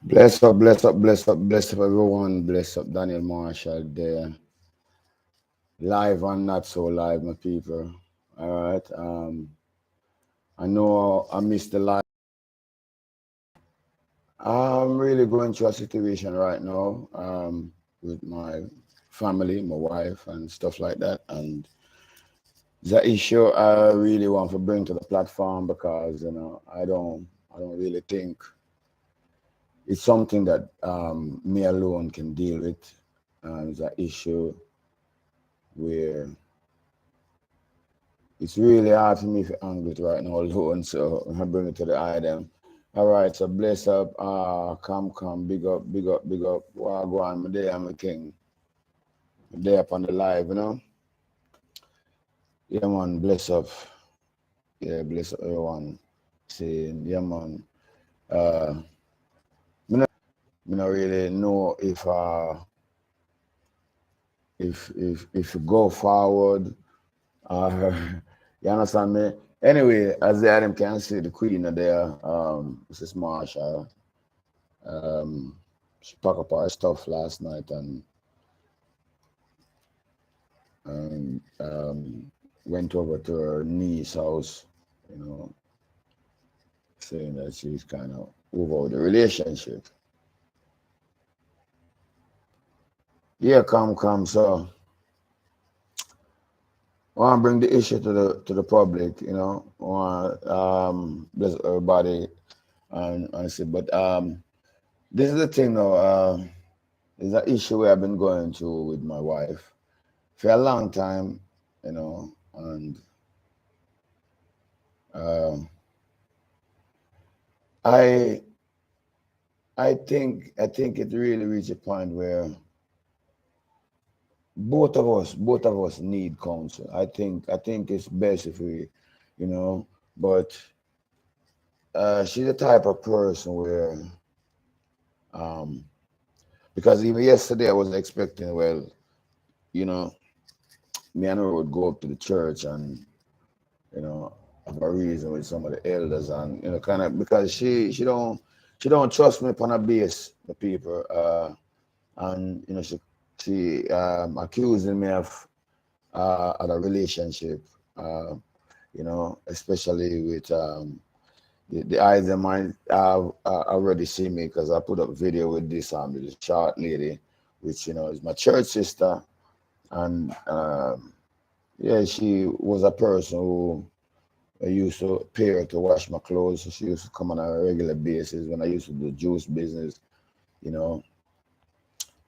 Bless up, bless up, bless up, bless up everyone. Bless up Daniel Marshall there. Live and not so live, my people. All right. I know I missed the live. I'm really going through a situation right now with my family, my wife, and stuff like that. And the issue I really want to bring to the platform because I don't really think it's something that me alone can deal with. It's an issue where it's really hard for me to handle it right now alone, so I bring it to the item. All right, so bless up, come, big up, big up, big up. Wow, go on, my day, I'm a king. I'm there up on the live, you know? Yeah, man, bless up. Yeah, bless up everyone. Saying, yeah, man. Me not really know if you go forward. You understand me? Anyway, as the item can see, the queen are there, Mrs. Marshall. She packed up her stuff last night and went over to her niece's house, you know, saying that she's kind of over the relationship. Yeah, come. So I want to bring the issue to the public, you know. I want bless everybody and say, but this is the thing though. It's an issue I've been going through with my wife for a long time, you know, and I think it really reached a point where both of us need counsel. I think it's best if we, you know, but she's the type of person where um because even yesterday I was expecting, well, you know, me and her would go up to the church and, you know, have a reason with some of the elders and, you know, kind of because she don't trust me upon a base, the people. And you know she accusing me of a relationship, uh, you know, especially with the eyes that might have already see me because I put up video with this short lady, which you know is my church sister, and yeah, she was a person who I used to pay her to wash my clothes. So she used to come on a regular basis when I used to do juice business, you know.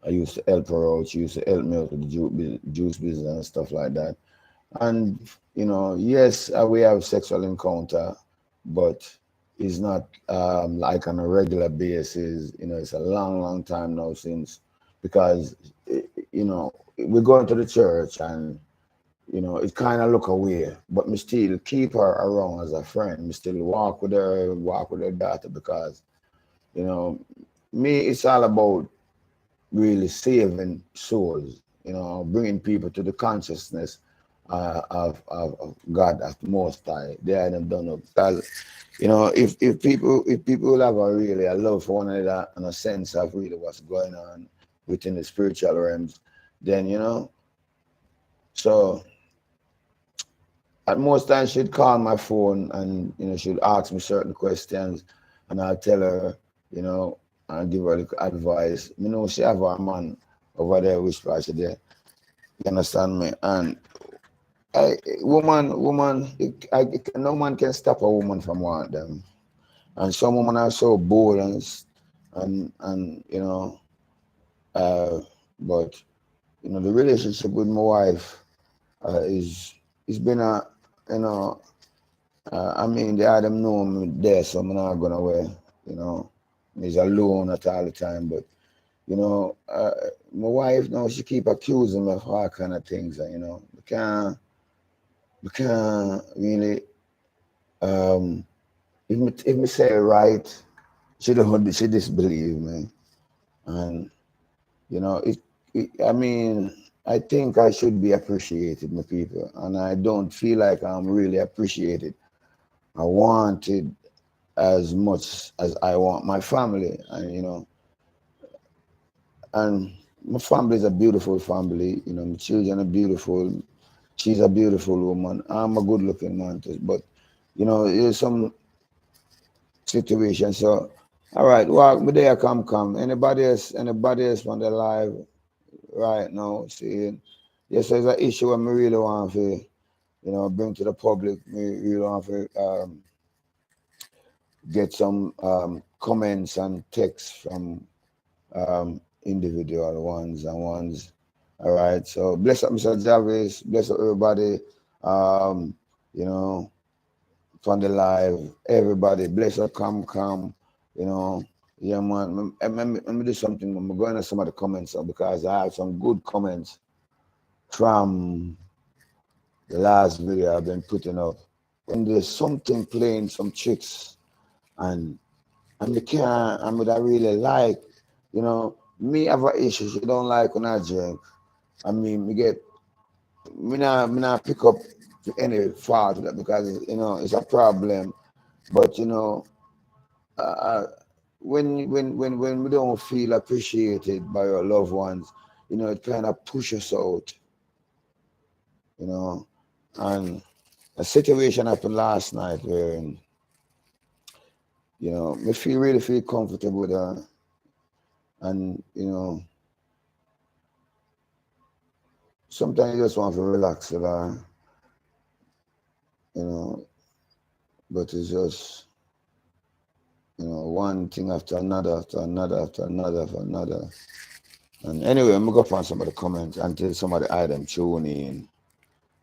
I used to help her out. She used to help me out with the juice business and stuff like that. And you know, yes, we have sexual encounter, but it's not like on a regular basis. You know, it's a long time now since because you know we're going to the church and you know it kind of look away, but me still keep her around as a friend. Me still walk with her daughter because you know me. It's all about really saving souls, you know, bringing people to the consciousness of God as the Most High. They hadn't done it because, you know, if people have a love for one another and a sense of really what's going on within the spiritual realms, then you know, so at most times she'd call my phone and you know she'd ask me certain questions, and I'll tell her, you know, and give her the advice. You know, she have her man over there, which part there. You understand me? And no man can stop a woman from wanting them. And some women are so bold and you know, but you know, the relationship with my wife is it's been a you know, I mean, they had them know me there, so I'm not going away. You know, he's alone at all the time, but you know, my wife, you know, she keep accusing me of all kind of things, and you know, we can't really, um, if me say it right, she disbelieve me, and you know, I mean, I think I should be appreciated, my people, and I don't feel like I'm really appreciated. I wanted as much as I want my family, and you know. And my family is a beautiful family. You know, my children are beautiful. She's a beautiful woman. I'm a good looking man too. But, you know, there's some situation. So, all right, walk me there, come. Anybody else on the live right now saying, yes, there's an issue I really want to, you know, bring to the public. Me really want to get some comments and texts from individual ones and ones. All right. So bless up Mr. Jarvis, bless up everybody. Um, you know, from the live, everybody, bless up, come, you know. Yeah, man. Let me do something. I'm going to some of the comments because I have some good comments from the last video I've been putting up. When there's something playing some tricks and you can't, I mean, I really like, you know, me have an issue. You don't like when I drink. I mean, me not pick up any fault of that because, you know, it's a problem. But, you know, uh, when we don't feel appreciated by our loved ones, you know, it kind of pushes us out, you know. And a situation happened last night where, you know, me really feel comfortable with her. And, you know, sometimes you just want to relax with her, you know, but it's just, you know, one thing after another, after another, after another, after another. And anyway, I'm going to go find some of the comments until somebody add them tune in.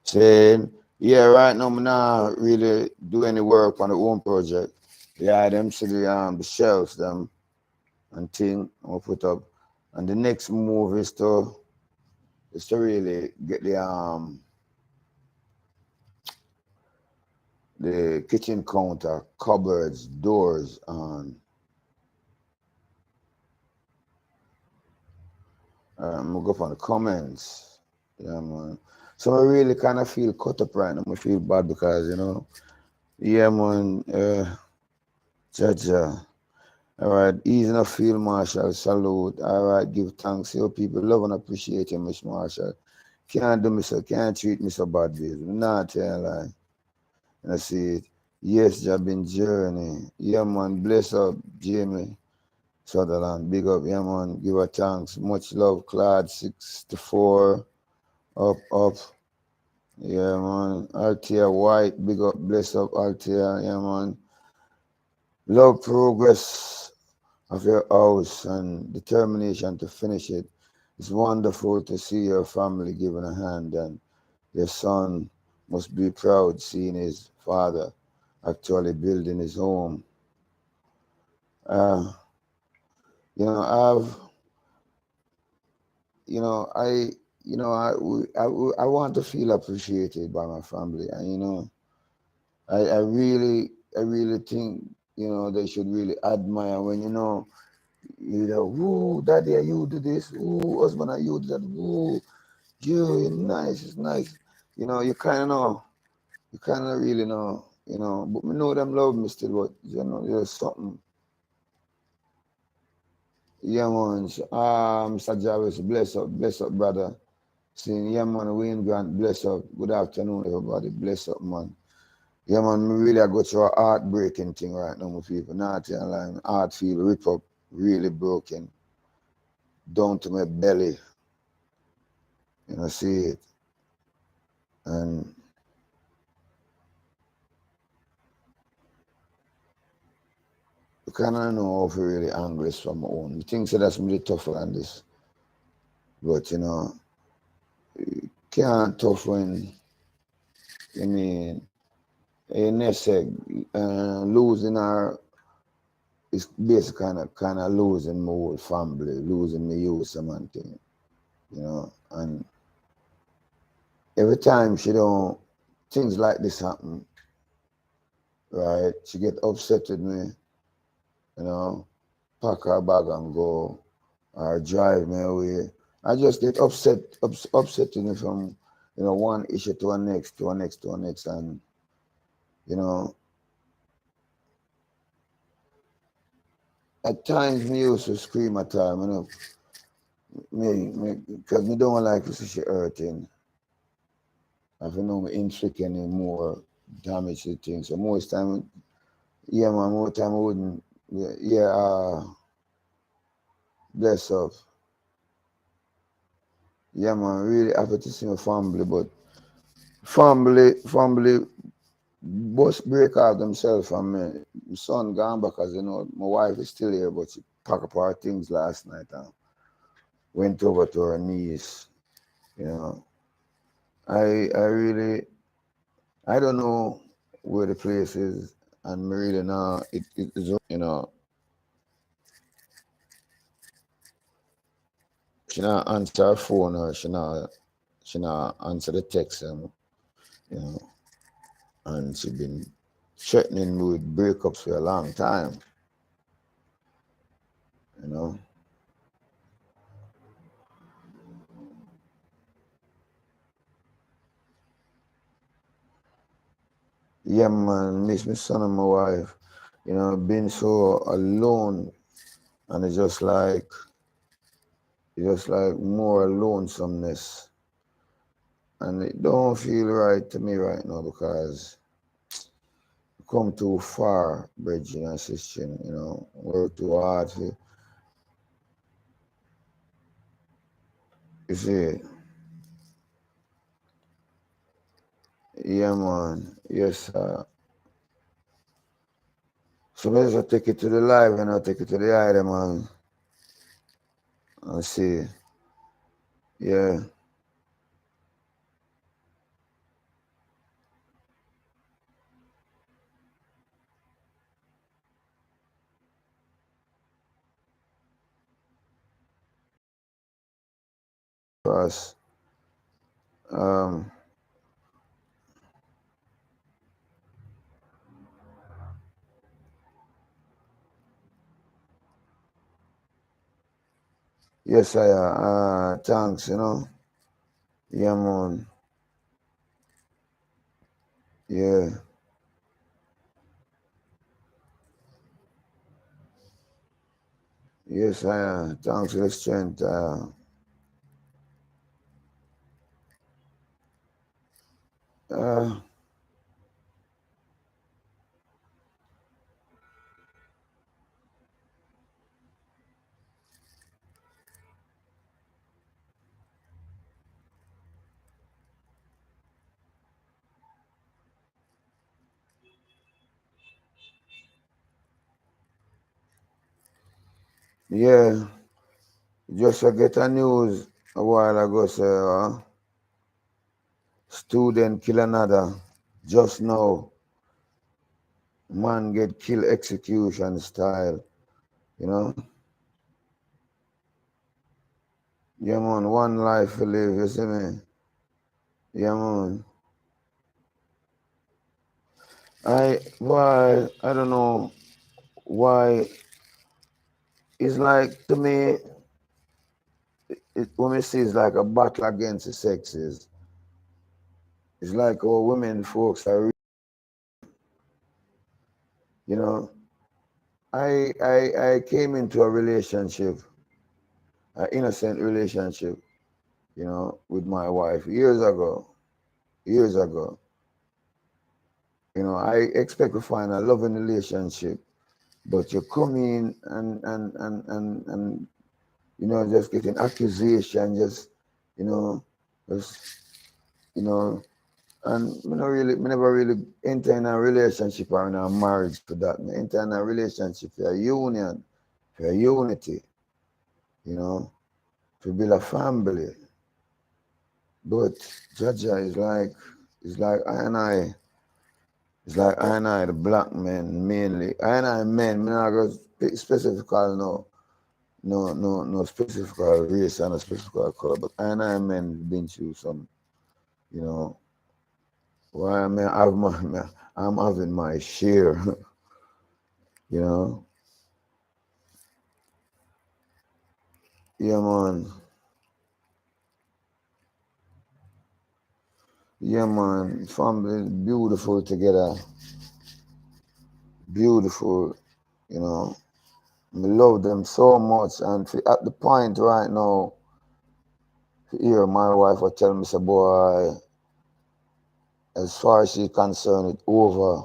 Saying, yeah, right now I'm not really do any work on the own project. Yeah, them to the shelves them and thing I'm gonna put up. And the next move is to really get the kitchen counter, cupboards, doors, and I'm gonna go for the comments. Yeah, man. So I really kind of feel caught up right now. I feel bad because, you know, yeah, man, Jaja. All right, easy enough field marshal, salute. All right, give thanks. Your people love and appreciate you, Miss Marshall. Can't do me so, can't treat me so bad, baby. Not tell a lie. And I see it. Yes, Jabin journey. Yeah, man, bless up, Jamie Sutherland. Big up, yeah, man. Give her thanks. Much love, Claude 64. Up. Yeah, man. Altia White, big up, bless up, Altia. Yeah, man. Love progress of your house and determination to finish it. It's wonderful to see your family giving a hand, and your son must be proud seeing his father actually building his home. Uh, you know, I want to feel appreciated by my family, and you know, I really think, you know, they should really admire when, you know, woo, daddy, you do this, woo, husband, you do that, woo, you're nice, it's nice. You know, you kind of really know, you know, but me know them love me still, but, you know, there's something. Yeah, man, Mr. Jarvis, bless up, brother. Saying, yeah, man, Wayne Grant, bless up. Good afternoon, everybody, bless up, man. Yeah, man, me really I go through a heartbreaking thing right now, my people. Not telling line, heart feel rip up, really broken, down to my belly. You know, see it. And you kind of know how to really angle this from my own. Things so that's really tougher than this. But, you know, you can't tough when, I mean, losing our, it's basically kind of losing my whole family, losing my youth, and thing, you know. And every time she don't, things like this happen, right? She get upset with me, you know, pack her bag and go, or drive me away. I just get upset with me from, you know, one issue to a next, to a next, to a next, and you know, at times me used to scream at her, you know, Because me don't like to see she hurting. I don't know me inflict any more damage to things. So most time, yeah, man, more time I wouldn't, bless up. Yeah, man, really happy to see my family, but family bust break out themselves from me. My son gone back, as you know, my wife is still here, but she packed up her things last night and went over to her niece, you know. I really, I don't know where the place is, and me really now, it is, you know, she not answer her phone or she not answer the text, you know, and she been threatening me with breakups for a long time, you know. Yeah, man, miss my son and my wife, you know, being so alone, and it's just like more lonesomeness, and it don't feel right to me right now because I come too far, bridging and sister, you know, work too hard for, you see, yeah, man, yes, so let's just take it to the live and I'll take it to the eye, man, and see, yeah, for us, um, yes, thanks, you know, yeah, man, yeah, yes, thanks for the strength, uh, yeah, just I get a news a while ago, say, student kill another, just now, man get kill execution style, you know, yeah, man, one life to live, you see me, yeah, man, I don't know why, it's like, to me, when we see it's like a battle against the sexes, it's like our women folks are, you know, I came into a relationship, an innocent relationship, you know, with my wife years ago. You know, I expect to find a loving relationship, but you come in and you know, just getting accusation, just, you know, just, you know, and me never really enter in a relationship or in a marriage for that. Me enter in a relationship for a union, for a unity, you know, to build a family. But Jaja is like I and I, it's like I and I, the black men mainly. I and I men, me not go specific no specific race and a specific color, but I and I men been through some, you know, why I mean I'm having my share, you know. Yeah, man. Yeah, man. Family beautiful together. Beautiful, you know. We love them so much, and at the point right now, Here, my wife will tell me, say, boy, as far as she's concerned, it's over.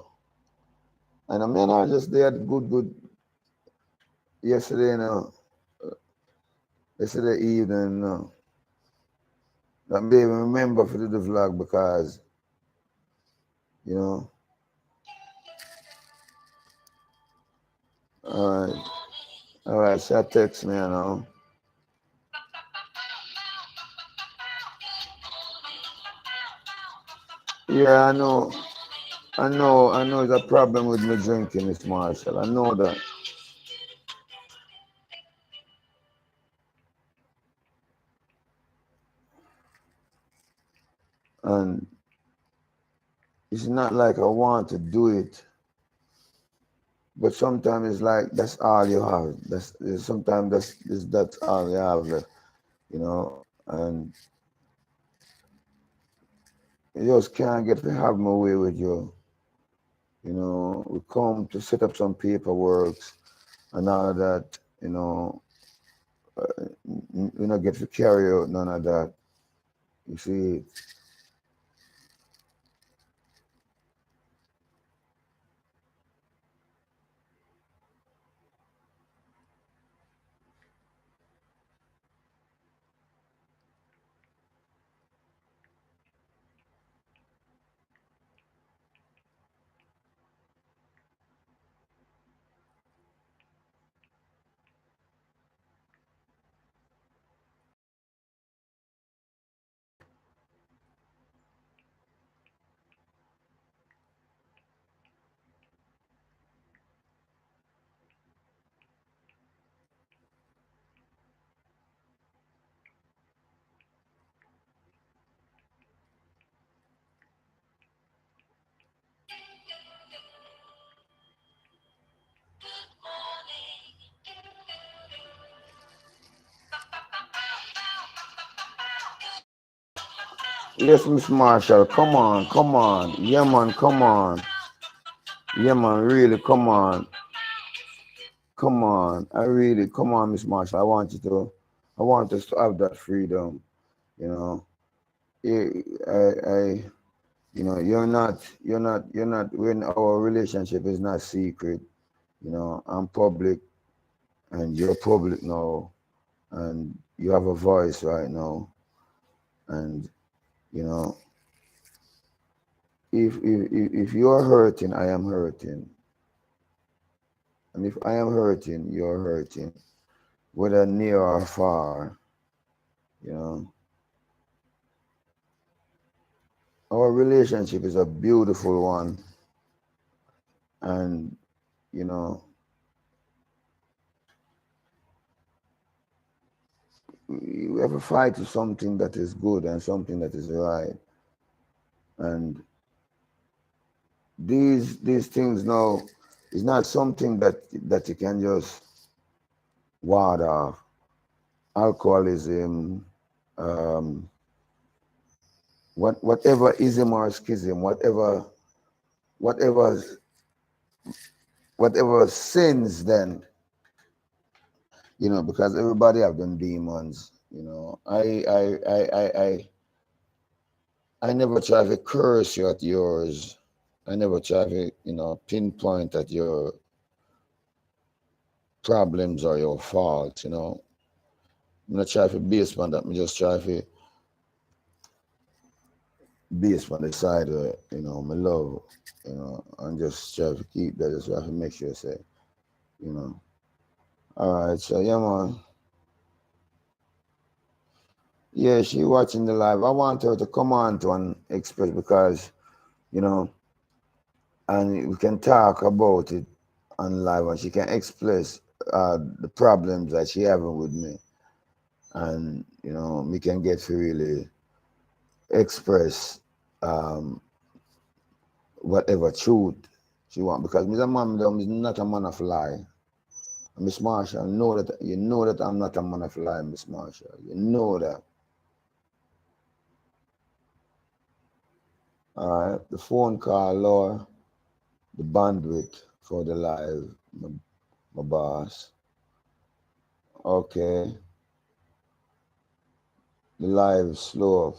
And I mean, I just did good yesterday, you know, yesterday evening, you know. I may even remember for the vlog because, you know, all right, she text me, you know. Yeah, I know it's a problem with me drinking, Miss Marshall. I know that. And it's not like I want to do it, but sometimes it's like that's all you have. Sometimes that's all you have, you know. And you just can't get to have my way with you. You know, we come to set up some paperwork and all of that, you know, we don't get to carry out none of that. You see, yes, Miss Marshall, come on, come on. Yeah, man, come on. Yeah, man, really, come on. Come on. Come on, Miss Marshall. I want us to have that freedom, you know. I, you know, you're not, when our relationship is not secret, you know, I'm public and you're public now and you have a voice right now. And, you know, if you're hurting, I am hurting. And if I am hurting, you're hurting, whether near or far, you know. Our relationship is a beautiful one. And, you know, we have a fight to something that is good and something that is right. And these things now is not something that you can just ward off. Alcoholism, um, whatever ism or schism, whatever whatever sins, then, you know, because everybody have them demons, you know. I never try to curse you at yours. I never try to, you know, pinpoint at your problems or your faults, you know. I'm not trying to base on that. I just try to base on the side of, you know, my love, you know, and just try to keep that. Just try to make sure, say, you know. All right, so yeah, man. Yeah, she watching the live. I want her to come on to and express because, you know, and we can talk about it on live and she can express the problems that she having with me. And, you know, we can get to really express whatever truth she want. Because Mr. Mamdom is not a man of lie. Miss Marshall, you know that I'm not a man of lie, Miss Marshall. You know that. All right, the phone call, Laura, the bandwidth for the live, my boss. Okay. the live slow up.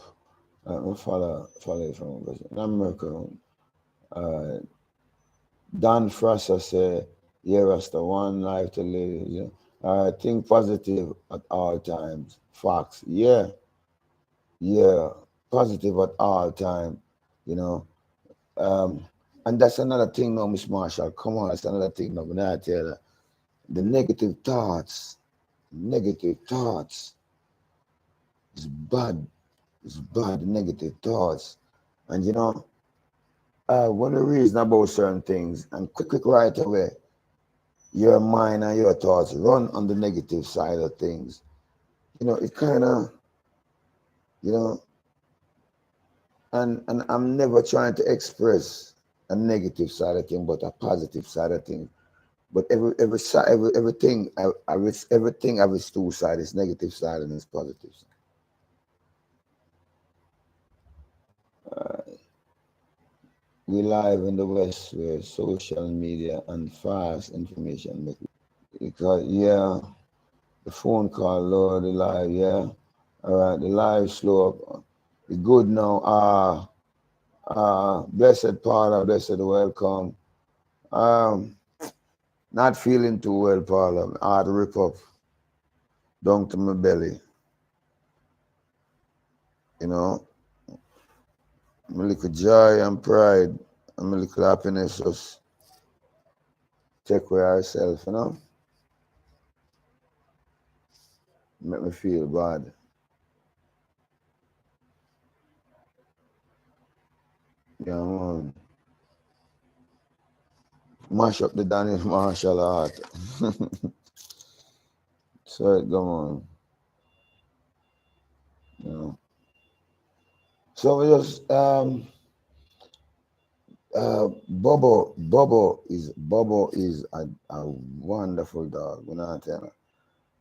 I follow it from America. Dan Frasser say, yeah, Rasta, one life to live. You know. Think positive at all times. Facts. Yeah. Yeah. Positive at all time. You know. And that's another thing now, Miss Marshall. Come on, that's another thing now. When I tell you, the negative thoughts is bad. It's bad, negative thoughts. And you know, when we reason about certain things and quick right away, your mind and your thoughts run on the negative side of things. You know, it kind of, you know, and I'm never trying to express a negative side of thing, but a positive side of thing. But everything everything have its two sides, its negative side and its positive side. We live in the West where social media and fast information make it. Because yeah, the phone call, Lord, the live, yeah. All right, the live slow up. It's good now. Blessed Paula, blessed welcome. Not feeling too well, Paula. Heart rip up down to my belly. You know, my little joy and pride and my little happiness just take away ourselves, you know. Make me feel bad. Yeah, man. Mash up the Daniel Marshall heart. So it go on. You know. So we just Bobo is a wonderful dog. You know what I'm telling you?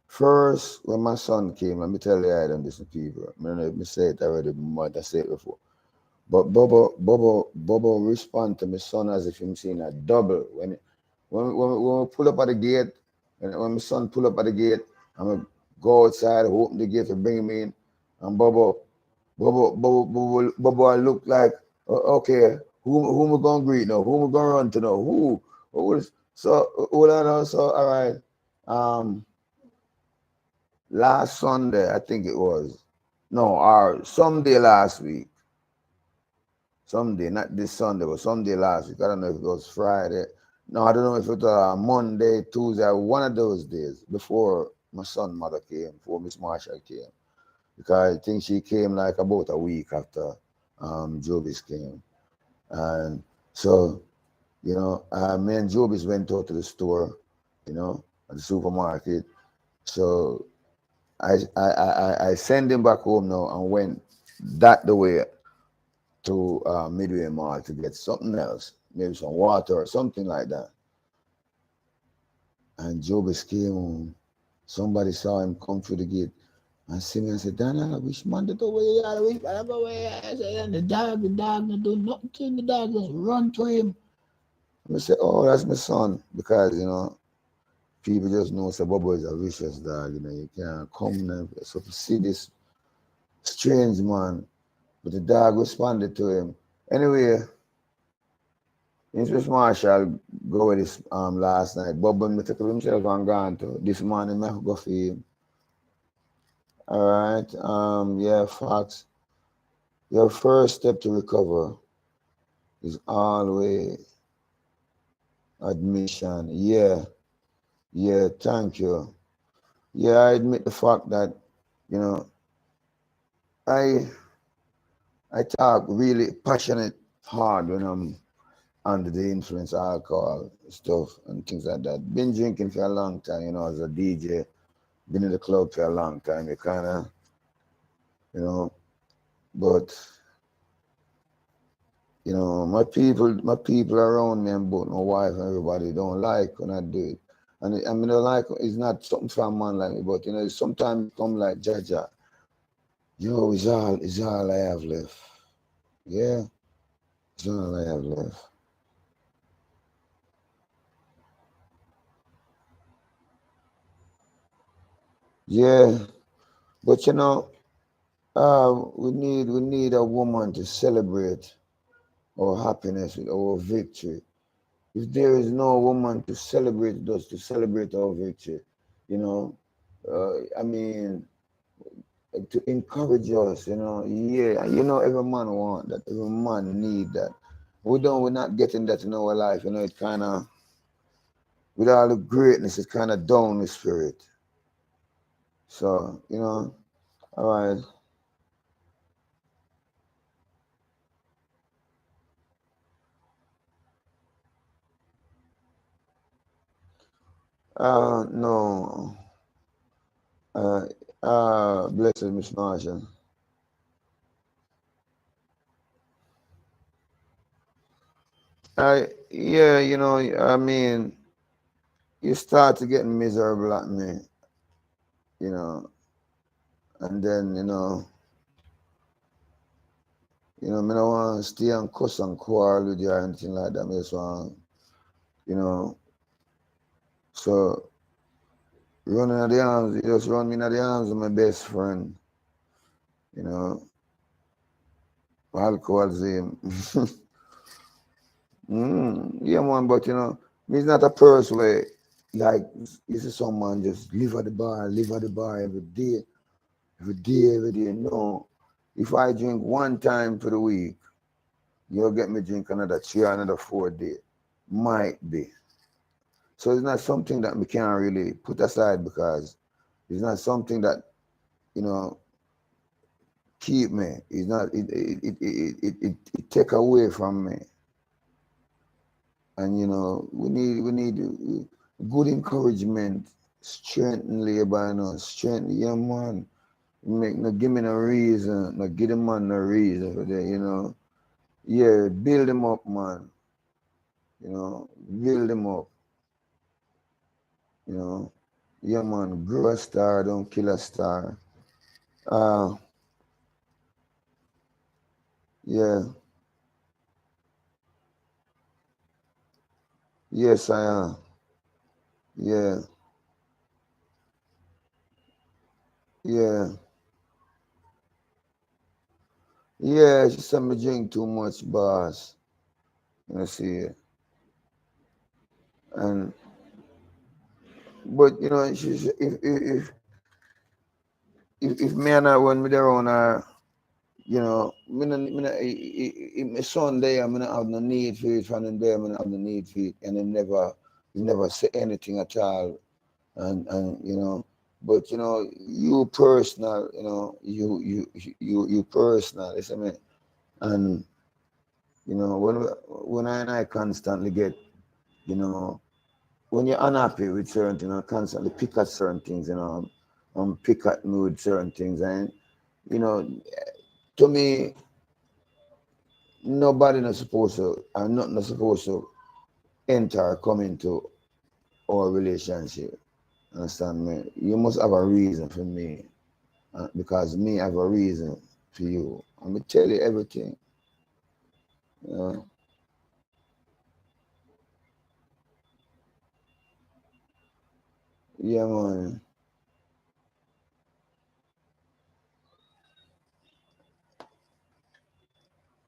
First, when my son came, let me tell you I don't listen to people. I don't know if I say it already, but I said it before. But Bobo respond to my son as if him seeing a double. When we pull up at the gate, and when my son pull up at the gate, I'm gonna go outside, open the gate to bring him in, and Bobo I look like, okay, who am I gonna greet now? Who am I gonna run to now? Who is so hold on now, so all right. Last Sunday, I think it was. No, or someday last week. Someday, not this Sunday, but someday last week. I don't know if it was Friday. No, I don't know if it was Monday, Tuesday, one of those days before my son's mother came, before Miss Marshall came. Because I think she came like about a week after Jobis came. And so, you know, me and Jobis went out to the store, you know, at the supermarket. So I send him back home now and went that the way to Midway Mall to get something else, maybe some water or something like that. And Jobis came home. Somebody saw him come through the gate and see me and said, Daniel, which man did away? I said, and the dog not do nothing to him. The dog just run to him. And I said, oh, that's my son. Because, you know, people just know so Bobo is a vicious dog, you know, you can't come and so to see this strange man, but the dog responded to him. Anyway, Miss Marshall go with this last night. Bobo me took himself and gone to this morning I go for him. All right. Yeah, facts. Your first step to recover is always admission. Yeah. Yeah, thank you. Yeah, I admit the fact that, you know, I talk really passionate hard when I'm under the influence of alcohol stuff and things like that. Been drinking for a long time, you know, as a DJ, been in the club for a long time. You kind of, you know, but you know, my people around me and both my wife and everybody don't like when I do it. And I mean, they like it's not something for a man like me, but you know, sometimes it come like Jaja. Yo, it's all I have left. Yeah, it's all I have left. Yeah, but you know, We need a woman to celebrate our happiness with our victory. If there is no woman to celebrate us, to celebrate our victory, you know, I mean, to encourage us, yeah, every man want that, every man need that. We're not getting that in our life, it kind of, with all the greatness, it's kind of down the spirit. So, all right. No. Uh, Blessed Miss Marsha. Yeah, I mean, you start to getting miserable at me, you know, and then, me don't want to stay and cuss and quarrel with you or anything like that. Me just want, you know, so running at the arms, you just run me in the arms of my best friend, you know, alcoholism. Yeah, man, but me's not a person where, like, you see someone just live at the bar every day, every day. No. If I drink one time for the week, you'll get me drink another 3 or another 4 days. Might be. So it's not something that we can't really put aside because it's not something that, you know, keep me. It's not, it take away from me. And we need good encouragement, strengthen labor, strengthen young man. Give me no reason, no give the man no reason for that. Yeah, build him up, man. Build him up. You know, yeah, man. Grow a star, don't kill a star. Uh, yeah, yes, I am. Yeah, yeah, yeah. She said me drink too much, boss. You see, and but if me and her when me there on her, my son there, I'm not have no need for it from him there, I'm not have no need for it, and he never say anything at all, and but you personal, you personal, you see me, and when I constantly get, you know, when you're unhappy with certain things, constantly pick at certain things, pick at me with certain things, and you know, to me, nobody not supposed to, I'm not supposed to enter or come into our relationship. Understand me? You must have a reason for me, because me have a reason for you. I'm gonna tell you everything. You know? Yeah, man.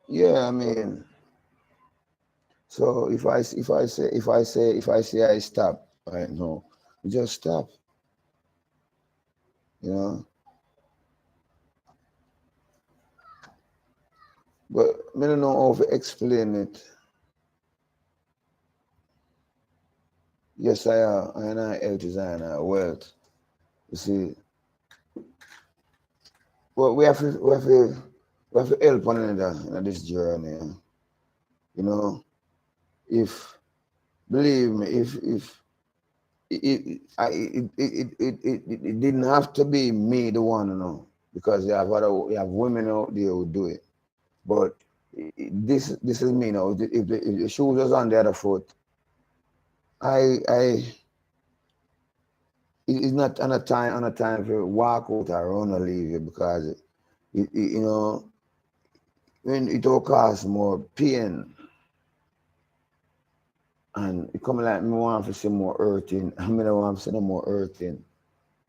Yeah, I mean, so if I say I stop right now, you just stop. You know, but I don't know how to explain it. Yes, I am. And I health designer, wealth. You see, but we have to help one another in this journey. You know, if believe me, if it didn't have to be me the one, because you have women out there who do it. But this is me now. If the shoe was on the other foot, I it's not on a time for walk out or run or leave you, because when it all costs more pain, and it come like me want to see more hurting. I mean, I want to see no more hurting.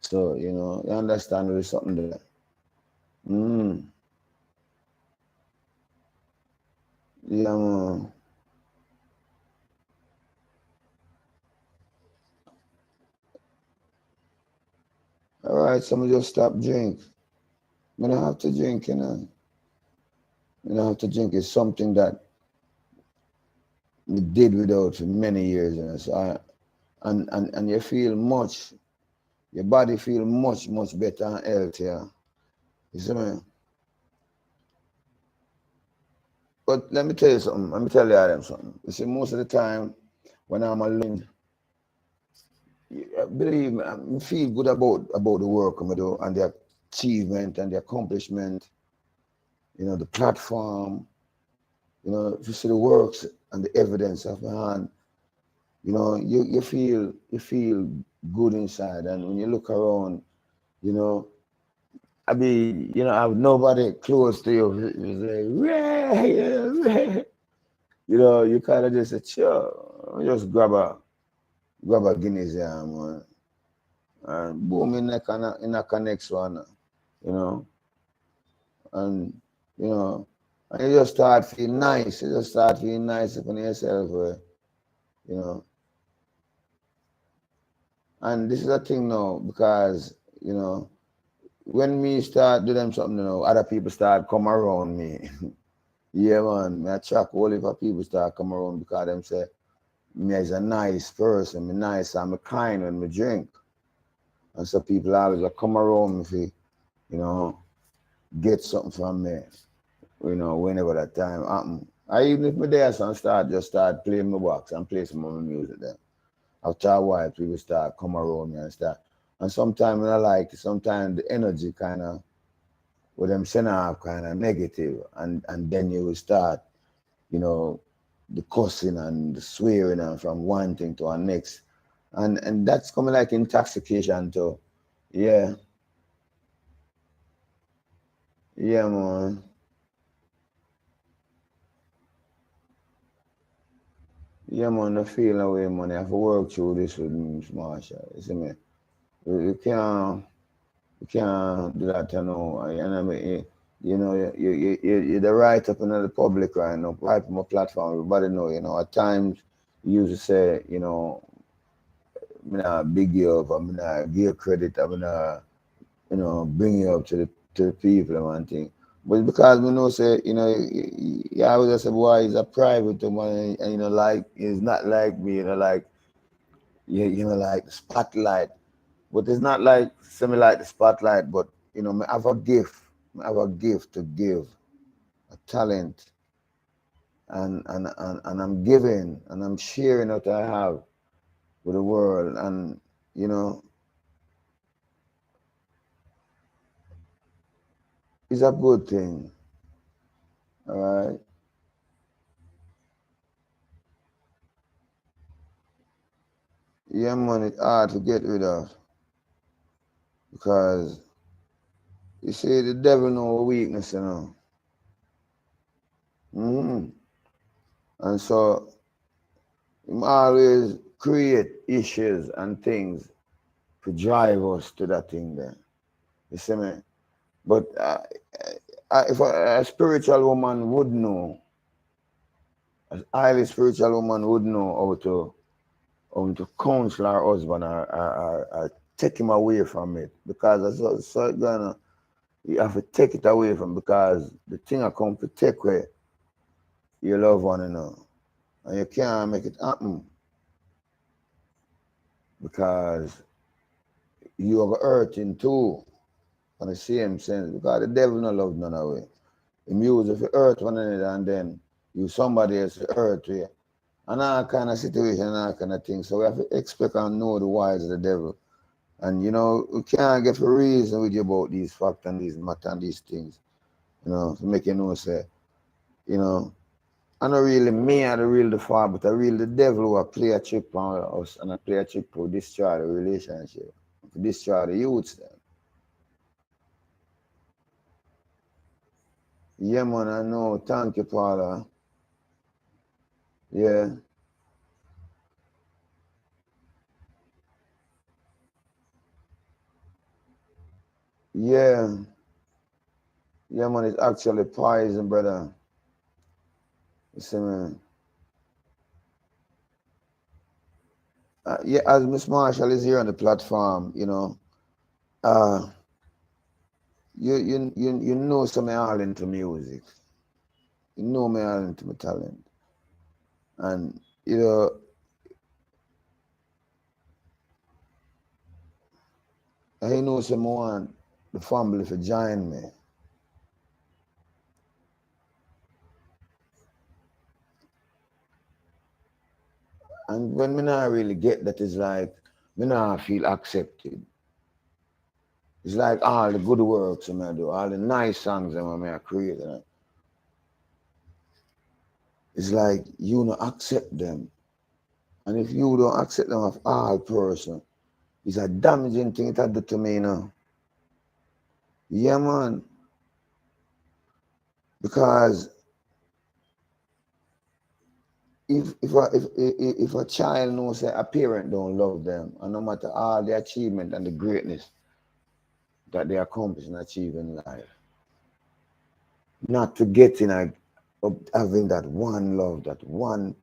So you understand there's something there. Mm. Yeah, man. All right, somebody just stop drink. I don't have to drink, you know. You don't have to drink. It's something that we did without for many years, you know. So and you feel much, your body feel much, much better and healthier. You see me? But let me tell you something. Let me tell you Adam something. You see, most of the time when I'm alone, believe me, I feel good about the work I do and the achievement and the accomplishment, you know, the platform, you know, if you see the works and the evidence of my hand, you know, you feel good inside. And when you look around, you know, I mean, you know, I have nobody close to you. You say, "Ray, you know, you kind of just say, sure, just grab a Guinness here, man. And boom, in a next one, you know, and, you know, and you just start feeling nice. You just start feeling nice upon yourself, you know. And this is a thing now because, you know, when me start do them something, you know, other people start come around me. Yeah, man, me attract all of people start come around because them say, me is a nice person, me nice, I'm a kind when me drink. And so people always come around me for, you know, get something from me, you know, whenever that time happen. I even if me there so just start playing my box and play some of my music then. After a while people start come around me and start. And sometimes I like sometimes the energy kind of with them send off kind of negative and then you will start, you know, the cussing and the swearing and from one thing to the next. And that's coming like intoxication too. Yeah, yeah, man. Yeah, man, I feel away, man. I have to work through this with Miss Marsha. You see me? You can't do that, you know. And I mean, you know, you're the right up in the public right now, right on my platform. Everybody know, you know, at times you used to say, you know, I'm not big you up, I'm not give credit, I'm not, you know, bring you up to the people and one thing. But because we know, say, you know, you always just say, boy, he's a private one, and you know, like, he's not like me, you know, like, you know, like the spotlight. But it's not like similar like the spotlight, but, you know, I have a gift. I have a gift to give, a talent, and I'm giving, and I'm sharing what I have with the world. And, you know, it's a good thing, all right? Yeah, man, it's hard to get rid of because you see, the devil know weakness, you know. Mm-hmm. And so he always create issues and things to drive us to that thing there. You see me? But if a spiritual woman would know, a highly spiritual woman would know how to counsel her husband or take him away from it. Because so gonna you have to take it away from because the thing I come to take away your loved one, you know. And you can't make it happen because you are hurting too in the same sense. Because the devil no love none of it. Him use if you hurt one another and then you somebody else to hurt you. And all kind of situation and all kind of thing. So we have to expect and know the wise of the devil. And you know, we can't get a reason with you about these facts and these matter and these things. You know, to make you know say, you know, I not really me are the real the fault, but I really the devil who a play a trick on us and a play a trick to destroy the relationship, to destroy the youths then. Yeah man, I know. Thank you, Paula. Yeah. Yeah. Yeah, man, it's actually poison, brother. You see, man. Yeah, as Miss Marshall is here on the platform, you know, uh, you know, some all into music. You know me all into my talent, and you know, I know someone the family for join me, and when me not really get that, it's like me not feel accepted. It's like all the good works I do, all the nice songs that I create. It's like you don't accept them. And if you don't accept them of all person, it's a damaging thing it do to me, you know. Yeah, man. Because if a child knows that a parent don't love them, and no matter all the achievement and the greatness that they accomplish and achieve in life, not forgetting of having that one love, that one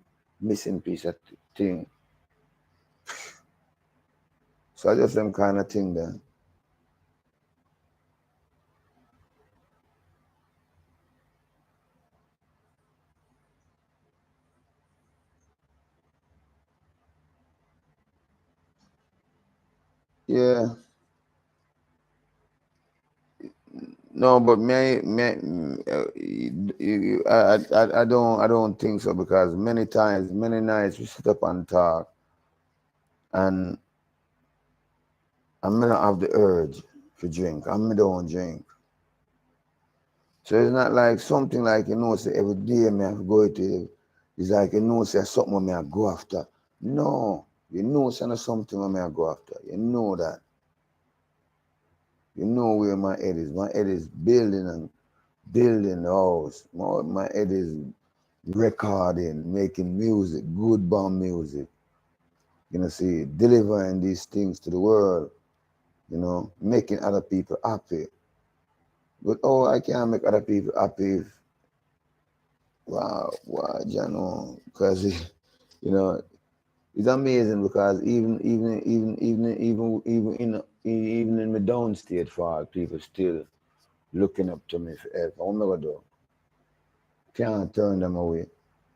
missing piece of thing. So I just them kind of thing there. Yeah. No, but I don't think so, because many times, many nights we sit up and talk, and I may not have the urge to drink. I may don't drink. So it's not like something like, you know, say every day me have to go to, it's like, you know, say something me I go after. No, you know, say not something me I go after. You know that. You know where my head is. My head is building and building the house. My head is recording, making music, good bomb music. You know, see, delivering these things to the world, you know, making other people happy. But oh, I can't make other people happy if, wow, you know, because you know, it's amazing, because even in my downstate fall, people still looking up to me for help. What am I gonna do? Can't turn them away.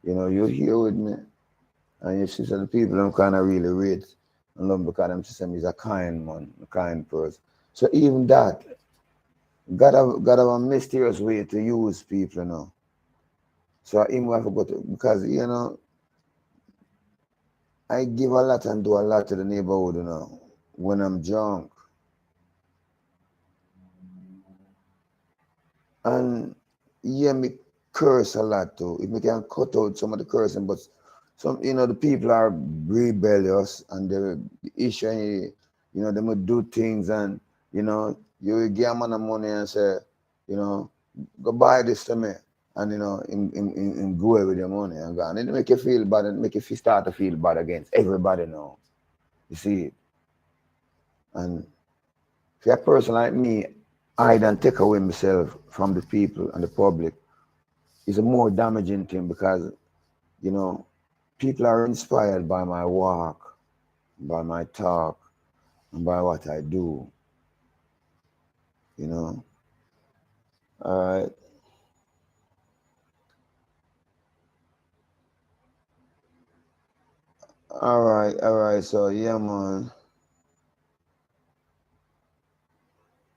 You know, you're here with me, and you see some the people I'm kind of really rate and love, because them system is a kind man, a kind person. So even that, God have a mysterious way to use people, you know. So I even have to go to, because you know, I give a lot and do a lot to the neighborhood, you know, when I'm drunk. And yeah, me curse a lot too. If me can cut out some of the cursing, but some, you know, the people are rebellious, and the issue, you know, they will do things, and you know, you give a man the money and say, you know, go buy this to me, and you know, in go away with your money and go, and it make you feel bad, and make you start to feel bad against everybody now. You see, and for a person like me, I don't take away myself from the people and the public. It's a more damaging thing, because, you know, people are inspired by my walk, by my talk, and by what I do, you know. All right. All right. All right. So, yeah, man.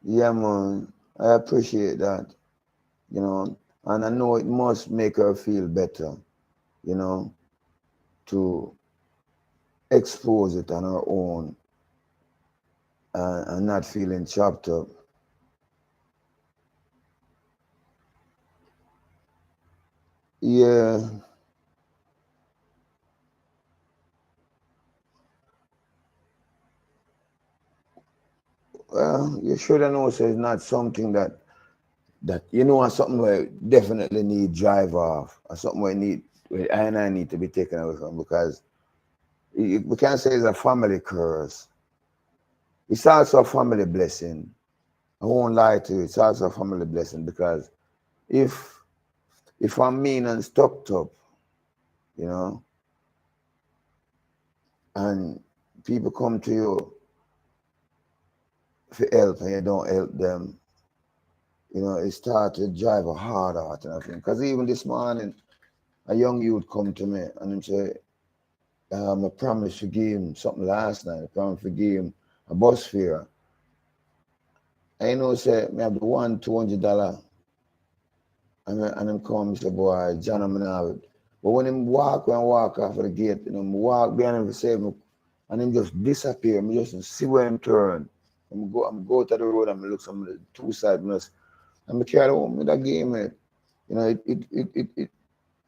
Yeah, man. I appreciate that, you know. And I know it must make her feel better, you know, to expose it on her own, and not feeling chopped up. Yeah. Well, you should have known, so it's not something that you know, something where definitely need drive off, or something where need, where I need to be taken away from, because we can't say it's a family curse. It's also a family blessing. I won't lie to you, it's also a family blessing because if I'm mean and stuck up, you know, and people come to you for help and you don't help them, you know, it starts to drive a hard heart and everything. Because even this morning, a young youth come to me and him say, I promised to give him something last night. I promised to give him a bus fare. And you know, say, me have the $200. And him come, say, boy, John, I'm gonna have it. But when him walk and walk off of the gate, you know, walk behind him for 7, and him just disappear. Me just see where him turn. I'm go to the road and look some of the two sides. And I carry home with that game, mate. You know,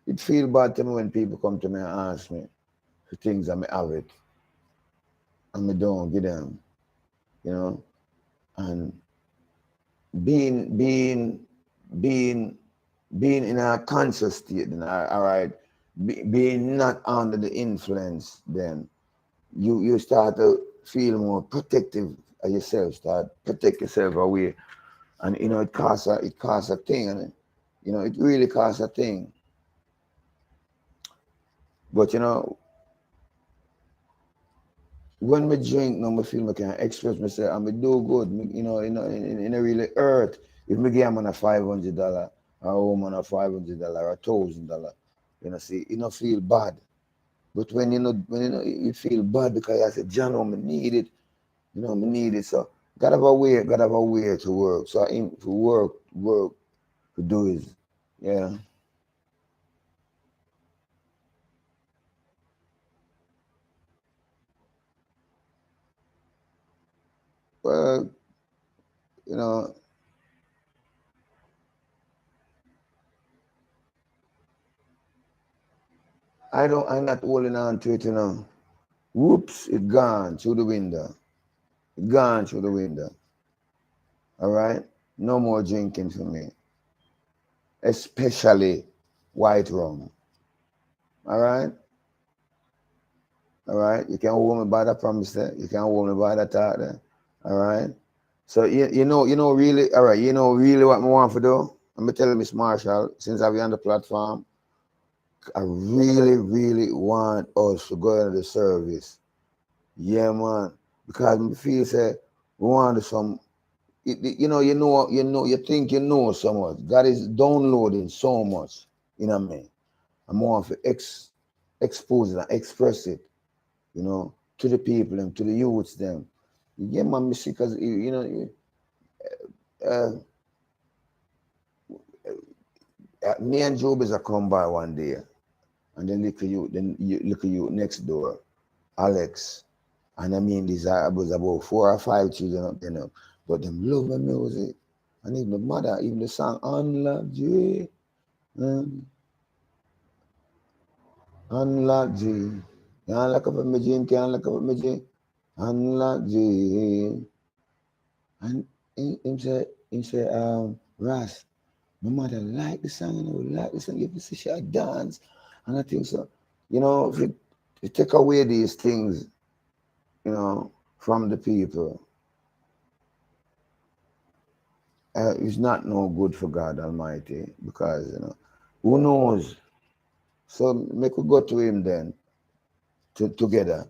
it feel bad to me when people come to me and ask me for things and I have it. And I don't give them, you know. And being in a conscious state, then, all right, being not under the influence, then you start to feel more protective of yourself, start protect yourself away. And you know, it costs a thing, and you know, it really costs a thing. But you know, when me drink, now me feel me can express myself and me do good. You know, in a really hurt. If me give a man a $500, or a woman a $500 or $1,000, you know, see, you know, feel bad. But when you feel bad because I said, John, I need it. You know, I need it. So gotta have a way to work. So to work to do is, yeah. Well, you know, I'm not holding on to it, you know. Whoops, it gone through the window. It gone through the window. All right? No more drinking for me. Especially white rum. All right? All right? You can't hold me by that promise there. You can't hold me by that thought there. All right? So you know really, all right, you know really what I want to do? I'm gonna tell Miss Marshall, since I've been on the platform, I really want us to go into the service. Yeah, man. Because I feel say we want some you think you know so much. God is downloading so much, you know what I mean? I'm more to expose it and express it, you know, to the people and to the youths them. Yeah, man, because you know, uh, me and Job is a come by one day, and then look at you next door, Alex. And I mean, these was about 4 or 5 children up there now. But them love my music. And even the mother, even the song, Unlock J. Unlock J. Can't look up at me, Jane, can't look up at me, Jane. Unlock J. And he said, Ras, my mother like the song, and I would like the song, you can see she dance. And I think so. You know, if you take away these things, you know, from the people, it's not no good for God Almighty, because you know, who knows? So make we go to Him then, together.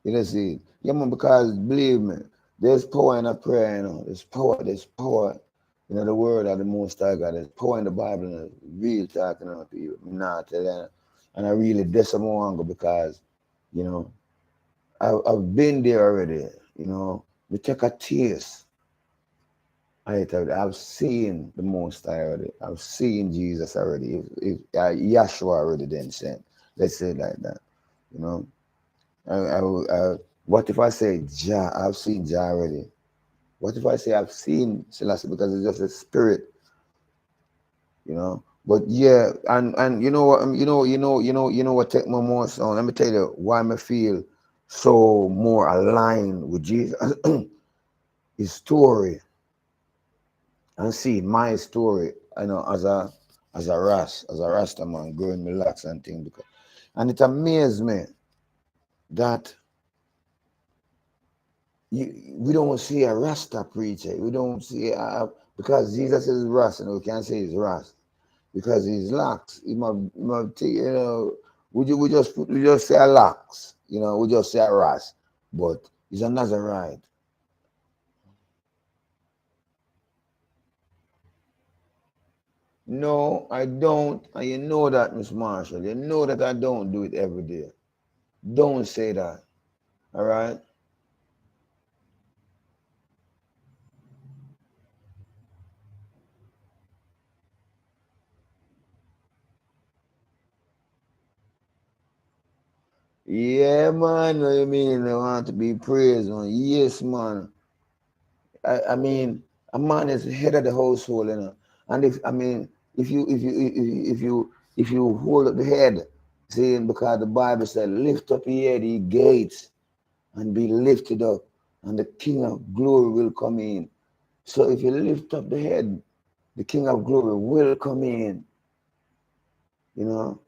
You know, see, yeah, man, because believe me, there's power in a prayer. You know, there's power. You know, the word of the Most High God. There's power in the Bible. And real talking to people. Not tell you, and I really want to because, you know, I've been there already. You know, we take a taste. I've seen the Most High already. I've seen Jesus already. If Yahshua already then sent. Let's say it like that. You know, what if I say Jah? I've seen Jah already. What if I say I've seen Selassie, because it's just a spirit, you know? But yeah, and you know what, you know what take me more so. Let me tell you why I feel so more aligned with Jesus. His story, and see my story, you know, as a Rasta man, growing my locks and things, because, and it amazed me that we don't see a Rasta preacher. We don't see because Jesus is Rasta, and we can't say he's Rasta because he's lax. You know, we just say a lax. You know, we just say a Ras, but he's a Nazarite. No, I don't, and you know that, Miss Marshall. You know that I don't do it every day. Don't say that. All right. Yeah, man. What you mean? I want to be praised, man. Yes, man. I mean, a man is the head of the household, you know. And if you hold up the head, saying because the Bible said, lift up your head, ye gates, and be lifted up, and the King of glory will come in. So if you lift up the head, the King of glory will come in. You know,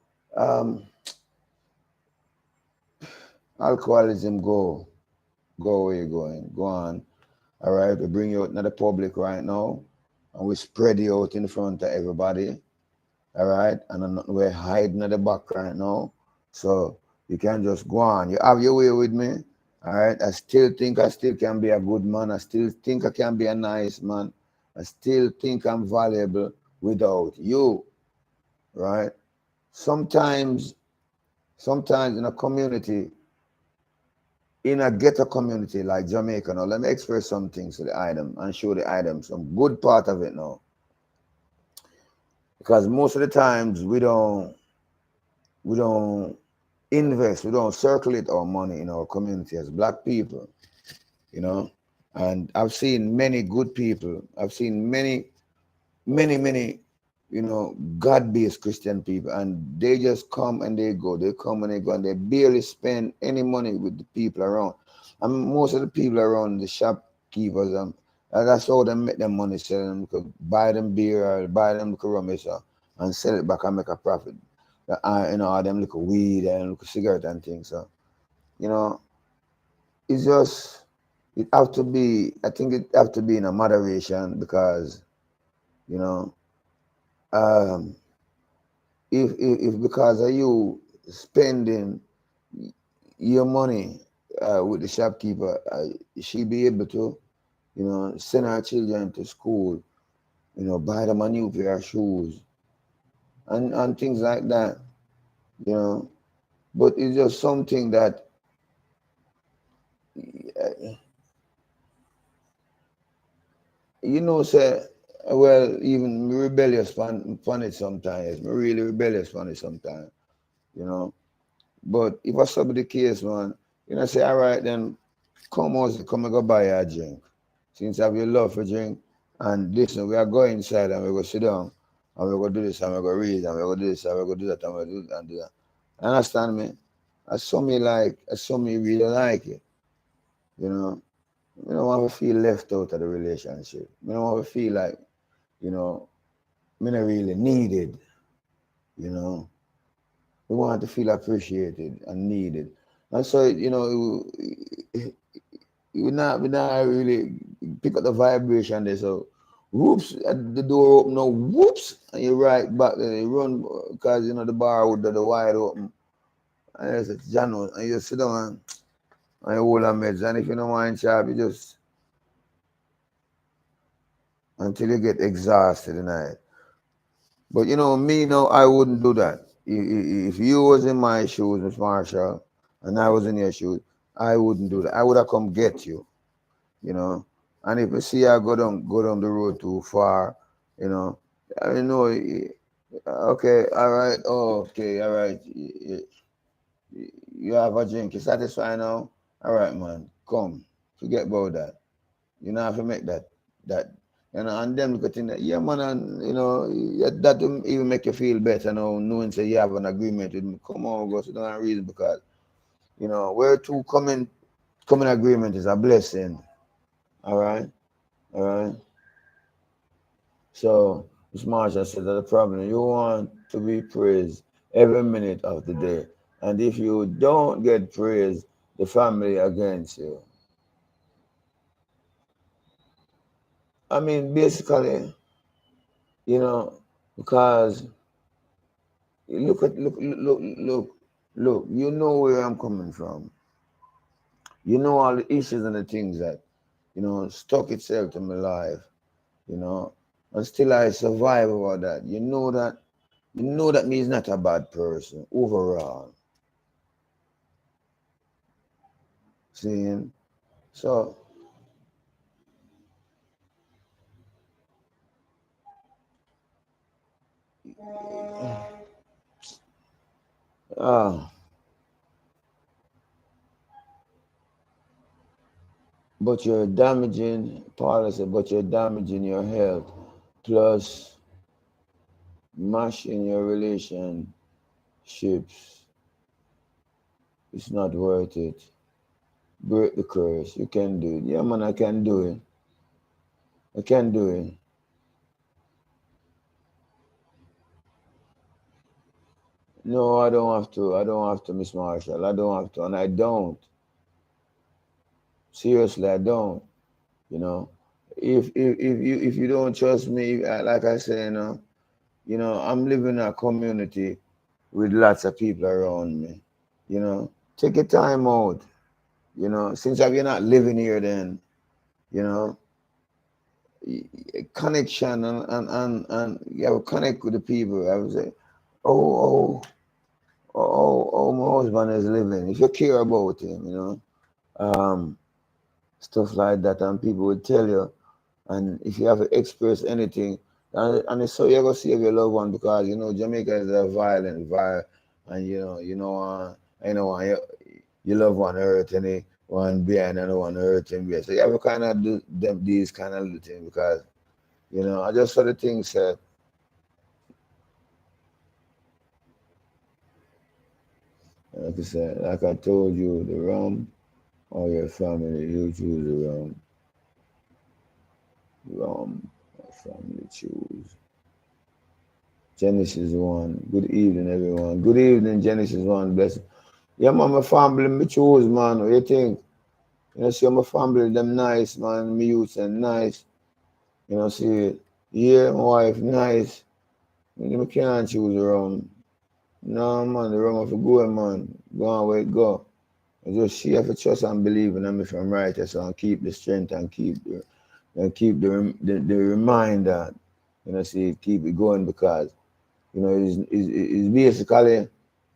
alcoholism go where you're going, go on. All right, we bring you out in the public right now, and we spread you out in front of everybody. All right, and we're hiding at the back right now, so you can just go on. You have your way with me. All right, I still think I still can be a good man. I still think I can be a nice man. I still think I'm valuable without you. Right? Sometimes in a community, in a ghetto community like Jamaica, now let me express some things to the item and show the item some good part of it now. Because most of the times we don't invest, we don't circulate our money in our community as black people, you know. And I've seen many good people. I've seen many, you know, God-based Christian people, and they just come and they go. They come and they go, and they barely spend any money with the people around. And most of the people around, the shopkeepers, that's how they make their money, sell them, buy them beer or buy them rum, and sell it back and make a profit. You know, them little weed and little cigarette and things. So, you know, it's just, it have to be, I think it have to be in a moderation because, you know, um, if because of you spending your money with the shopkeeper, she be able to, you know, send her children to school, you know, buy them a new pair of shoes and things like that, you know. But it's just something that, you know, say, well, even rebellious fun it sometimes. Me really rebellious fun it sometimes, you know. But if I sub the case, man, you know, say, all right, then come on, come and go buy a drink. Since I have your love for drink, and listen, we are going inside and we're going to sit down and we're going to do this and we're going to read and we're going to do this and we're going to do that and we're going to do that and do that. Understand me? I saw me really like it, you know. I don't want to feel left out of the relationship. I don't want to feel like, you know, me not really needed, you know. We want to feel appreciated and needed. And so, you know, we not really pick up the vibration there. So, whoops, the door open, no, whoops, and you right back there, you run because, you know, the bar would the wide open. And there's a Jano, and you sit down and you hold a meds. And if you don't mind sharp, you just, until you get exhausted tonight. But, you know, me, no, I wouldn't do that. If you was in my shoes, Miss Marshall, and I was in your shoes, I wouldn't do that. I would have come get you, you know. And if you see I go down the road too far, you know, I know, okay, all right, oh, okay, all right. You have a drink, you satisfied now? All right, man, come. Forget about that. You know, have to make that, you know, and then look at that, yeah, man, and, you know, that will even make you feel better, you know, knowing say you have an agreement with me. Come on, go sit down and reason because, you know, where two common agreement is a blessing. All right, all right. So, Ms. Marsha said that the problem, you want to be praised every minute of the day. And if you don't get praised, the family against you. I mean, basically, you know, because look, you know where I'm coming from. You know all the issues and the things that, stuck itself to my life, and still I survive over that. You know that me is not a bad person overall. Seeing? So, ah, but you're damaging, Paula said, but you're damaging your health, plus mashing your relationships. It's not worth it. Break the curse. You can do it. Yeah, man, I can do it. I can do it. No, I don't have to. I don't have to, Miss Marshall. I don't have to, and I don't. Seriously, I don't. You know, if you don't trust me, like I say, I'm living in a community with lots of people around me. Take your time out. Since you're not living here, then you know, connection and you have a connect with the people. I would say, oh, my husband is living. If you care about him, um, stuff like that, and people would tell you. And if you have to express anything, and so you're gonna save your loved one because Jamaica is a violent, and your loved one hurt any one behind and one hurt him behind. So you have to kind of do them these kind of little things because I just saw the thing said. Like I said, like I told you, the rum or your family, you choose the rum. Rum, or family choose. Genesis 1. Good evening, everyone. Good evening, Genesis 1. Bless. Yeah, man, my family, me choose, man. What you think? See, my family, them nice, man. Me youth and nice. See, yeah, my wife, nice. Me can't choose the rum. No, man, the rum have to go, man. Go on where it go. I just she have to trust and believe in them if I'm right, so and keep the strength and keep the reminder, see, keep it going because, it's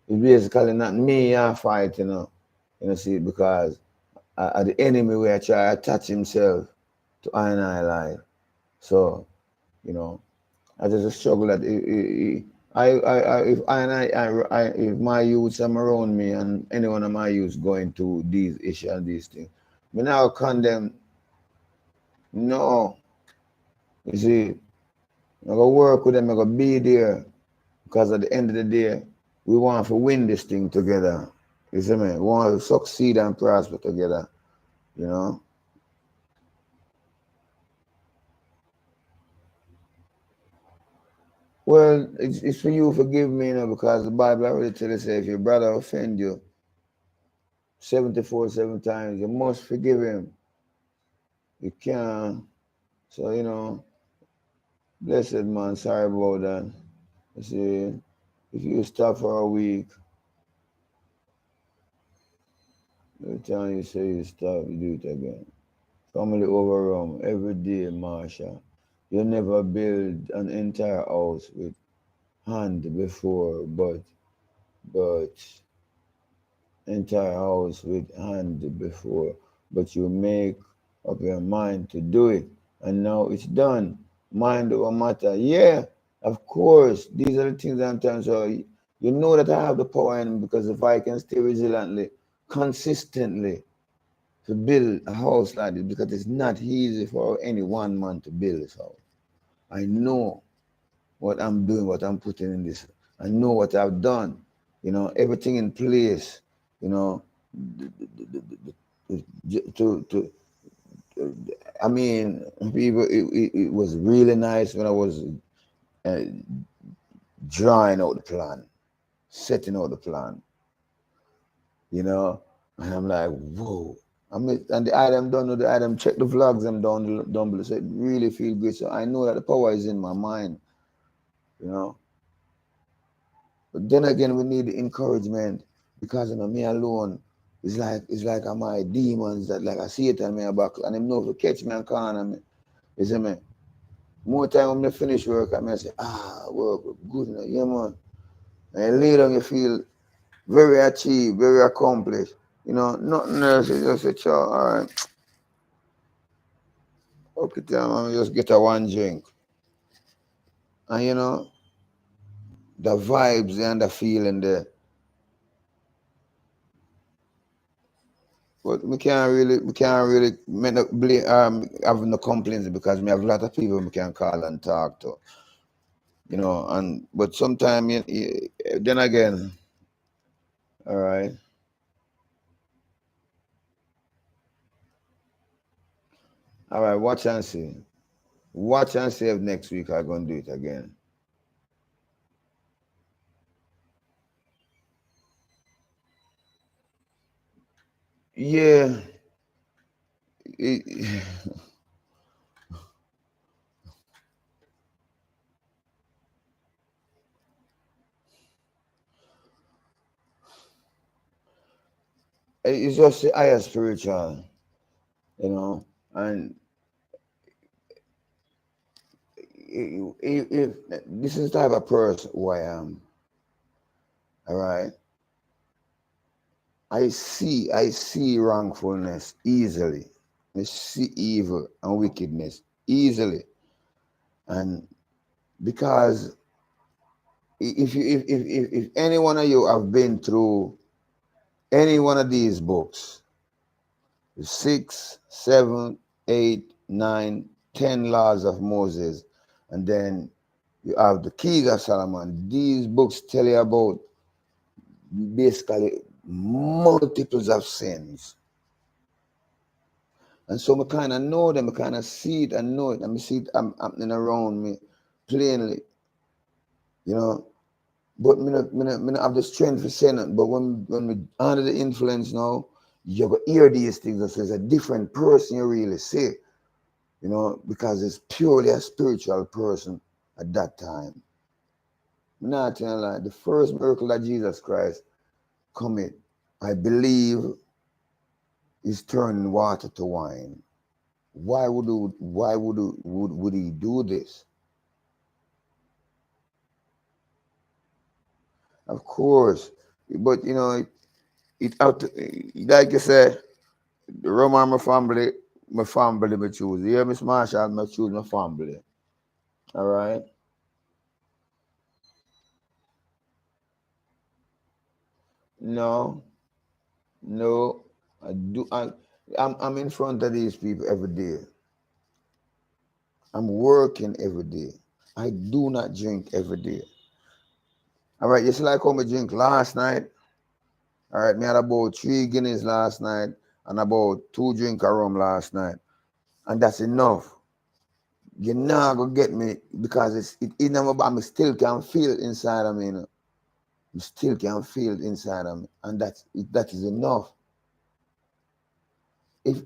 basically not me I fight, see, because the enemy where try to attach himself to I and I life. So, you know, I just struggle that if I and if my youths are around me and any one of my youths going through these issues and these things, me now condemn. No, you see, I go work with them. I go be there because at the end of the day, we want to win this thing together. You see me? We want to succeed and prosper together. You know. Well, it's for you to forgive me, because the Bible already tells us if your brother offend you 7 times, you must forgive him. You can't. So, blessed man, sorry about that. You see, if you stop for a week, every time you say you stop, you do it again. Family overrun every day, Marsha. You never build an entire house with hand before, but entire house with hand before, but you make up your mind to do it, and now it's done. Mind over matter. Yeah, of course. These are the things I'm telling you. So you know that I have the power in me because if I can stay resiliently, consistently to build a house like this, because it's not easy for any one man to build this house. I know what I'm doing, what I'm putting in this. I know what I've done. Everything in place. You know, to I mean, people. It was really nice when I was uh, drawing out the plan, setting out the plan. And I'm like, whoa. And the item don't know the item, check the vlogs them down below. So it really feel good. So I know that the power is in my mind, you know. But then again, we need the encouragement because you know me alone is like my demons that like I see it on my back and them know to catch me and corner me. You see me? More time when I finish work, I say, work good, you know, yeah man. And later you feel very achieved, very accomplished. You know, nothing else. You just say, all right, okay, man, just get a one drink. And you know, the vibes and the feeling there. But we can't really make no have no complaints because we have a lot of people we can call and talk to. You know, and but sometimes then again, all right. All right, watch and see. Watch and see if next week I'm gonna do it again. Yeah. It, it's just the higher spiritual, you know, and if this is the type of person who I am, all right. I see wrongfulness easily. I see evil and wickedness easily, and because if any one of you have been through any one of these books, 6, 7, 8, 9, 10 laws of Moses, and then you have the keys of Solomon. These books tell you about basically multiples of sins. And so I kind of know them, I kind of see it and know it, and I see it happening around me plainly, you know. But me not have the strength to say nothing. But when we under the influence now, you go hear these things and says a different person you really see, you know, because it's purely a spiritual person at that time. I'm not telling you, like the first miracle that Jesus Christ commit, I believe, is turning water to wine. Why would he do this? Of course, but you know, it out to, like you said, the Roman my family me choose. Yeah, Miss Marshall, me choose my family. All right. No, no, I do. I'm in front of these people every day. I'm working every day. I do not drink every day. All right, just like how me drink last night. All right, me had about 3 Guinness last night and about 2 drink of rum last night, and that's enough. You're not gonna get me because it in my body. I still can feel it inside of me. You know? I still can feel it inside of me, and that is enough. If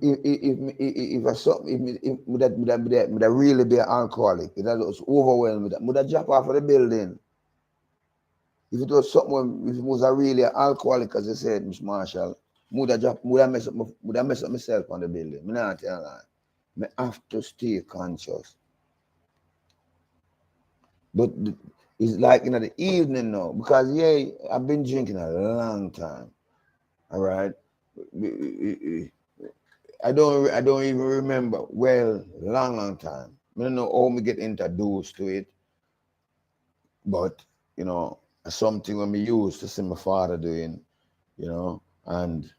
I something if would that really be an alcoholic, if that was overwhelmed, would that drop off of the building? If it was something, if it was a really an alcoholic, as I said, Miss Marshall, would I mess up myself on the building? Me not tell you. Me have to stay conscious. But it's like in the evening now, because yeah, I've been drinking a long time. All right. I don't even remember well, long time. I don't know how me get introduced to it, but you know, something when me used to see my father doing, you know, and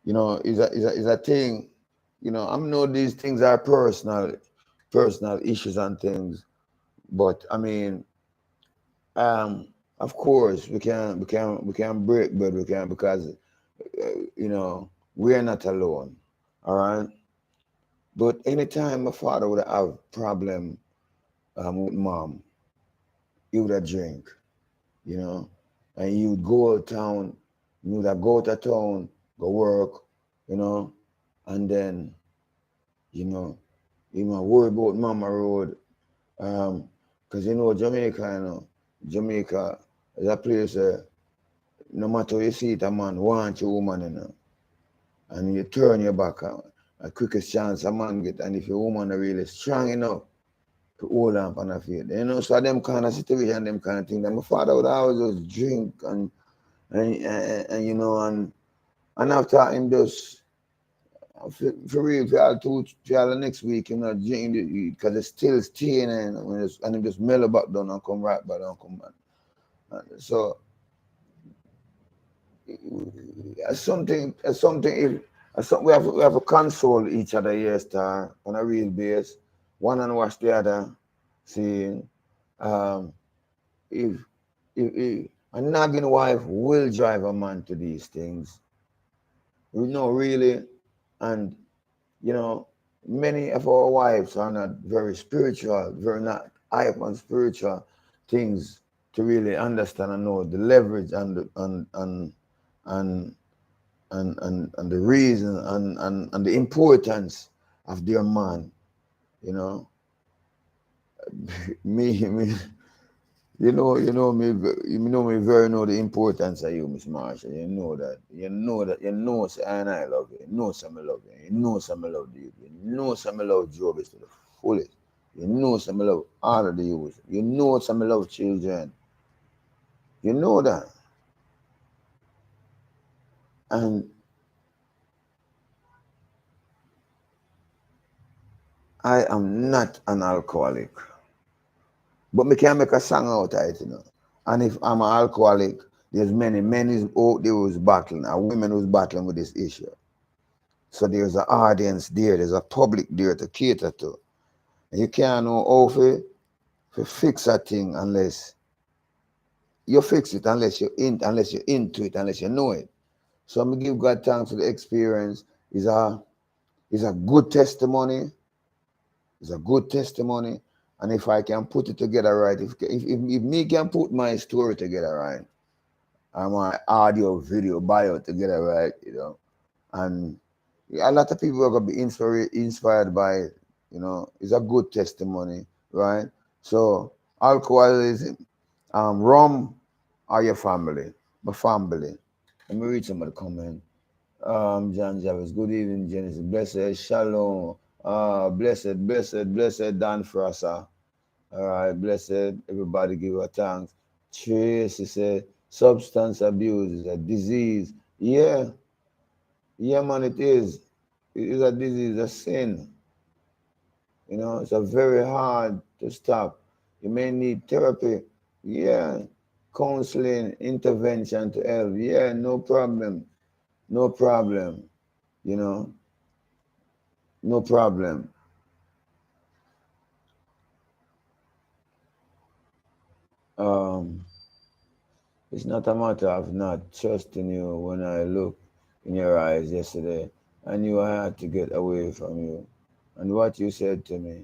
you know, is a thing, you know, I know these things are personal issues and things, but I mean, of course we can break, but we can because you know we are not alone. All right. But anytime my father would have problem with mom, he would have drink, you know, and he would go out town, he would have go to town, go work, you know, and then, you know, you might worry about Mama Road. Because you know, Jamaica is a place no matter you see it, a man want your woman, you know, and you turn your back on. The quickest chance a man get, and if your woman are really strong enough to hold on for her feet, you know, so them kind of situation, them kind of thing. That my father would always just drink and you know, and after him just for real, for all the next week, you know, drink because it's still staying and him just mellow back down and come right back and come back. So something we have to console each other, yes, star, on a real base. One and watch the other, seeing if if a nagging wife will drive a man to these things. You know, really, and you know, many of our wives are not very spiritual, very not high on spiritual things to really understand and know the leverage and and the reason and the importance of their man, you know. me you know me very know the importance of you, Miss Marsha. You know say I love you, you know some I love you, you know some I love you, you know some I love Jobis to the fullest, you know some I love all of the youth, you know some I love children, you know that. And I am not an alcoholic. But me can make a song out of it, you know. And if I'm an alcoholic, there's many men is out there who's battling, and women who's battling with this issue. So there's an audience there, there's a public there to cater to. And you can't know how to fix a thing unless you fix it, unless you're into it, unless you know it. So I'm gonna give God thanks for the experience. Is a good testimony. It's a good testimony. And if I can put it together right, if me can put my story together right, and my audio, video, bio together right, you know, and a lot of people are gonna be inspired by it, you know. It's a good testimony, right? So alcoholism, rum are your family, my family. Let me read some of the comment. John Jarvis, good evening, Genesis. Blessed, Shalom. Blessed, Dan Frasa. All right, blessed, everybody give her thanks. Tracy said, substance abuse is a disease. Yeah, yeah, man, it is. It is a disease, a sin. You know, it's a very hard to stop. You may need therapy. Yeah, counseling, intervention to help. Yeah, no problem. No problem. You know, no problem. Um, it's not a matter of not trusting you when I looked in your eyes yesterday. I knew I had to get away from you. And what you said to me,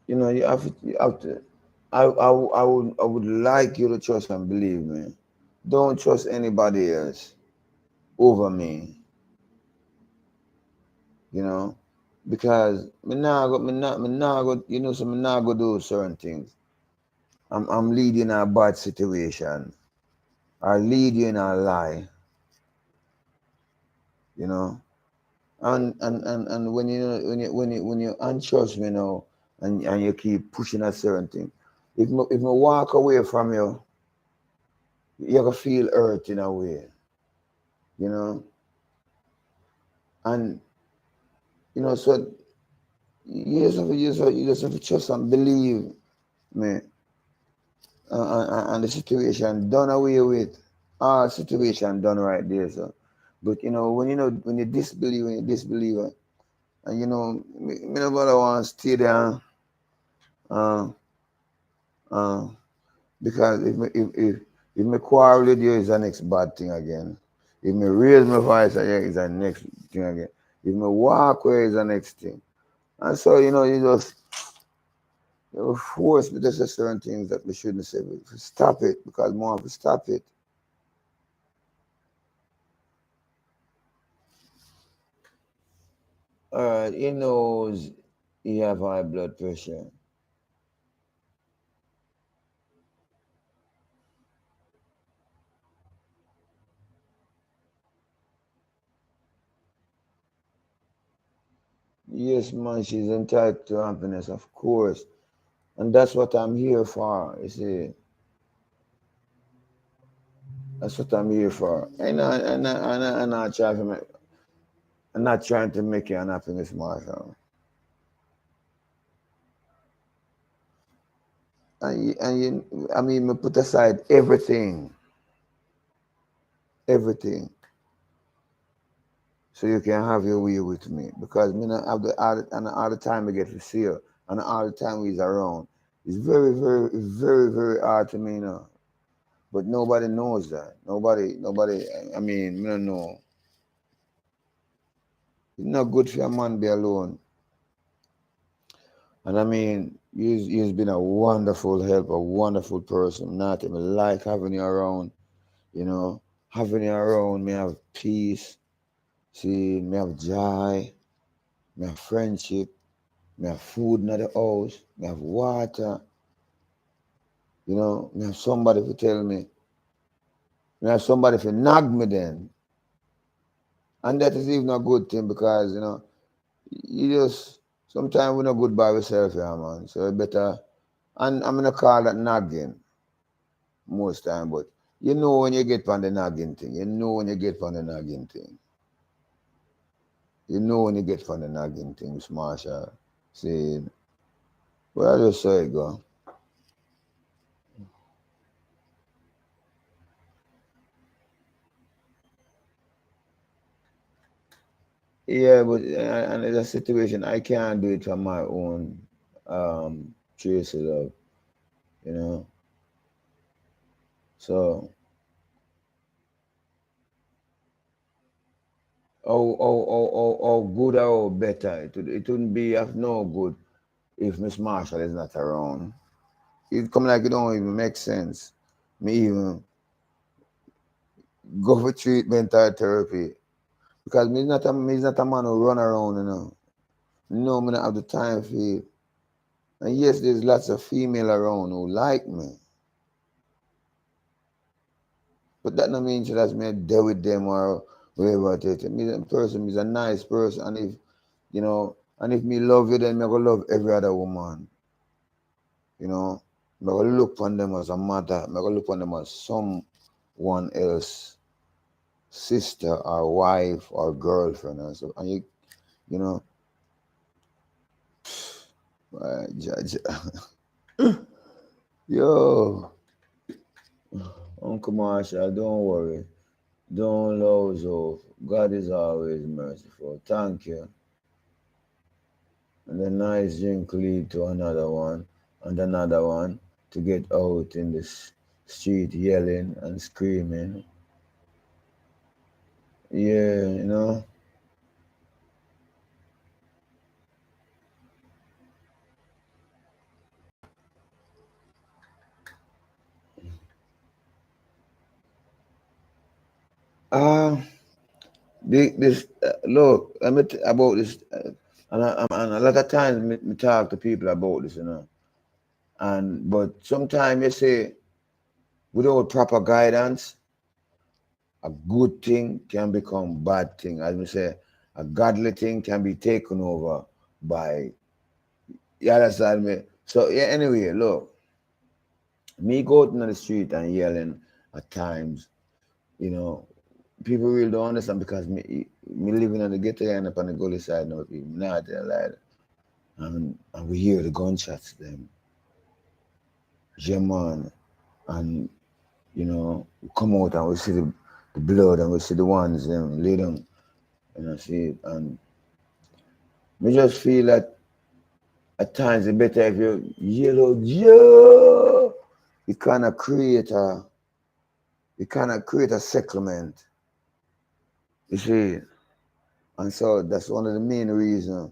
you know, you have to I would like you to trust and believe me. Don't trust anybody else over me, you know, because me nah go, you know, so me nah go do certain things. I'm leading a bad situation. I lead you in a lie, you know. And when you untrust me now and you keep pushing a certain thing, if I walk away from you, you're gonna feel hurt in a way, you know. And you know, so you just have to trust and believe me, and the situation done away with, all situation done right there. So, but when you disbelieve, and you know, me nobody want to stay there, uh, uh, because if me quarrel with you is the next bad thing again. If me raise my voice, is the next thing again. If me walk away, is the next thing. And so, you know, you force me to say certain things that we shouldn't say. Stop it, because more of stop it. All right, he knows he have high blood pressure. Yes, man, she's entitled to happiness, of course. And that's what I'm here for, you see. That's what I'm here for. I'm not trying to make you unhappiness, Marshall. I mean, me put aside everything, everything, so you can have your way with me. Because me not have all the time I get to see you, and all the time he's around. It's very, very, very, very hard to me now. But nobody knows that. Nobody. I mean, me don't know. It's not good for a man be alone. And I mean, he's been a wonderful help, a wonderful person. Not even like having you around, you know, having you around, me have peace, see, me have joy, me have friendship, me have food in the house, me have water, you know, me have somebody to tell me, me have somebody to nag me then. And that is even a good thing because, you know, you just, sometimes we're not good by ourselves, yeah, man. So better, and I'm going to call that nagging most time, but you know when you get on the nagging thing. You know when you get on the nagging thing. You know when you get on the nagging thing, Miss Marsha. See, well, I just saw it go. Yeah, but and it's a situation I can't do it on my own trace of love, you know. So how good or better it wouldn't be of no good if Miss Marshall is not around. It come like it don't even make sense. Me even go for treatment or therapy. Because me not a man who run around, you know. No, me not have the time for it. And yes, there's lots of female around who like me. But that don't mean that's me deal with them or whatever it is. Me a person is a nice person, and if you know, and if me love you, then me go love every other woman. You know. Me go look on them as a mother, me go look on them as someone else, sister or wife or girlfriend and so and you know, judge. Yo, Uncle Marshall, don't worry. Don't lose hope. God is always merciful. Thank you. And the nice drink lead to another one and another one to get out in the street yelling and screaming. Yeah, you know. Uh, this look, let me about this, and a lot of times me talk to people about this, you know. And but sometimes you say without proper guidance, a good thing can become bad thing. As we say, a godly thing can be taken over by, you understand me? So yeah, anyway, look, me go out in the street and yelling at times, you know, people really don't understand because me living on the ghetto and up on the gully side now, people not there like and we hear the gunshots them, yeah man, and you know, we come out and we see the blood and we see the ones them lay down and I see it and we just feel that at times it's better if you yell out, yeah, you kind of create a settlement. You see, and so that's one of the main reasons.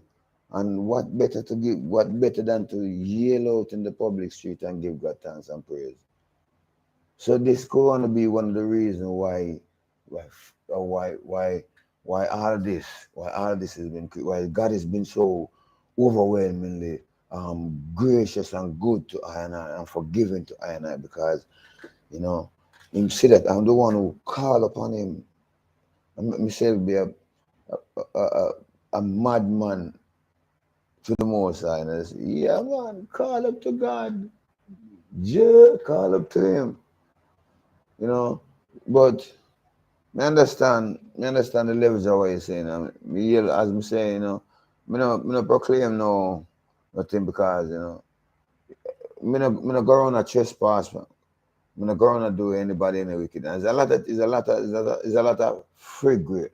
And what better than to yell out in the public street and give God thanks and praise? So this going to be one of the reasons why, why all this has been, why God has been so overwhelmingly gracious and good to I and forgiving to I, because you know him see that I'm the one who call upon him. I make myself be a madman to the Most High, and I say, yeah man, call up to God, yeah, call up to him, you know, but. Me understand the levels of what you're saying. As I'm saying, me no proclaim nothing because, me no go around a trespass, man. Me no go around and do anybody any wicked. And there's a lot of free great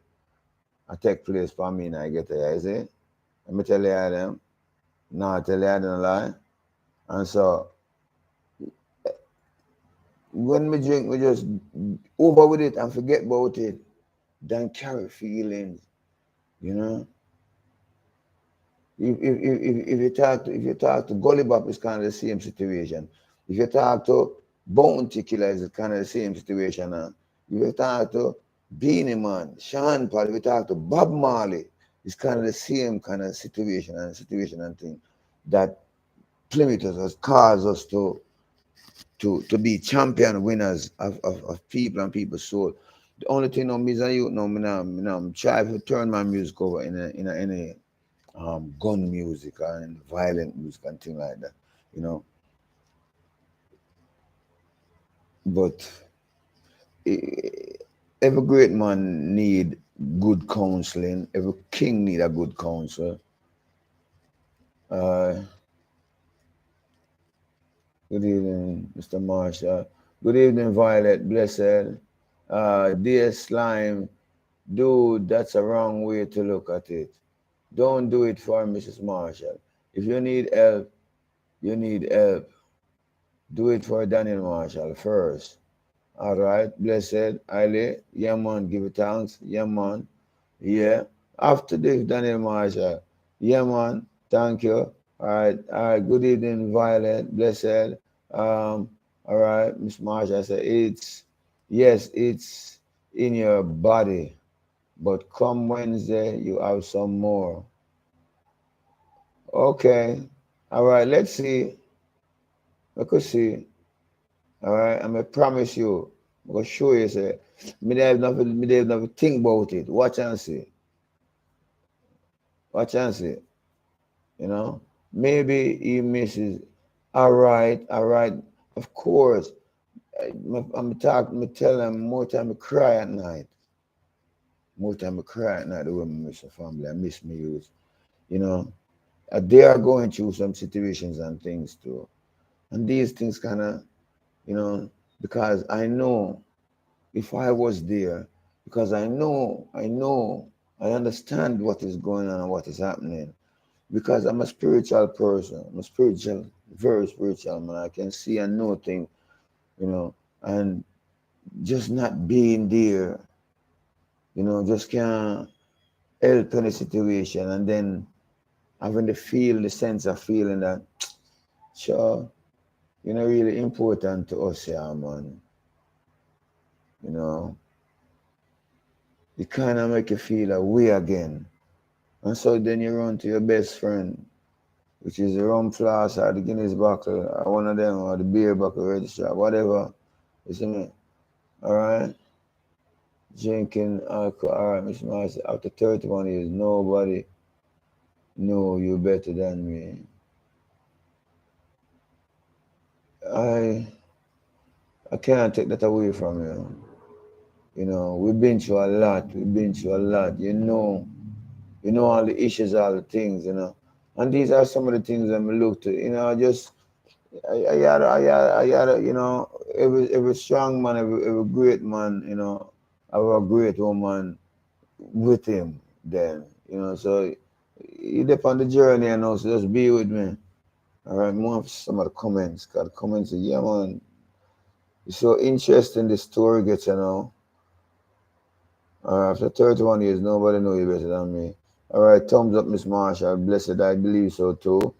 I take place for me and I get there, you see? Let me tell you them. No, I tell you I don't lie. And so when me drink, we just over with it and forget about it. Don't carry feelings, you know. If you talk to Gully Bop, it's kind of the same situation. If you talk to Bounty Killer, it's kind of the same situation. If you talk to Beanie Man, Sean Paul, if you talk to Bob Marley, it's kind of the same kind of situation and thing that limits us, cause us to be champion winners of people and people's soul. The only thing on me is that you know, I'm trying to turn my music over in any gun music and violent music and things like that, you know. But every great man need good counseling. Every king need a good counsel. Uh, Good evening, Mr. Marshall. Good evening, Violet. Blessed. Dear Slime, dude, that's a wrong way to look at it. Don't do it for Mrs. Marshall. If you need help, you need help. Do it for Daniel Marshall first. All right, blessed, highly. Yeah, man, give it thanks. Yeah, man. Yeah. After this, Daniel Marshall. Yeah, man. Thank you. All right. Good evening, Violet. Blessed. All right, Miss Marshall said, yes, it's in your body, but come Wednesday, you have some more. Okay. All right, let's see. We could see. All right, I'm gonna promise you. I'm gonna show you. Say, me have nothing think about it. Watch and see. Watch and see. You know, maybe he misses. All right, all right. Of course, I'm talking. Me tell him more time. I cry at night. More time I cry at night. The way I miss the family. I miss me youth. You know, they are going through some situations and things too. And these things kind of, you know, because I know if I was there, because I understand what is going on and what is happening. Because I'm a spiritual person. I'm a spiritual, very spiritual man. I can see and know things, you know, and just not being there, you know, just can't help in a situation and then having the sense of feeling that, sure, you know, really important to us, yeah, man. You know, it kind of make you feel a way again. And so then you run to your best friend, which is the rum flask or the Guinness buckle, or one of them, or the beer buckle register, whatever. You see me? All right? Drinking alcohol. All right, Mr. Master, after 31 years, nobody know you better than me. I can't take that away from you. You know, we've been through a lot. We've been through a lot. You know all the issues, all the things, you know. And these are some of the things that we look to, you know, just I gotta, you know, every strong man, every great man, you know, have a great woman with him then, you know. So you dip on the journey and also just be with me. All right, more of some of the comments. Got the comments say, yeah man, it's so interesting the story gets, you know. After 31 years, nobody know you better than me. All right, thumbs up, Miss Marshall. Blessed, I believe so too.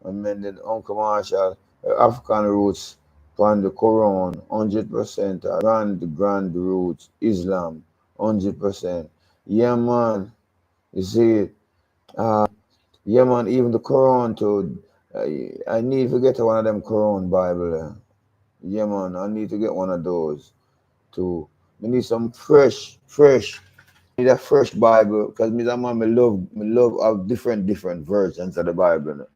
And then Uncle Marshall, African roots, upon the Quran, 100%. Grand roots, Islam, 100%. Yeah, man. You see, yeah, man, even the Quran too. I need to get one of them Quran Bible. Yeah, man, I need to get one of those too. We need some fresh. Need a fresh Bible because me, that man, me love of different versions of the Bible.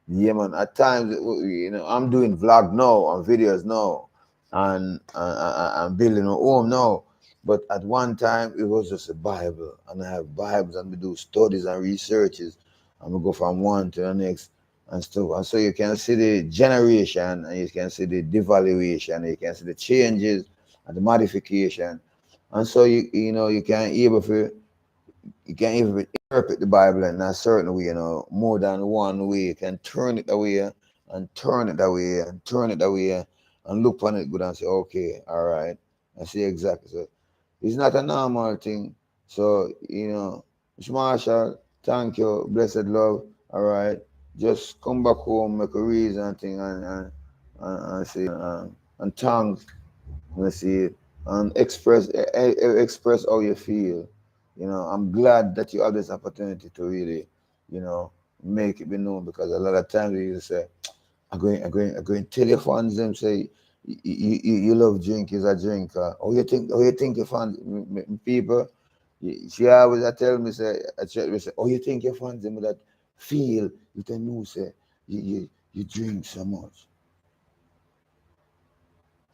Yeah, man. At times, I'm doing vlog now and videos now, and I'm building a home now. But at one time, it was just a Bible, and I have Bibles, and we do studies and researches, and we go from one to the next and stuff. And so you can see the generation, and you can see the devaluation, and you can see the changes and the modification, and so you can able to you can even interpret the Bible in a certain way, more than one way. You can turn it away and turn it away and turn it away and look on it good and say, okay, all right. I see exactly. So it's not a normal thing. So, Mr. Marshall, thank you, blessed love. All right. Just come back home, make a reason thing and say and thanks. Let's see it and express how you feel. I'm glad that you have this opportunity to really, you know, make it be known because a lot of times you say, I'm going to tell your fans them say you love drink is a drinker. How you think your fans people? She always tell me say, oh you think your fans them that feel you can know say you drink so much.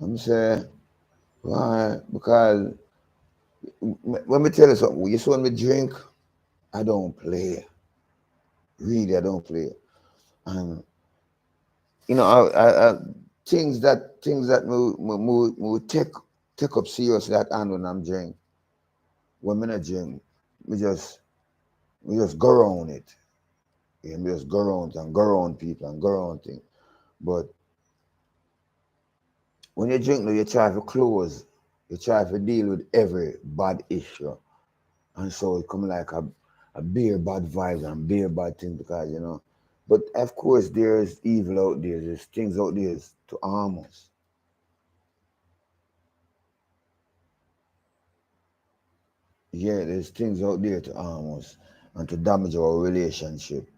I'm say why because let me tell you something. You saw me drink, I don't play. Really, I don't play. And I things that me take up serious that hand when I'm drink. When me not drink, we just we just go around it. Yeah, we just go around and go around people and go around things. But when you drink, you try to close. You try to deal with every bad issue. And so it come like a bare bad vibes and bare bad things because but of course there's evil out there, there's things out there to harm us. Yeah, there's things out there to harm us and to damage our relationship,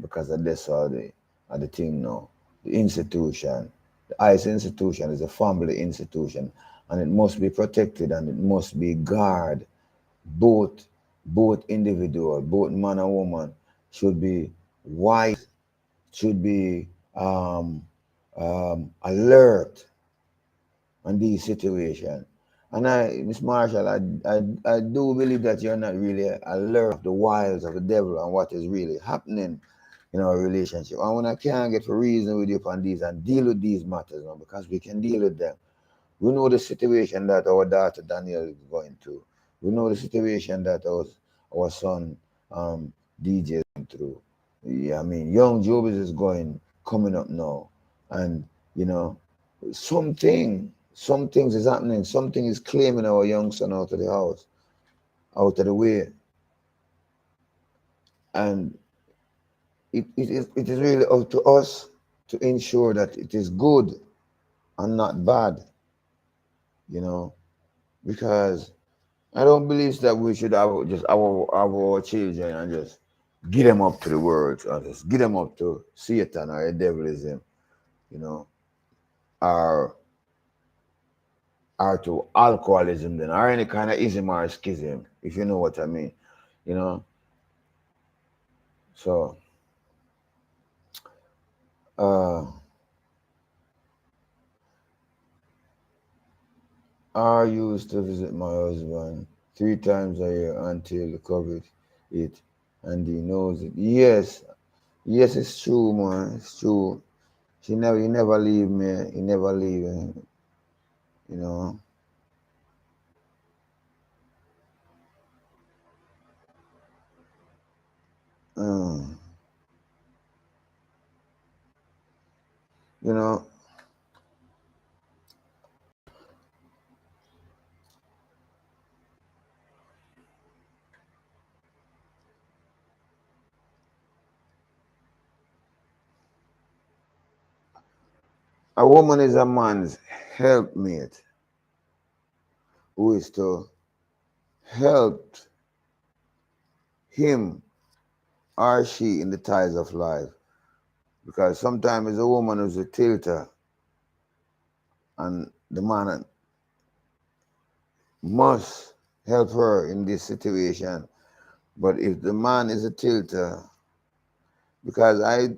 because of this or the thing now. The institution, the ICE institution is a family institution and it must be protected and it must be guarded. Both individual, both man and woman should be wise, should be alert on these situations. And Miss Marshall, I do believe that you're not really alert of the wiles of the devil and what is really happening in our relationship. And when I can't get for reason with you upon these and deal with these matters now, because we can deal with them. We know the situation that our daughter Daniel is going through. We know the situation that our son DJ is going through. Yeah, I mean, young Jobs is coming up now, and you know, some things is happening. Something is claiming our young son out of the house, out of the way, and it is really up to us to ensure that it is good and not bad. You know, because I don't believe that we should have just our children and just get them up to the world or just get them up to Satan or the devilism, you know, or to alcoholism then or any kind of ism or schism, if you know what I mean, you know. So uh I used to visit my husband 3 times a year until the COVID hit and he knows it. Yes, it's true, man. It's true. He never leave me. He never leave me, you know. Mm, you know, A woman is a man's helpmate who is to help him or she in the ties of life. Because sometimes a woman is a tilter and the man must help her in this situation. But if the man is a tilter, because I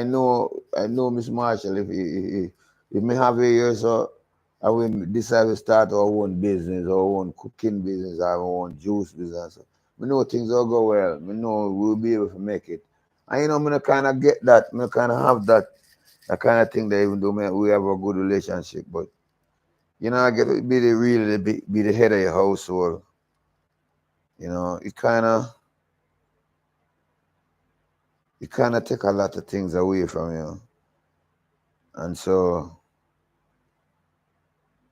know Miss Marshall, if me have a year so I will decide to start our own business, our own cooking business, our own juice business. We know things will go well. We know we'll be able to make it. And you know, I'm kind of get that. I kind of have that kind of thing that even though we have a good relationship, but you know, I get to be be the head of your household. You know, it kind of take a lot of things away from you. And so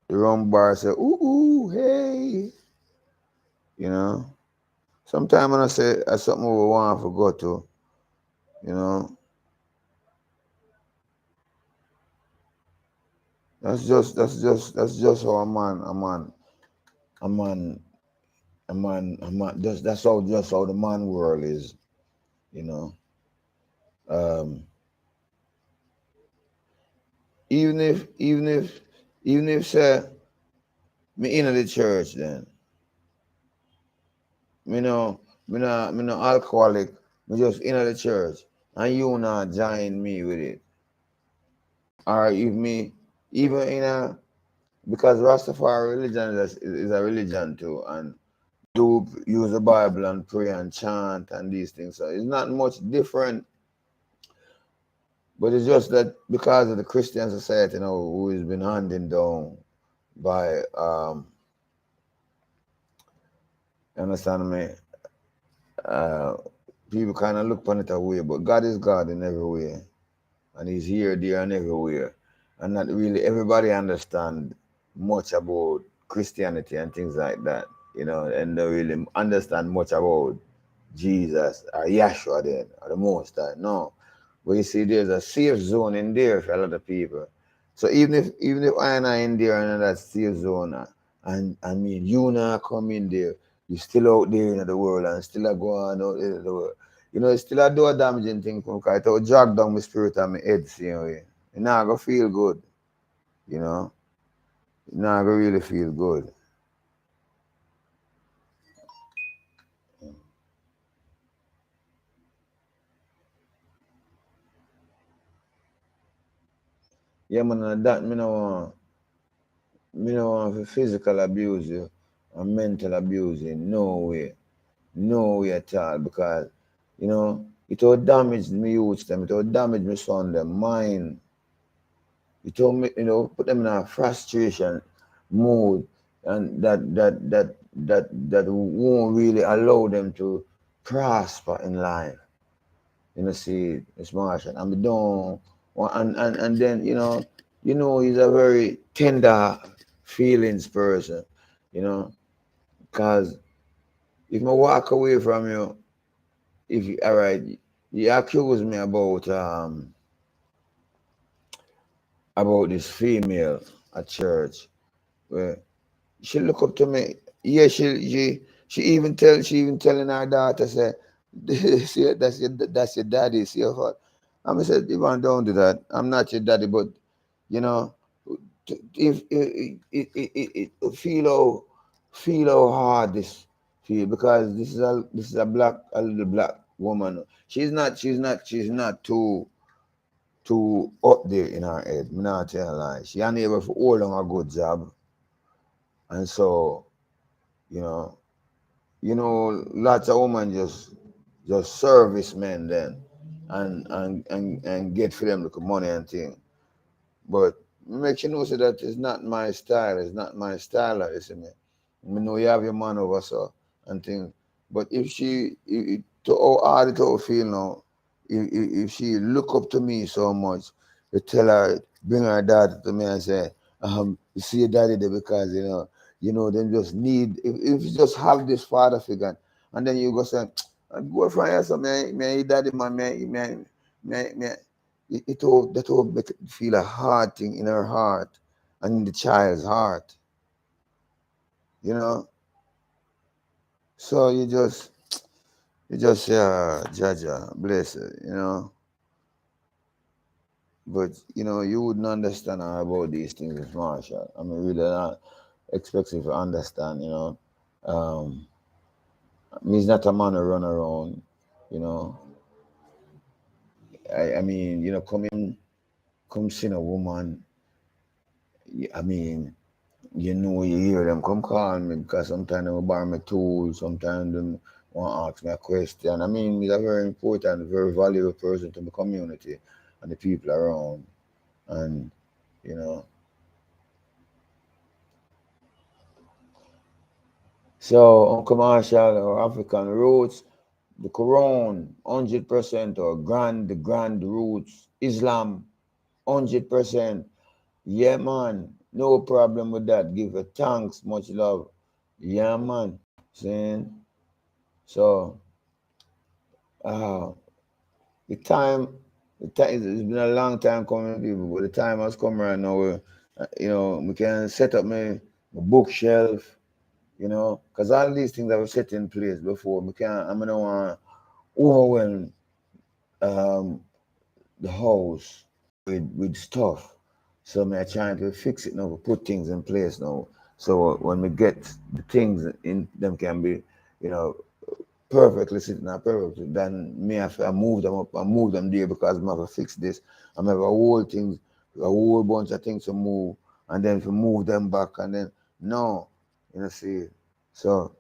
the rum bar say, ooh, hey. You know. Sometimes when I say something we want to go to, you know, that's just how that's how just how the man world is, you know. Even if say me in the church then, me no alcoholic, me just in the church and you not join me with it. Or if me even in a because Rastafari religion is a religion too, and do use the Bible and pray and chant and these things. So it's not much different. But it's just that because of the Christian society, you know, who has been handing down by you understand me? People kind of look upon it away, but God is God in every way. And he's here, there, and everywhere. And not really everybody understand much about Christianity and things like that, you know, and don't really understand much about Jesus or Yahshua then, or the Most High. No. But you see, there's a safe zone in there for a lot of people. So even if I and I in there and in that safe zone, and I mean you now come in there, you still out there in the world and still a go on out there in the world. You know, it's still a do a damaging thing because it will drag down my spirit and my head same way. You not gonna feel good, you know. You not gonna really feel good. Yeah, man, and that me no want physical abuse you and mental abuse you. No way. No way at all. Because, you know, it will damage me youth them, it will damage me son them mind. It will make, you know, put them in a frustration mood and that won't really allow them to prosper in life. You know, see, it's Martian. And we don't and then, you know, he's a very tender feelings person, you know, because if I walk away from you, if you, all right, you accuse me about this female at church where she look up to me. Yeah, she even telling her daughter say, see, that's your daddy. See what? I said, Yvonne, don't do that. I'm not your daddy, but you know, if feel how hard this feel because this is a little black woman. She's not too up there in her head. Me not tell her lie. She unable to hold on a good job. And so, you lots of women just service men then and get for them the money and thing. But make you know so that it's not my style. It's not my style, you see me. I know you have your man over so and thing. But if to how hard it will feel now, if she look up to me so much, you tell her, bring her daughter to me and say, you see your daddy there because them just need if you just have this father figure and then you go say, go from here, so man, daddy man, man, that will make it feel a hard thing in her heart and in the child's heart, you know. So you just Jaja, bless it, you know. But you know, you wouldn't understand about these things with Marshall. I mean, really not expect you to understand, you know. Um, He's not a man who run around, you know. I mean, you know, come see a woman. I mean, you know, you hear them come call me because sometimes they will borrow my tools, sometimes they want to ask me a question. I mean, he's a very important, very valuable person to the community and the people around. And, you know, so Uncle Marshall or African roots, the Quran, 100%, or the grand roots, Islam, 100%. Yeah, man. No problem with that. Give a thanks, much love. Yeah, man. Saying so. Uh, the time, it's been a long time coming, people, but the time has come right now. Where, you know, we can set up my bookshelf. You know, because all these things that were set in place before. We can't. I'm gonna want to overwhelm um, the house with stuff. So I'm trying to fix it now, put things in place now. So when we get the things in them can be, you know, perfectly sitting there perfectly, then me have to move them up and move them there because I'm have to fix this. I'm have a whole bunch of things to move and then to move them back and then no, you know, see. So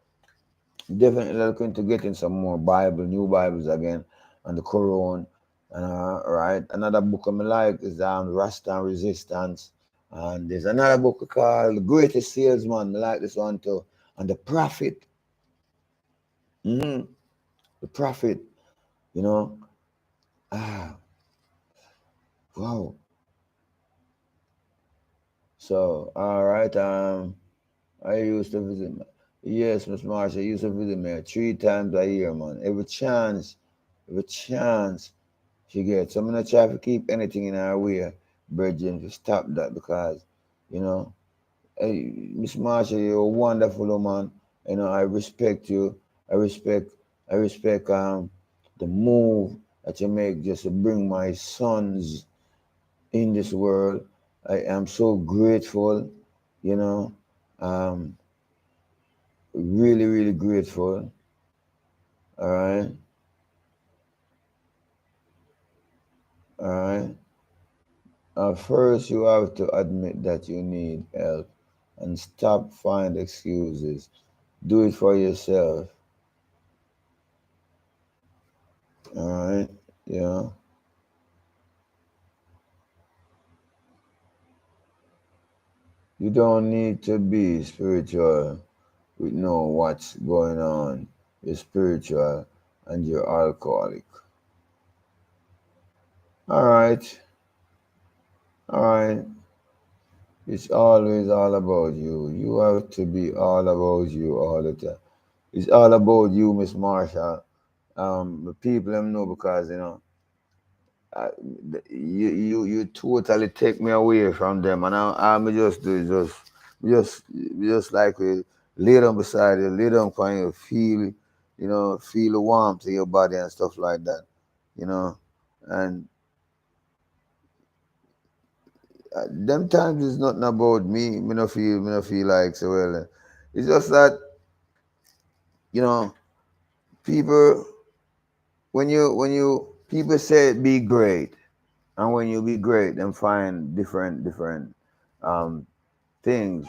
definitely looking to getting some more new Bibles again, and the Quran. Right. Another book I like is Rasta and Resistance. And there's another book called The Greatest Salesman. I like this one too. And The Prophet. hmm The Prophet, you know. Ah, wow. So, all right. I used to visit. Yes, Miss Marshall, I used to visit me 3 times a year, man. Every chance she gets. So I'm gonna try to keep anything in her way, Bridget, to stop that because, you know, hey, Miss Marshall, you're a wonderful woman. You know, I respect you. I respect, I respect the move that you make just to bring my sons in this world. I am so grateful, you know, um, really, really grateful. All right, all right. First, you have to admit that you need help and stop find excuses. Do it for yourself. All right. Yeah. You don't need to be spiritual with know what's going on. You're spiritual and you're alcoholic. All right. All right. It's always all about you. You have to be all about you all the time. It's all about you, Miss Marshall. The people them know because you know uh, you totally take me away from them, and I me just do is just like we lay down beside you, lay down for you, feel the warmth of your body and stuff like that, you know, and them times is nothing about me. Me no feel like so well. It's just that you know people when you people say be great, and when you be great, then find different um, things.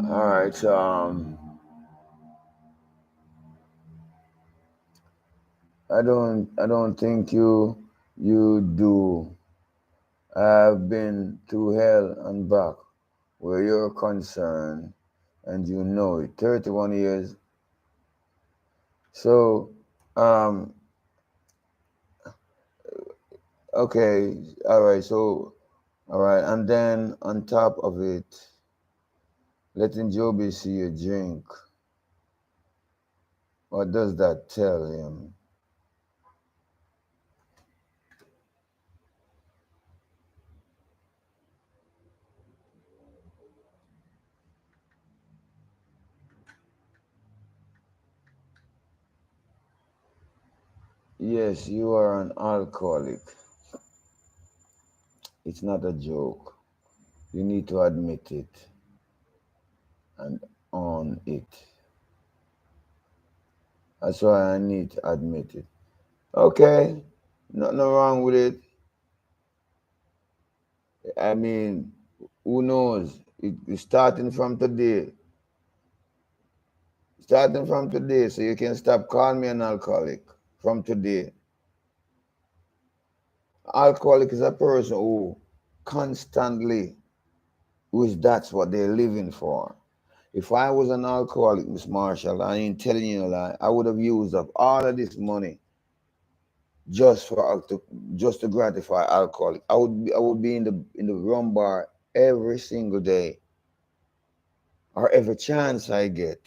All right, so I don't think you do. I've been to hell and back where you're concerned, and you know it. 31 years So, okay, all right. So, all right, and then on top of it, letting Joby see you drink. What does that tell him? Yes, you are an alcoholic. It's not a joke. You need to admit it and own it. That's why I need to admit it. Okay, nothing wrong with it. I mean, who knows? It's starting from today. Starting from today, so you can stop calling me an alcoholic from today. Alcoholic is a person who constantly, that's what they're living for. If I was an alcoholic, Miss Marshall, I ain't telling you a lie, I would have used up all of this money just to gratify alcoholic. I would be in the rum bar every single day or every chance I get.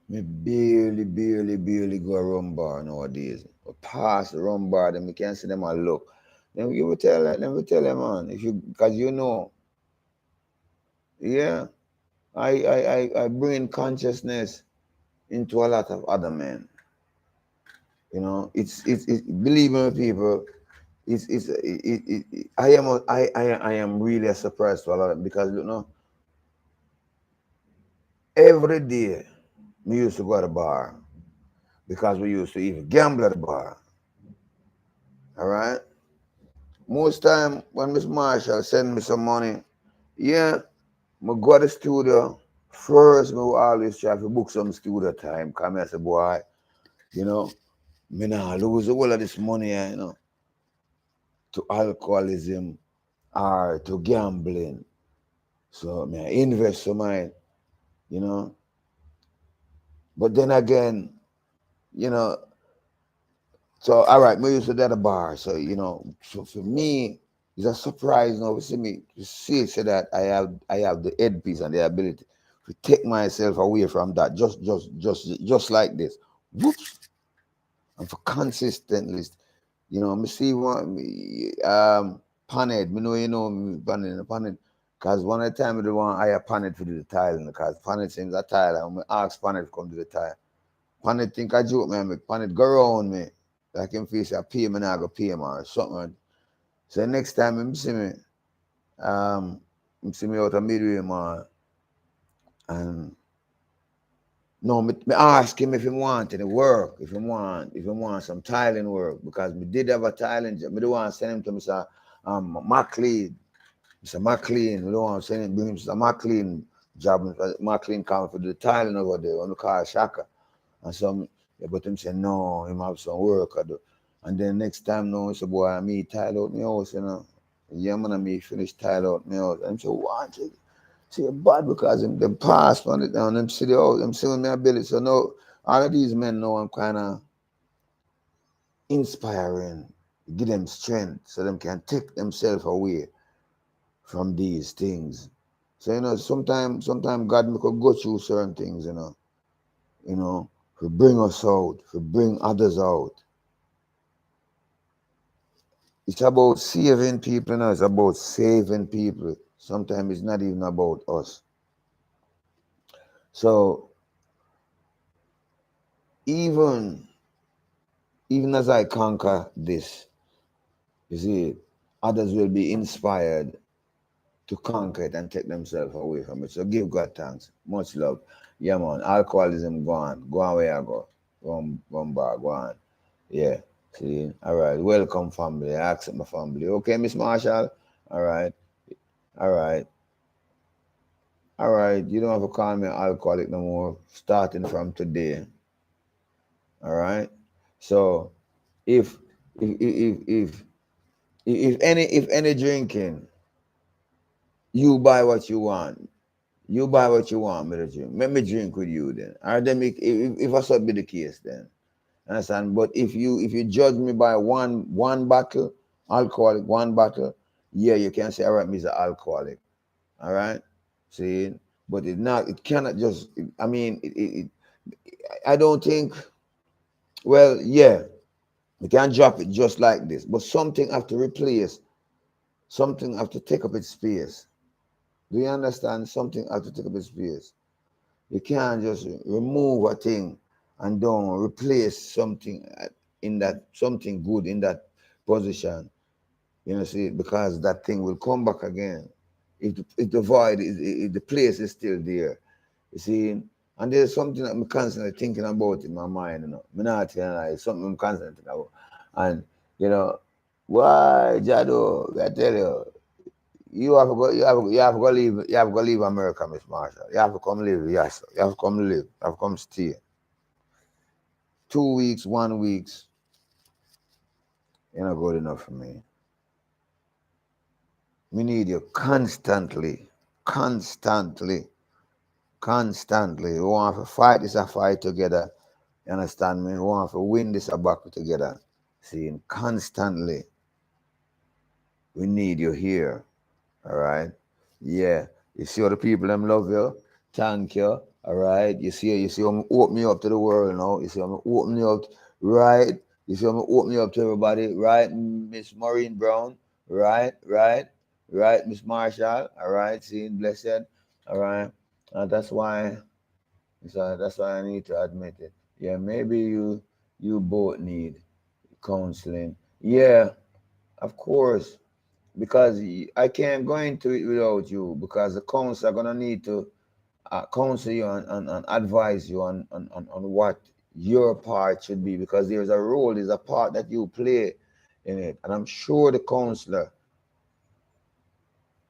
Me barely go a rum bar nowadays. I pass the rum bar, then we can see them and look. Then we tell them, man, if you, because you know, yeah, I bring consciousness into a lot of other men. You know, it's believe me, people, I am really surprised to a lot of, because you know, every day we used to go to the bar because we used to even gamble at the bar. All right. Most time when Miss Marshall send me some money, yeah, I go to the studio. First, I will always try to book some studio time. Come here, I say, boy, you know, me nah lose all of this money, you know, to alcoholism or to gambling. So me I invest some mine, you know. But then again, you know, so all right, me used to at a bar. So, you know, so for me, it's a surprise now to see me to see so that I have the headpiece and the ability to take myself away from that just like this. Whoops. And for consistently, you know, me see one paned, me know you know me paned. Cause one of the time the one I have paned to do the tile because paned seems a tile and me ask paned to come to the tile. Paned think I joke man, make paned go around me. Like him face I pay him and I go pay him or something. So next time him see me out of midway man and no, me ask him if he want any work, if he want some tiling work, because me did have a tiling job. Me don't want to send him to Mr. McLean. Mr. McLean, we don't want to send him, bring him to Mr. McLean job. Mr. McLean come for the tiling over there on the car Shaka. And some, yeah, but him say, no, him have some work I do. And then next time, no, he say, boy, me tile out my house, you know. Yeah, man, me finish tile out my house. And him say, what? See, bad because them passed on it down, them see the out, them see my ability. So now, all of these men know I'm kind of inspiring, give them strength so them can take themselves away from these things. So, you know, sometimes God make us go through certain things, you know, to bring us out, to bring others out. It's about saving people now, it's about saving people. Sometimes it's not even about us. So even as I conquer this, you see, others will be inspired to conquer it and take themselves away from it. So give God thanks. Much love. Yeah, man. Alcoholism, go on. Go on where I go. One bar, go on. Yeah. See? All right. Welcome, family. I accept my family. Okay, Miss Marshall? All right. All right. All right. You don't have to call me an alcoholic no more, starting from today. All right. So if if if if if any drinking, you buy what you want. You buy what you want me to drink. Let me drink with you then. Or then if I should be the case then. Understand? But if you judge me by one bottle, alcoholic, one bottle, yeah, you can say, all right, me is an alcoholic. All right? See? But it cannot just, I mean, I don't think, well, yeah, you can't drop it just like this. But something have to replace, something have to take up its space. Do you understand? Something have to take up its space. You can't just remove a thing and don't replace something in that, something good in that position. You know, see, because that thing will come back again. If the void is, if the place is still there. You see, and there's something that I'm constantly thinking about in my mind, you know. I'm not telling you, it's something I'm constantly thinking about. And, you know, why, Jado, I tell you, you have to go leave America, Miss Marshall. You have to come live, yes. You have to come live. You have to come stay. 2 weeks, 1 week, you're not good enough for me. We need you constantly, constantly, constantly. We want to fight this a fight together. You understand me? We want to win this a battle together. See, constantly. We need you here. All right. Yeah. You see all the people them love you. Thank you. All right. You see I'm open me up to the world now. You see I'm open me up, right? You see I'm open me up to everybody, right? Miss Maureen Brown, right, right, right, Miss Marshall, all right, see, blessed, all right. That's why, so that's why I need to admit it. Yeah, maybe you both need counseling. Yeah, of course, because I can't go into it without you, because the counsel are gonna need to counsel you and advise you on what your part should be, because there's a role, there's a part that you play in it, and I'm sure the counselor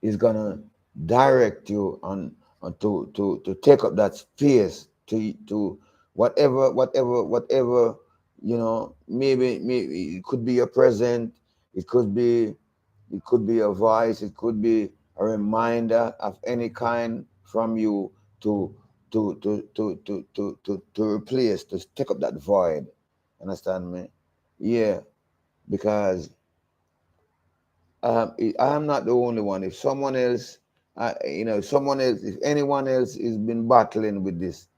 is gonna direct you on to take up that space to whatever, you know. Maybe it could be a present, it could be a voice, it could be a reminder of any kind from you to to replace, to take up that void. Understand me? Yeah, because I'm not the only one. If someone else, someone else, if anyone else has been battling with this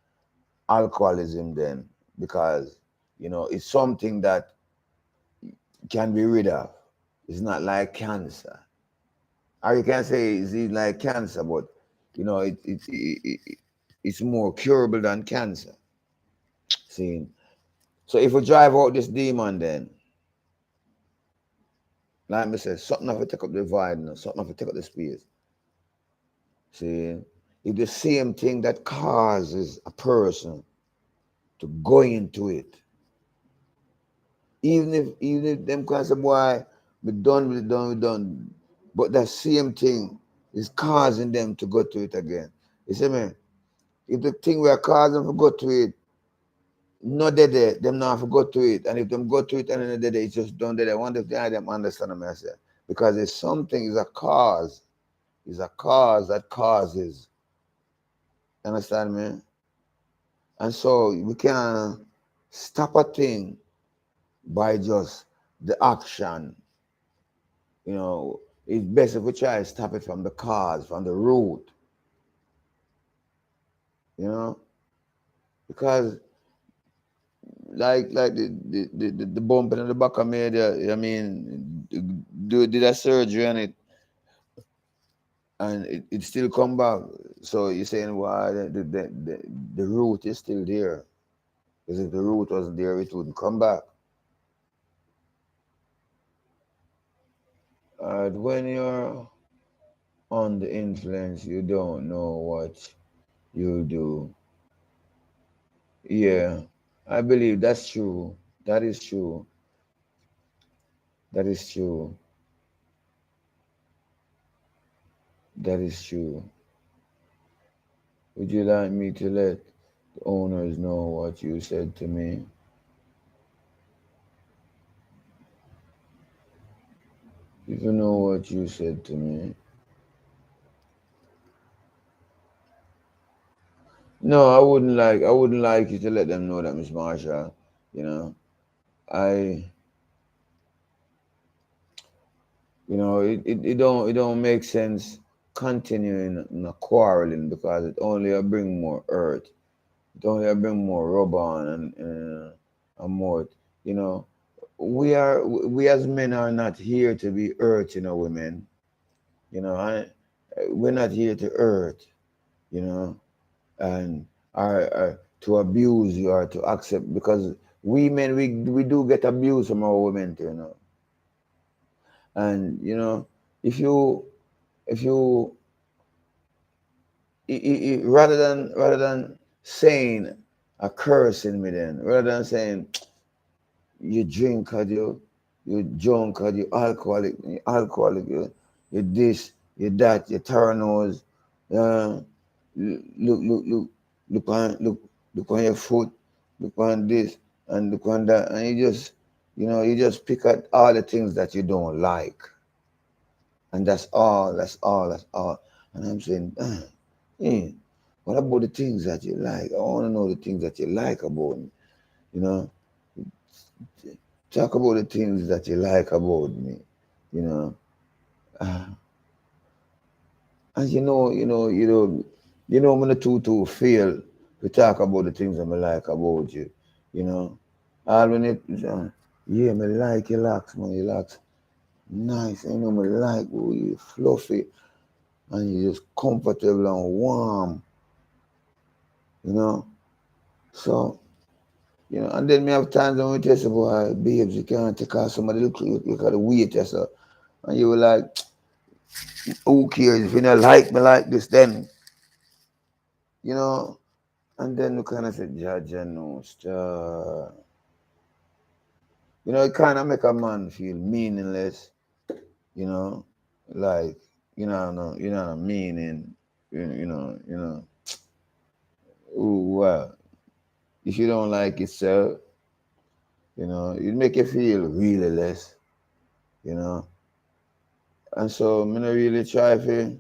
alcoholism, then because it's something that can be rid of. It's not like cancer. Or you can say it's like cancer, but it's more curable than cancer. See, so if we drive out this demon, then like me said, something have to take up the void, something have to take up the space. See, it's the same thing that causes a person to go into it. Even if them kinds of boy, we done, but that same thing is causing them to go to it again. You see me? If the thing we are causing to go to it, no there, them not go to it. And if them go to it and then they it's just done there. I wonder if they them understand what I say. Because it's something, is a cause. It's a cause that causes. Understand me? And so we can stop a thing by just the action. It's best if we try to stop it from the cause, from the root. Because like the bump in the back of me, I mean, did a surgery on it, and it still come back. So you're saying why the root is still there? Because if the root wasn't there, it wouldn't come back. When you're on the influence, you don't know what you do. Yeah, I believe that's true. That is true. That is true. That is true. Would you like me to let the owners know what you said to me? If you know what you said to me, No, I wouldn't like you to let them know that, Miss Marsha. You know, I, it don't make sense continuing in a quarreling because it only will bring more hurt. It only will bring more rub on and more, you know. We as men are not here to be hurting our women. You know, we're not here to hurt. You know, and are to abuse you or to accept because we men we do get abused from our women too, you know. And if you rather than saying a curse in me, then rather than saying you drink or you drunk or you alcoholic, you this, you that, you turn nose, uh, look, look on your foot, look on this, and look on that, and you just pick at all the things that you don't like, and that's all. And I'm saying, yeah, what about the things that you like? I want to know the things that you like about me, you know. Talk about the things that you like about me, you know. Uh, and when the two feel to talk about the things that I like about you, you know. All when yeah, me like your locks, man, your locks nice, me like you fluffy and you just comfortable and warm, you know. So, and then me have times when we tell some boy, babes, you can't take off somebody look at the weight or so. And you were like, who cares if you don't like me like this then, you know? And then we kind of said, Judge, no, stop. It kind of make a man feel meaningless, you know, like, no meaning, ooh, well, if you don't like it, sir, it make you feel really less, you know. And so, me not really try to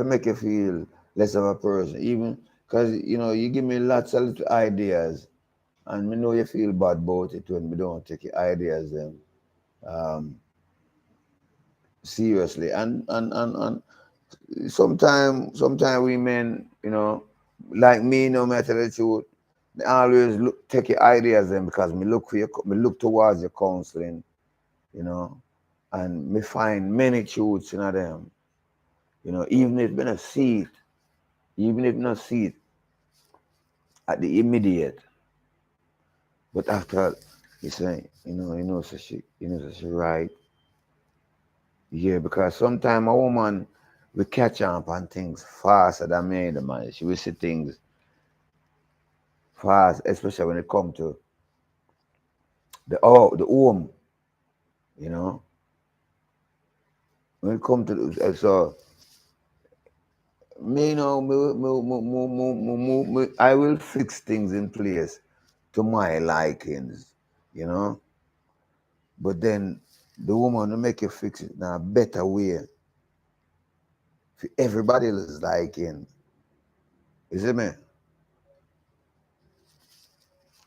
make you feel less of a person, even because, you give me lots of little ideas, and me know you feel bad about it when we don't take your ideas them um, seriously. And sometime we men, like me, no matter the truth, they always take your ideas them because me look towards your counseling, you know, and me find many truths in them, even if me not see it, even if not see it at the immediate, but after you say, so she right. Yeah, because sometimes a woman will catch up on things faster than me, the man. She will see things fast, especially when it comes to the home, you know. When it comes to so me, I will fix things in place to my likings, you know. But then the woman will make you fix it in a better way for everybody else's liking. You see me?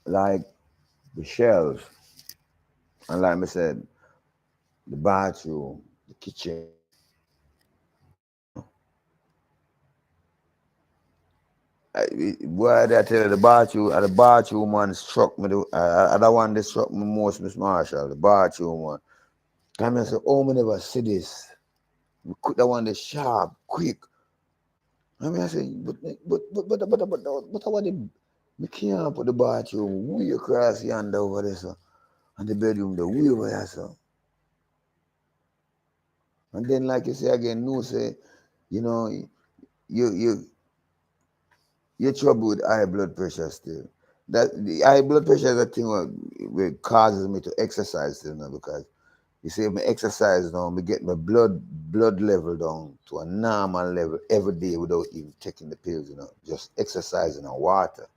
Like the shelves, and like I said, the bathroom, the kitchen. Boy, I tell you, the bathroom one struck me. The one that struck me most, Miss Marshall, the bathroom one. Time I said, oh, me never see this. We cut that one the sharp, quick. I said, but I want the, we can't put the bathroom way across yonder over there, so, and the bedroom the way over there, so. And then, like you say again, no say, you know, you you're trouble with high blood pressure still. That the high blood pressure is a thing what causes me to exercise still now because you see if I exercise now, me get my blood level down to a normal level every day without even taking the pills, just exercising and water.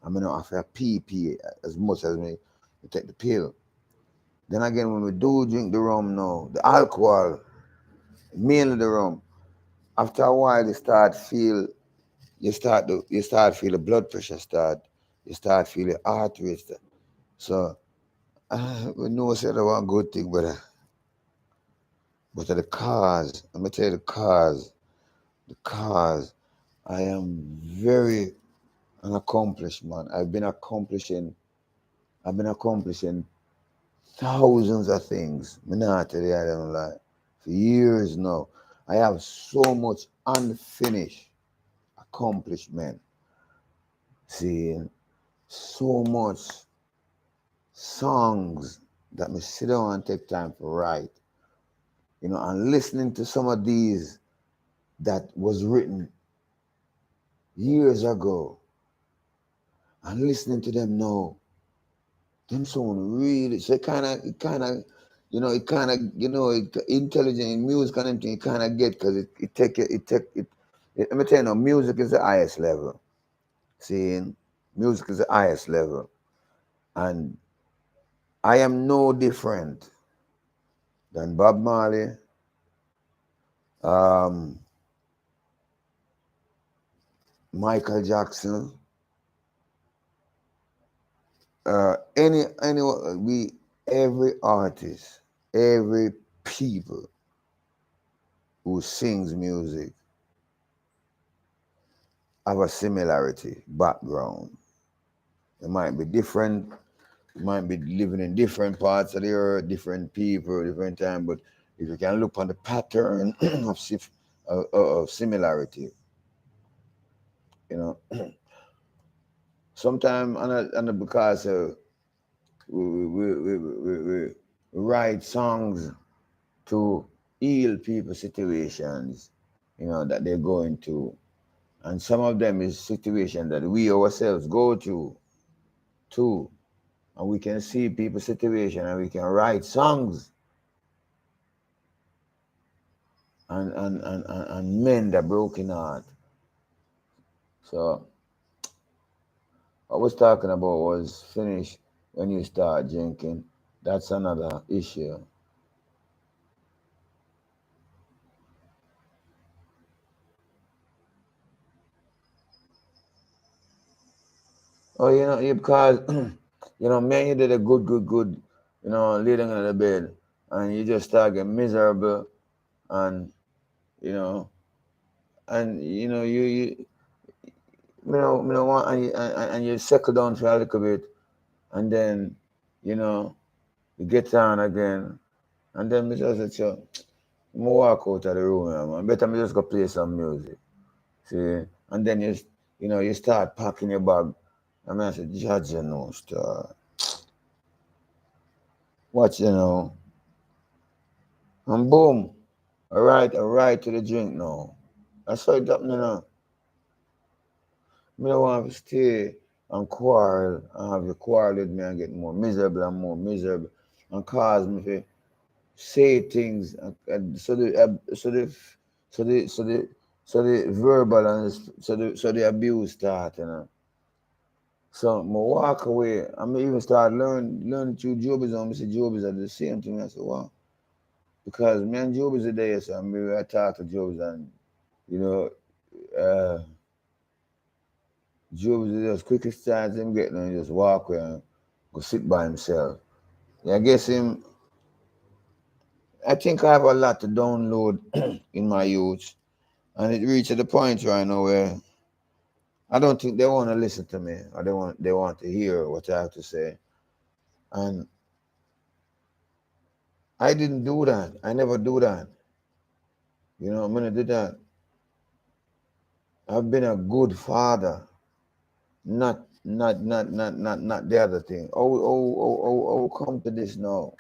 I mean, I have to pee as much as me take the pill. Then again, when we do drink the rum now, the alcohol, mainly the rum, after a while, you start feel you start feel the blood pressure you start feeling heart rate. So we know say that one good thing, but the cause, let me tell you the cause, I am very an accomplished man. I've been accomplishing thousands of things. Me not tell you I don't lie. For years now. I have so much unfinished accomplishment. See, so much songs that me sit down and take time to write. You know, and listening to some of these that was written years ago and listening to them now, them sound really, so it kind of, intelligent in music and everything, it kind of get, because let me tell you now, music is the highest level. See, music is the highest level. And I am no different than Bob Marley, Michael Jackson, every artist, every people who sings music have a similarity background. It might be different, you might be living in different parts of the earth, different people, different time, but if you can look on the pattern of similarity, you know, sometimes because we write songs to heal people's situations, you know, that they're going to. And some of them is situations that we ourselves go through too. And we can see people's situation and we can write songs and mend a broken heart. So what I was talking about was finish when you start drinking. That's another issue. Oh, because, man, you did a good, laying on the bed, and you just start getting miserable, and, and you settle down for a little bit, and then, you get on again, and then me just say, walk out of the room, man. Better me just go play some music, see, and then you start packing your bag. I mean, I said, Judge, start. Watch, and boom, all right to the drink now. That's how it happening now. I don't want to stay and quarrel and have you quarrel with me and get more miserable and cause me to say things so the verbal and so the abuse start, So I walk away. I even start learning through Jobism. I say Jobis are the same thing. I said, wow. Because me and Jobis are there, so I talk to Jobis and Jobis is just quickest chance him getting and just walk away and go sit by himself. Yeah, I guess I think I have a lot to download in my youth. And it reached the point right now where I don't think they want to listen to me or they want to hear what I have to say. And I didn't do that. I never do that. I'm gonna do that. I've been a good father, not the other thing. Oh, come to this now.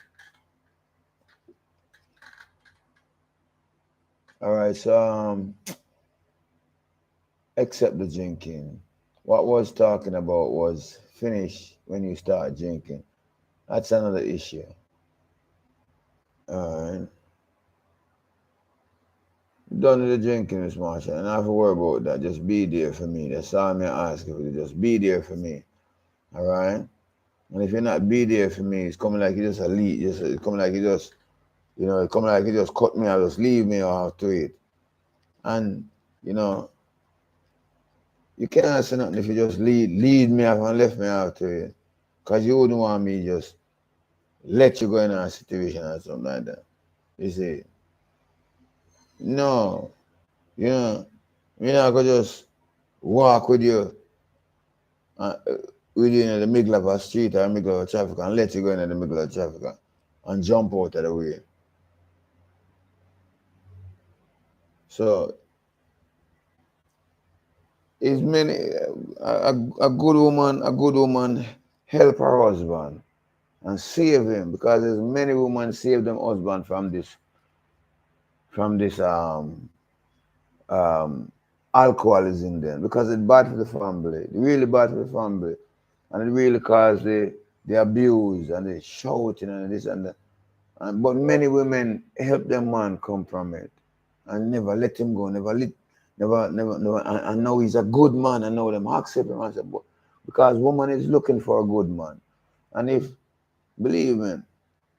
All right, so except the drinking. What was talking about was finish when you start drinking. That's another issue. All right. Done with the drinking, Miss Marsha, and I have to worry about that. Just be there for me. That's all I'm asking for you. Just be there for me. All right? And if you're not be there for me, it's coming like you just a lead. It's coming like you just, it's coming like you just cut me or just leave me or have to it. And, You can't say nothing if you just lead me off and left me out to you. Because you wouldn't want me just let you go in a situation or something like that. You see? No. You know, me not go just walk uh, with you in the middle of a street or middle of traffic and let you go in the middle of traffic and jump out of the way. So it's many a good woman help her husband and save him because there's many women save them husband from this um alcoholism then because it's bad for the family. It's really bad for the family. And it really causes the abuse and the shouting and this and that. But many women help their man come from it and never let him go, never. And now he's a good man. And now them accept him. I said, because woman is looking for a good man. And if, believe me,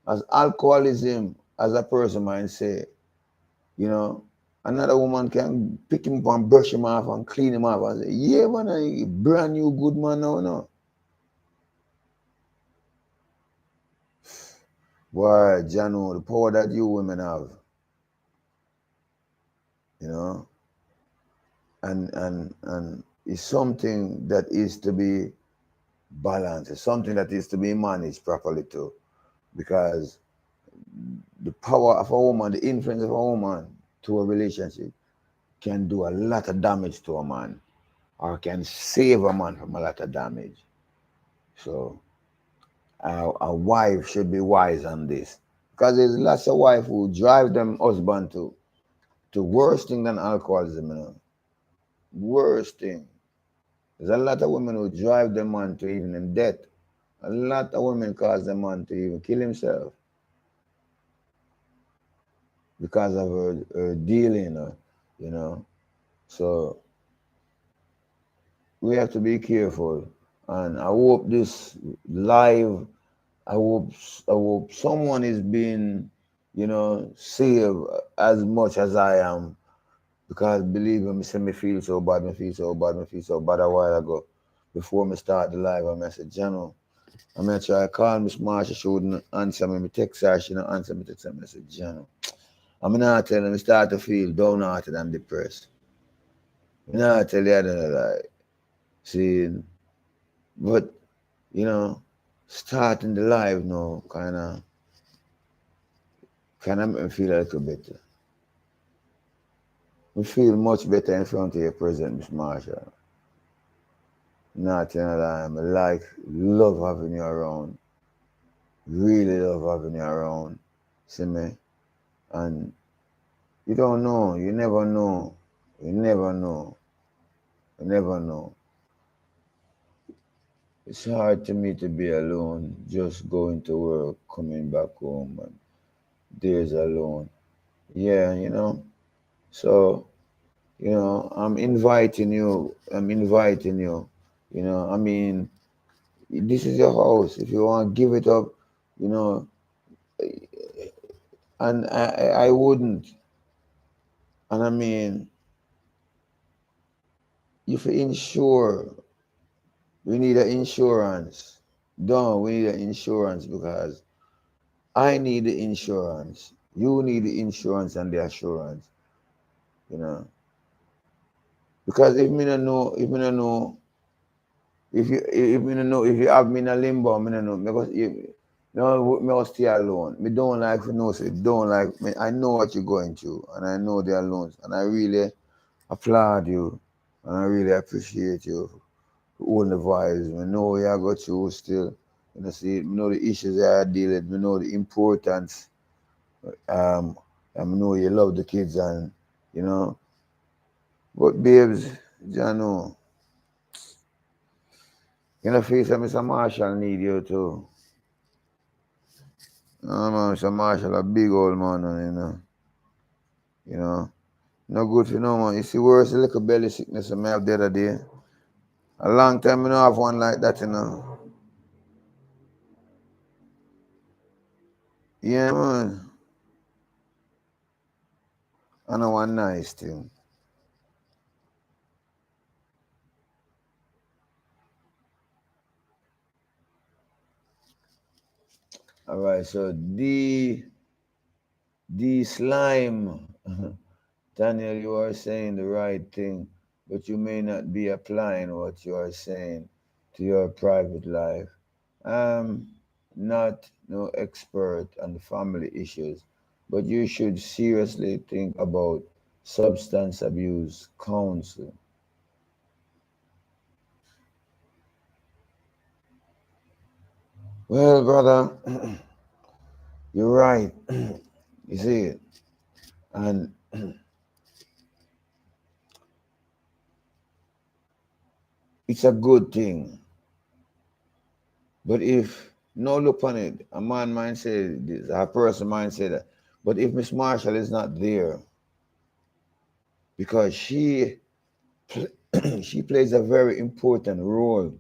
as alcoholism, as a person might say, you know, another woman can pick him up and brush him off and clean him off and say, yeah, man, a brand new good man now, no. Boy, Jano, the power that you women have, you know, and it's something that is to be balanced. It's something that is to be managed properly too, because the power of a woman, the influence of a woman to a relationship can do a lot of damage to a man, or can save a man from a lot of damage. So a wife should be wise on this, because there's lots of wives who drive them husband to worse thing than alcoholism, you know. Worst thing. There's a lot of women who drive their man to even in death. A lot of women cause their man to even kill himself because of her dealing, you know. So we have to be careful. And I hope this live, I hope someone is being, you know, saved as much as I am. Because believe me, me feel so bad, me feel so bad a while ago. Before me start the live, I said, Jano, I'm gonna try to call Miss Marsha, she wouldn't answer me. Me text her, she didn't answer me, text her. I said, Jano, I'm not telling me start to feel downhearted and depressed. I'm not tell you that like see, but you know, starting the live now kinda make me feel a little better. We feel much better in front of your present, Miss Marsha. Not telling you that I like, love having you around. Really love having you around. See me? And you don't know. You never know. You never know. You never know. It's hard to me to be alone, just going to work, coming back home, and days alone. Yeah, you know. So, you know, I'm inviting you. I'm inviting you. You know, I mean, this is your house. If you want to give it up, you know, and I wouldn't. And I mean, if you insure, we need an insurance. Don't we need an insurance because I need the insurance. You need the insurance and the assurance. You know. Because if me don't know, if me don't know, if you have me in a limbo, me don't know. Because you know, me will stay alone. Me don't like to know, so don't like me. I know what you're going through and I know the alone. And I really applaud you and I really appreciate you own the vibes. We know we are go through still. You know, see, we know the issues that I deal with. We know the importance. And we know you love the kids and you know. But babes, you know, you know, face of Mr. Marshall need you too. No man, Mr. Marshall a big old man, you know. You know. No good for no man. You see worse a little belly sickness I have the other day. A long time I don't have one like that, you know. Yeah man. I know one nice thing. All right, so the slime, Daniel, you are saying the right thing, but you may not be applying what you are saying to your private life. I'm not no expert on the family issues, but you should seriously think about substance abuse counsel. Well, brother, you're right. You see it, and it's a good thing. But if no look on it, a man might say this, a person might say that. But if Miss Marshall is not there, because she plays a very important role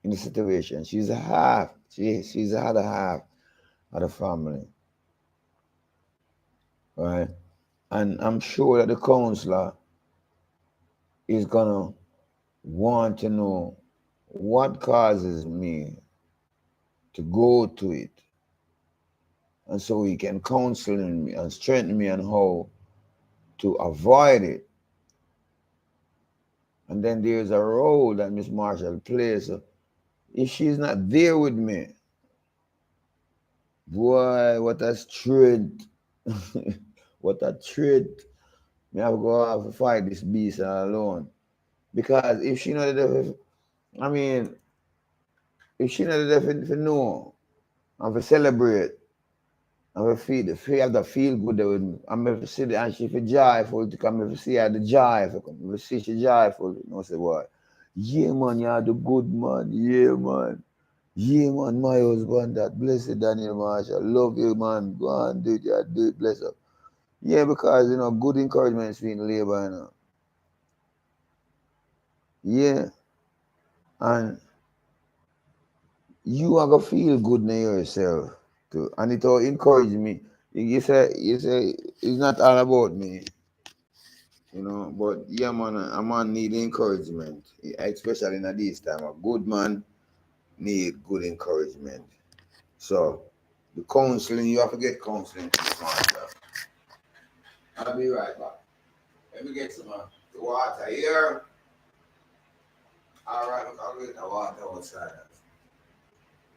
in the situation. She's a half. She's the other half of the family, right? And I'm sure that the counselor is gonna want to know what causes me to go to it, and so he can counsel me and strengthen me on how to avoid it. And then there's a role that Miss Marshall plays. So if she's not there with me, boy, what a strength. What a treat. Me have to go out to fight this beast alone. Because if she not there, I mean, if she not there for know and for celebrate and for have the feel good there with me, I'm to see the and she for joyful to come to see her the joy for come. If see she joyful, you know, say boy, yeah man, you are the good man, yeah man. Yeah man, my husband that blessed Daniel Marshall. Love you man. Go on, do it, yeah, do it, bless up. Yeah, because you know, good encouragement is being labor, you know. Yeah. And you are gonna feel good in yourself too. And it will encourage me. You say it's not all about me, you know, but yeah man, a man need encouragement. Especially in this time. A good man need good encouragement. So the counseling, you have to get counseling to yourself. I'll be right back. Let me get some water here. All right, I'll get the water outside.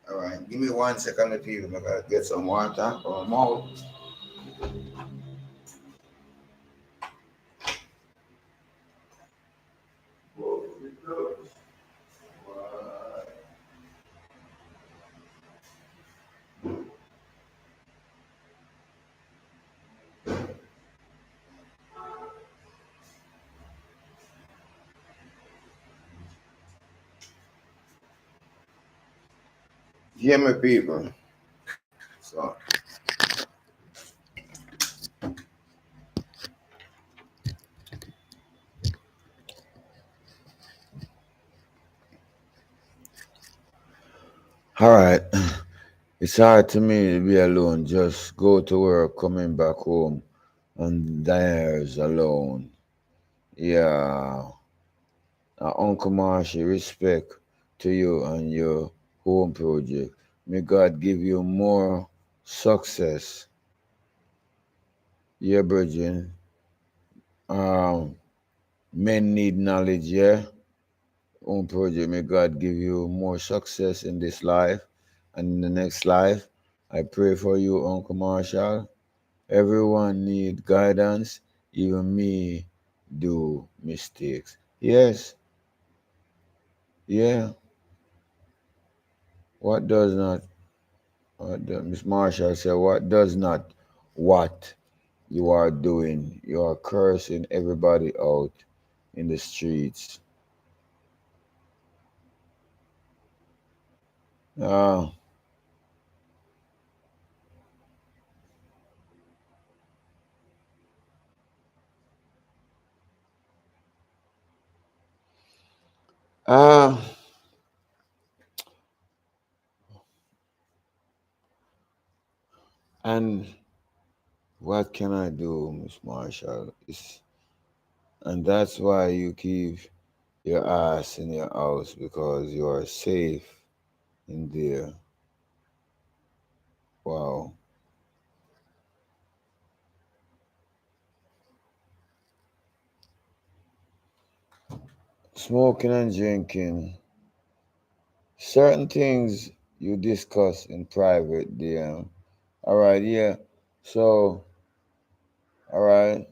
All right, give me 1 second, people. I gotta get some water from my mouth. Hear me, people. So, all right. It's hard to me to be alone. Just go to work, coming back home, and there's alone. Yeah. Uncle Marshy, respect to you and your home project. May God give you more success. Yeah, Bridget. Um, Men need knowledge, yeah. Home project. May God give you more success in this life and in the next life. I pray for you, Uncle Marshall. Everyone need guidance. Even me do mistakes. Yes, yeah. What does not? Miss Marshall said, "What does not? What you are doing? You are cursing everybody out in the streets." Uh, uh, and what can I do, Miss Marshall? And that's why you keep your ass in your house because you are safe in there. Wow. Smoking and drinking. Certain things you discuss in private, DM. All right, yeah. So, all right.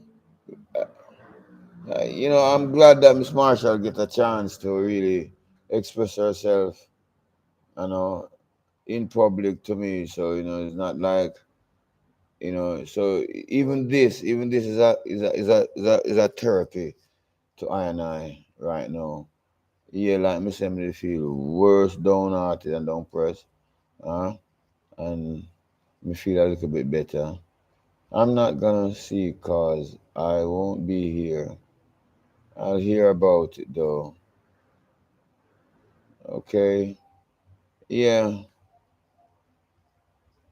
I'm glad that Miss Marshall get a chance to really express herself, you know, in public to me. So, it's not like, so even this is a therapy to I and I right now. Yeah, like me say me feel worse downhearted and down pressed. And me feel a little bit better. I'm not gonna see cause I won't be here. I'll hear about it though. Okay. Yeah,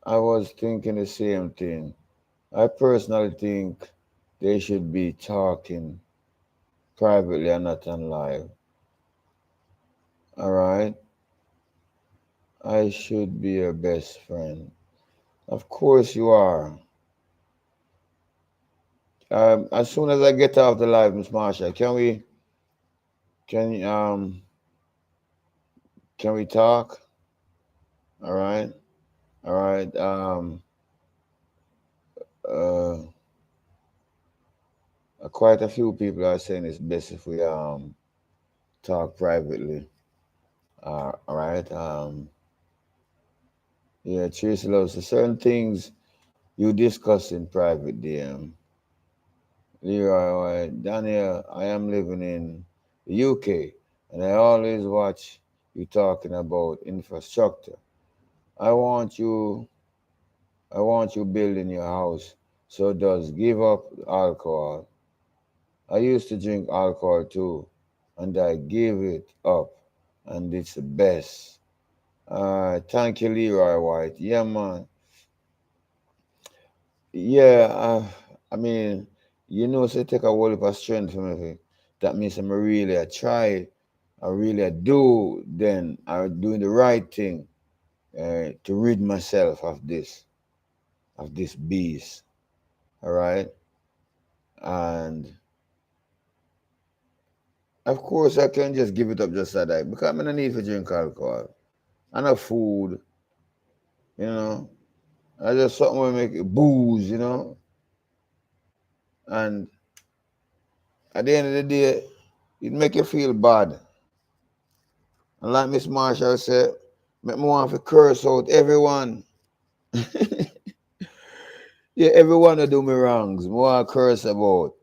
I was thinking the same thing. I personally think they should be talking privately and not on live. All right. I should be your best friend. Of course you are. As soon as I get off the live, Miss Marsha, can can we talk? All right. All right. Uh, Quite a few people are saying it's best if we talk privately. All right. Yeah, Tracy loves so certain things you discuss in private, DM. Leroy, Daniel, I am living in the UK and I always watch you talking about infrastructure. I want you I want you building your house. So does give up alcohol. I used to drink alcohol too, and I gave it up, and it's the best. Thank you, Leroy White. Yeah, man. Yeah, I mean, so take a whole heap of strength from me. That means I try, I really I do, then I'm doing the right thing to rid myself of this beast. All right. And of course, I can just give it up just like that because I'm in a need for drink alcohol. And a food, you know. I just something will make it booze, And at the end of the day, it make you feel bad. And like Miss Marshall said, make me want to curse out everyone. Yeah, everyone that do me wrongs. Me want to curse about.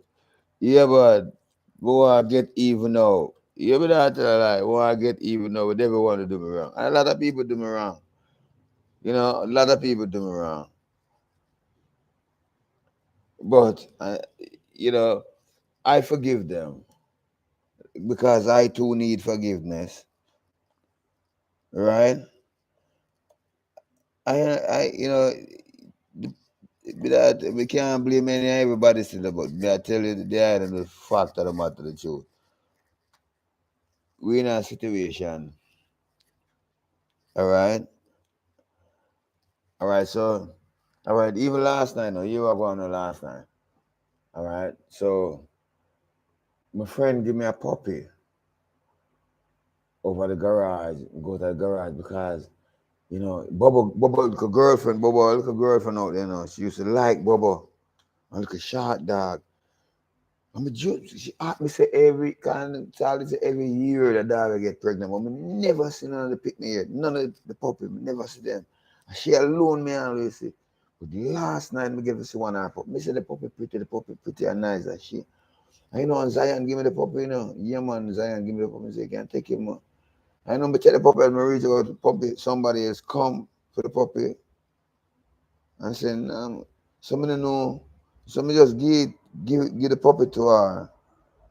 Yeah, but me want to get even now. Yeah, but that's a lie. Want to get even now with everyone that do me wrong. And a lot of people do me wrong. A lot of people do me wrong. But, I forgive them because I too need forgiveness, right? I, that we can't blame everybody still about. I tell you the fact of the matter, the truth. We in a situation, all right, all right. So, all right. Even last night, no, you were going on last night, all right. So, my friend give me a puppy over the garage. Go to the garage because Bubba, little girlfriend out there, she used to like Bubba, a little short dog. She asked me say every kind of child say every year the dog will get pregnant. But I never see none of the picnic yet. None of the puppy, never see them. And she alone me always see. But the last night me get to see one of her puppy. Me say the puppy pretty and nice as she. And Zion give me the puppy, Yeah man, Zion give me the puppy. Say, can't take him. I know me tell the puppy, me reach out to the puppy, somebody else come for the puppy and saying, somebody know, somebody just give the puppy to her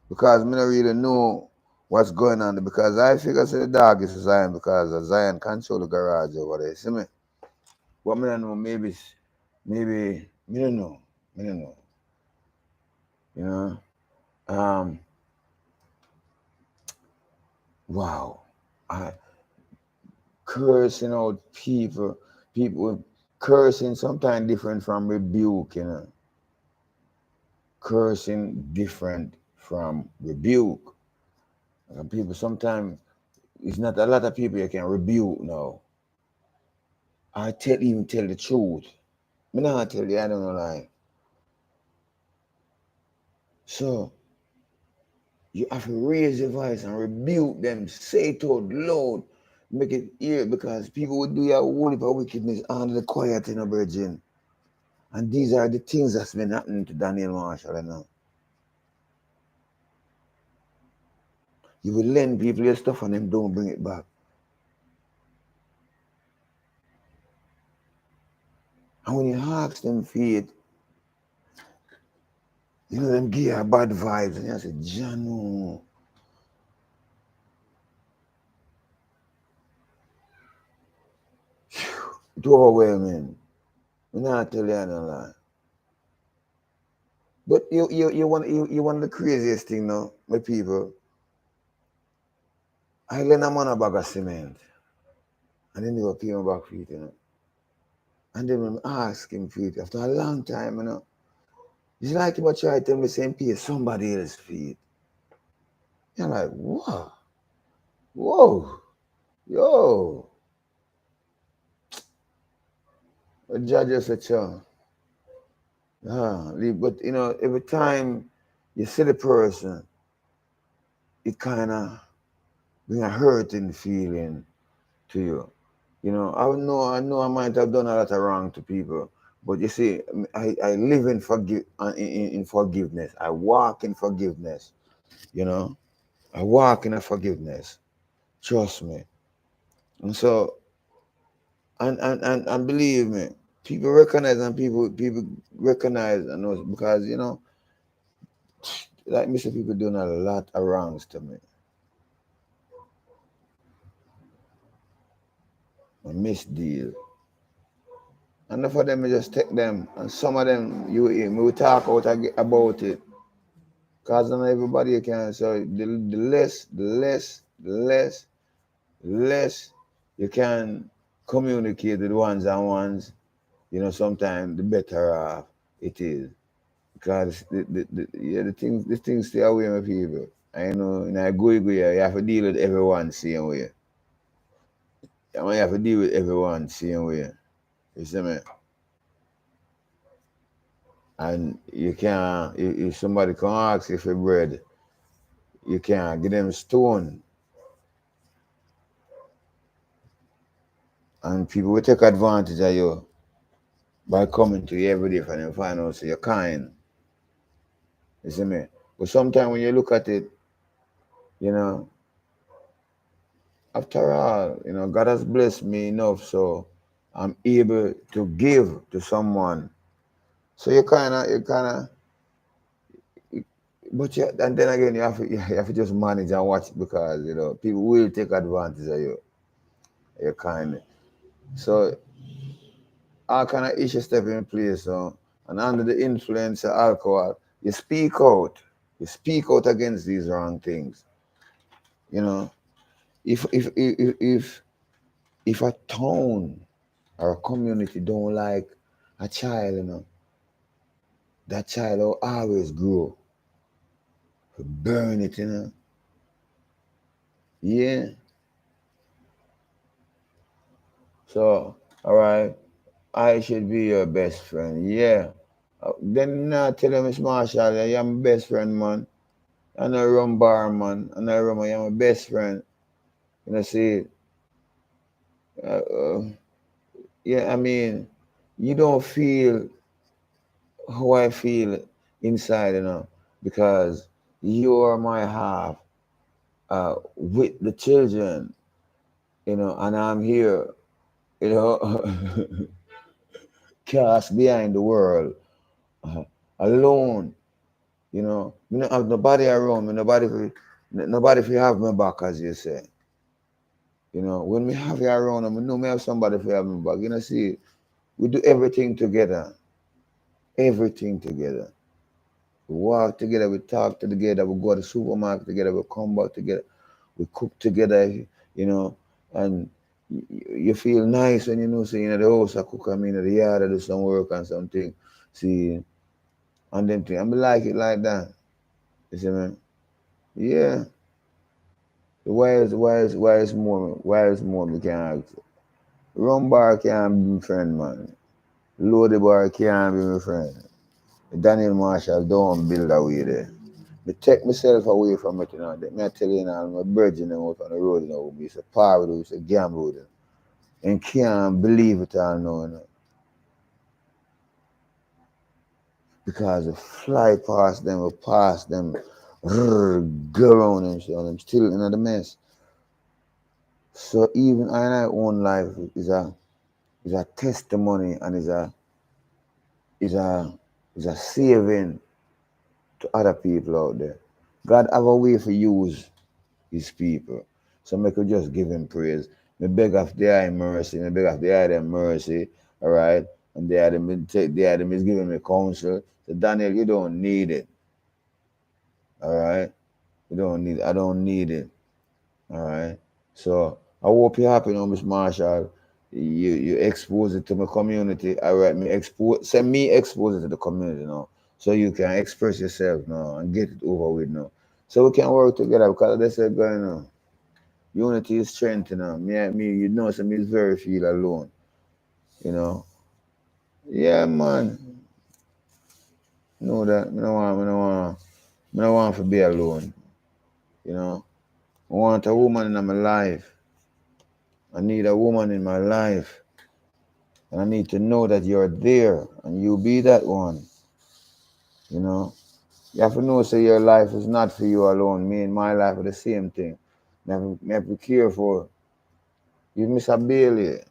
because me don't really know what's going on there because I figure say the dog is Zion because Zion control the garage over there. See me? But me don't know, maybe me don't know. Me don't know. You know? Um wow. I cursing out people Cursing sometimes different from rebuke, you know. Cursing different from rebuke. And people sometimes, it's not a lot of people you can rebuke now. I even tell the truth. Me not tell you, I don't know lie. So you have to raise your voice and rebuke them, say it out loud, make it hear, because people will do your whole heap of wickedness under the quiet in a virgin. And these are the things that's been happening to Daniel Marshall, you know. You will lend people your stuff and them don't bring it back. And when you ask them for it, you know, them give you bad vibes. And you say, Jano. It's overwhelming. I'm not tell you no lie. But you want the craziest thing now, my people. I lend a man a bag of cement. And then they go pay me back for it, you know. And then I ask him for it after a long time, you know. It's like him try to tell me the same pay somebody else for it. You're like, what? Whoa. Yo. A judge is a child. But you know, every time you see the person, it kind of bring a hurting feeling to you. You know, I know I might have done a lot of wrong to people, but you see, I live in forgiveness. I walk in forgiveness. You know, I walk in a forgiveness. Trust me. And so, and believe me, people recognize and people recognize and know because you know, like me say, people doing a lot of wrongs to me. A misdeal. Enough of them, you just take them, and some of them, we will talk out about it. Because not everybody can. So the less you can communicate with ones and ones, you know, sometimes the better off it is. Because the things stay away from people. I know, in a go, you have to deal with everyone same way. You have to deal with everyone same way. You see me? And you can't, if somebody can ask you for bread, you can't give them stone. And people will take advantage of you by coming to you every day for them find out so you're kind. You see me? But sometimes when you look at it, you know, after all, you know, God has blessed me enough so I'm able to give to someone. So but and then again, you have to just manage and watch because, you know, people will take advantage of you, your kindness. So all kind of issues step in place. So, and under the influence of alcohol, you speak out. You speak out against these wrong things. You know, if a town or a community don't like a child, you know, that child will always grow. Burn it, you know. Yeah. So, all right, I should be your best friend. Yeah. Then I tell him, Miss Marshall, you're my best friend, man. And I run bar, man. And I run, you're my best friend. You know, see, uh, uh, yeah, I mean, you don't feel how I feel inside, you know, because you are my half with the children, you know, and I'm here, you know, cast behind the world, uh, alone, you know. Me not have nobody around me, nobody fi have my back, as you say. You know, when me have you around, I know me have somebody fi have my back. You know, see, we do everything together. Everything together. We walk together, we talk together, we go to the supermarket together, we come back together, we cook together, you know, and you feel nice when you know, say, in the house, I cook, I mean, in the yard, I do some work and something. See, and them thing. I like it like that. You see, man? Yeah. The wise more we can ask. Rum bar can't be my friend, man. Load the bar can't be my friend. Daniel Marshall don't build away there. Me take myself away from it, you know. Me I tell you now, my birds in them out on the road, you know, it's a power with it's a gamble with them. And can't believe it all now, you know. Because the fly past them, or past them, go around them, so I'm still in the mess. So even I and I own life is a testimony and is a is a saving to other people out there. God have a way for use his people. So I could just give him praise. Me beg of the eye mercy, me beg of the eye them mercy, all right? And the Adam is giving me counsel. So Daniel, you don't need it. All right? I don't need it. All right. So I hope you're happy now, Miss Marshall. You expose it to my community. All right, send me expose it to the community now. So you can express yourself now and get it over with now. So we can work together because they say going on. Unity is strength, you know. You know, so me is very feel alone. You know. Yeah, man. Know that. I don't want to be alone. You know. I want a woman in my life. I need a woman in my life. And I need to know that you're there and you be that one. You know, you have to know, say your life is not for you alone. Me and my life are the same thing. You have to be careful. You miss a Bailey.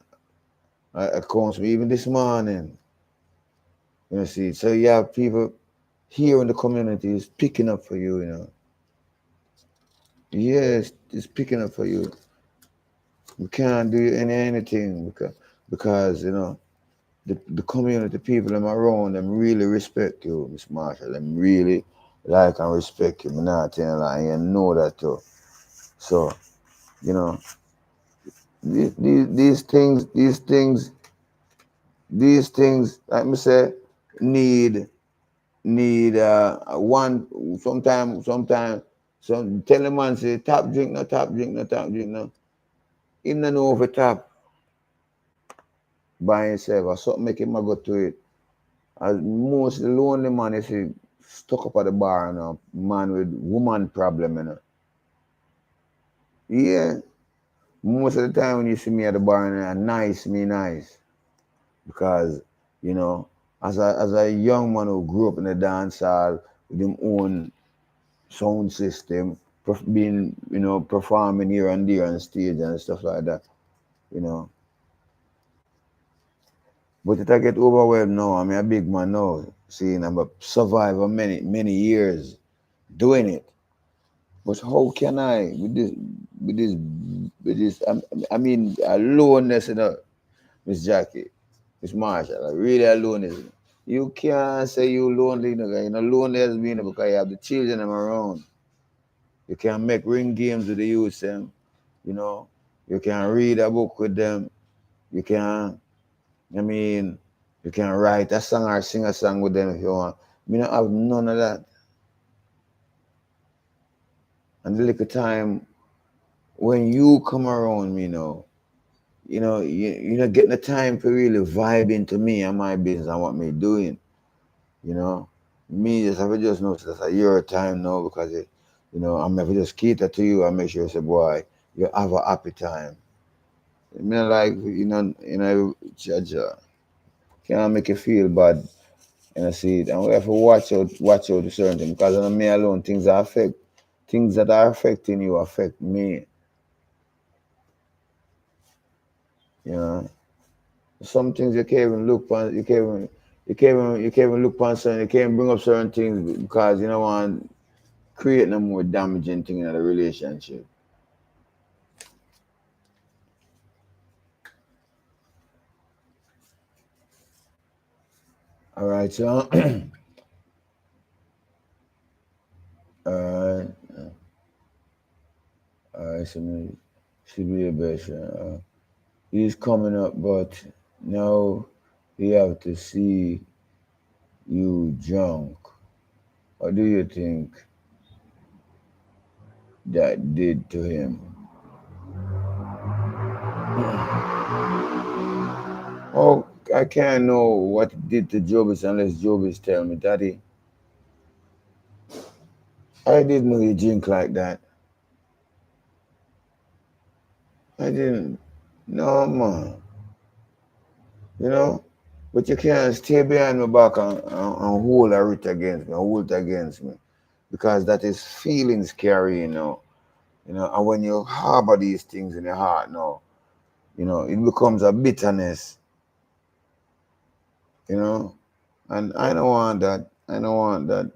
I comes me even this morning. You know, see, so you have people here in the community is picking up for you, you know. Yes, it's picking up for you. We can't do anything because you know, the community people them around them really respect you, Miss Marshall. Them really like and respect you. Me not telling you lie, you know that too. So, you know, these things, like me say, need one some tell the man say tap drink no tap drink no tap drink no. Him no know over tap by himself or something make him a go to it. As most lonely man is stuck up at the bar, you know, man with woman problem, you know. Yeah. Most of the time when you see me at the bar, you know, nice. Because, you know, as a young man who grew up in the dance hall with his own sound system, being, you know, performing here and there on stage and stuff like that, you know. But it I get overwhelmed now. I'm a big man now. Seeing I'm a survivor many years doing it. But how can I with this I mean aloneness, you know, Miss Jackie, Miss Marshall, really aloneness. You can't say you lonely, you know, lonely as being because you have the children them around. You can make ring games with the youth them, you know. You can read a book with them. You can I mean you can write a song or sing a song with them if you want. Me not have none of that. And the little time when you come around me now, you're not getting the time to really vibe into me and my business and what me doing, you know. Me just have to just know that's a your time now because I'm have to just cater to you and make sure say, boy, you have a happy time. I mean like Jaja. Can't make you feel bad and I see it. And we have to watch out to certain things because on me alone things that are affecting you affect me, you know. Some things you can't even look on. You can't even look on certain. You can't bring up certain things because you don't want create no more damaging thing in a relationship. All right, so all right, so me should be the best. he's coming up, but now he have to see you drunk. What do you think that did to him? Oh, I can't know what it did to Jobis unless Jobis tell me, Daddy, I didn't know you drink like that. I didn't. No, man. You know? But you can't stay behind my back and hold a writ against me, hold it against me. Because that is feelings carry, you know. You know, and when you harbor these things in your heart now, you know, it becomes a bitterness, you know. And I don't want that. I don't want that.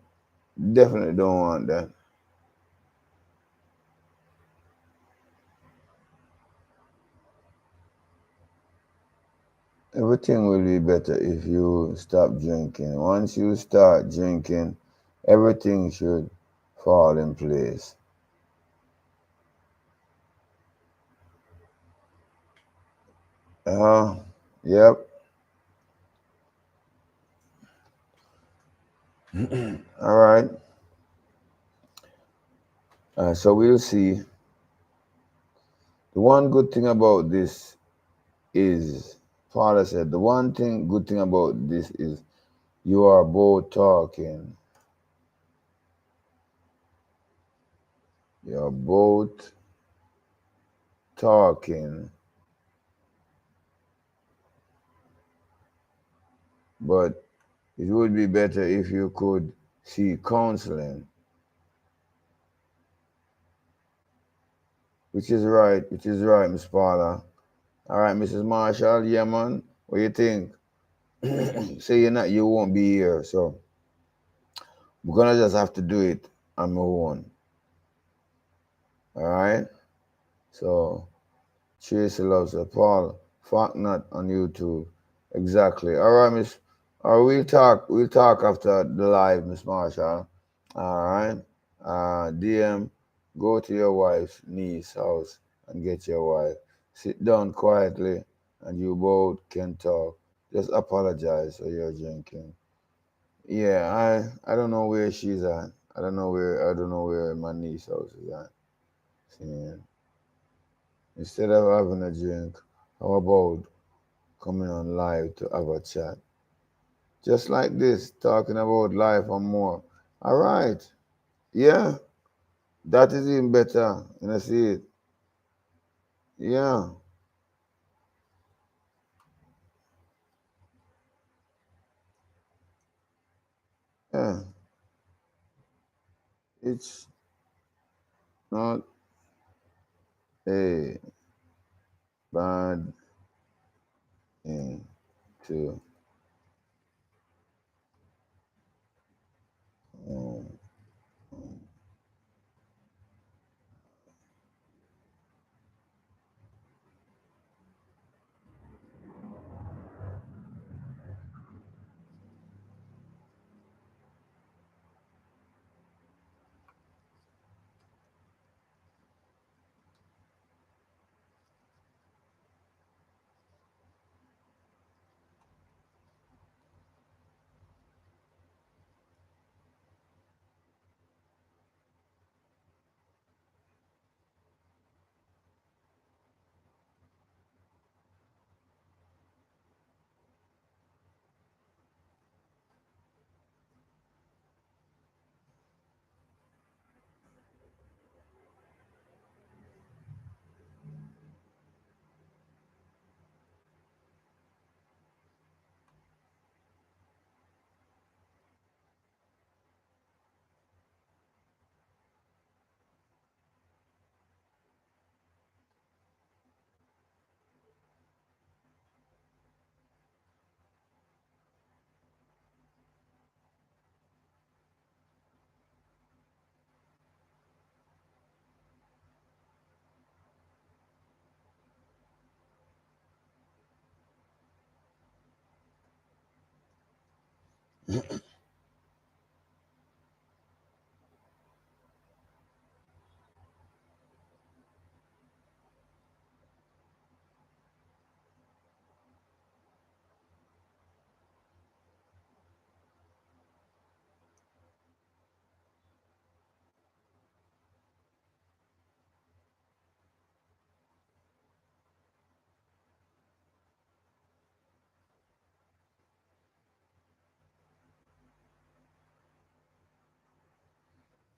Definitely don't want that. Everything will be better if you stop drinking. Once you start drinking, everything should fall in place. Uh, yep. All right. So we'll see. The one good thing about this is, Father said, the one thing good thing about this is you are both talking. You're both talking, but it would be better if you could see counseling, which is right, Miss Paula. All right, Mrs. Marshall, yeah, man. What you think? Say you won't be here, so we're gonna just have to do it on my own. All right. So Tracy loves her. Paul, Falknut on YouTube. Exactly. All right, Miss. We'll talk. We'll talk after the live, Miss Marshall. All right. DM, go to your wife's niece house and get your wife. Sit down quietly, and you both can talk. Just apologize for your drinking. Yeah, I don't know where she's at. I don't know where my niece house is at. See, instead of having a drink, how about coming on live to have a chat? Just like this, talking about life and more. All right. Yeah, that is even better. And I see it. Yeah. Yeah. It's not a bad thing to um,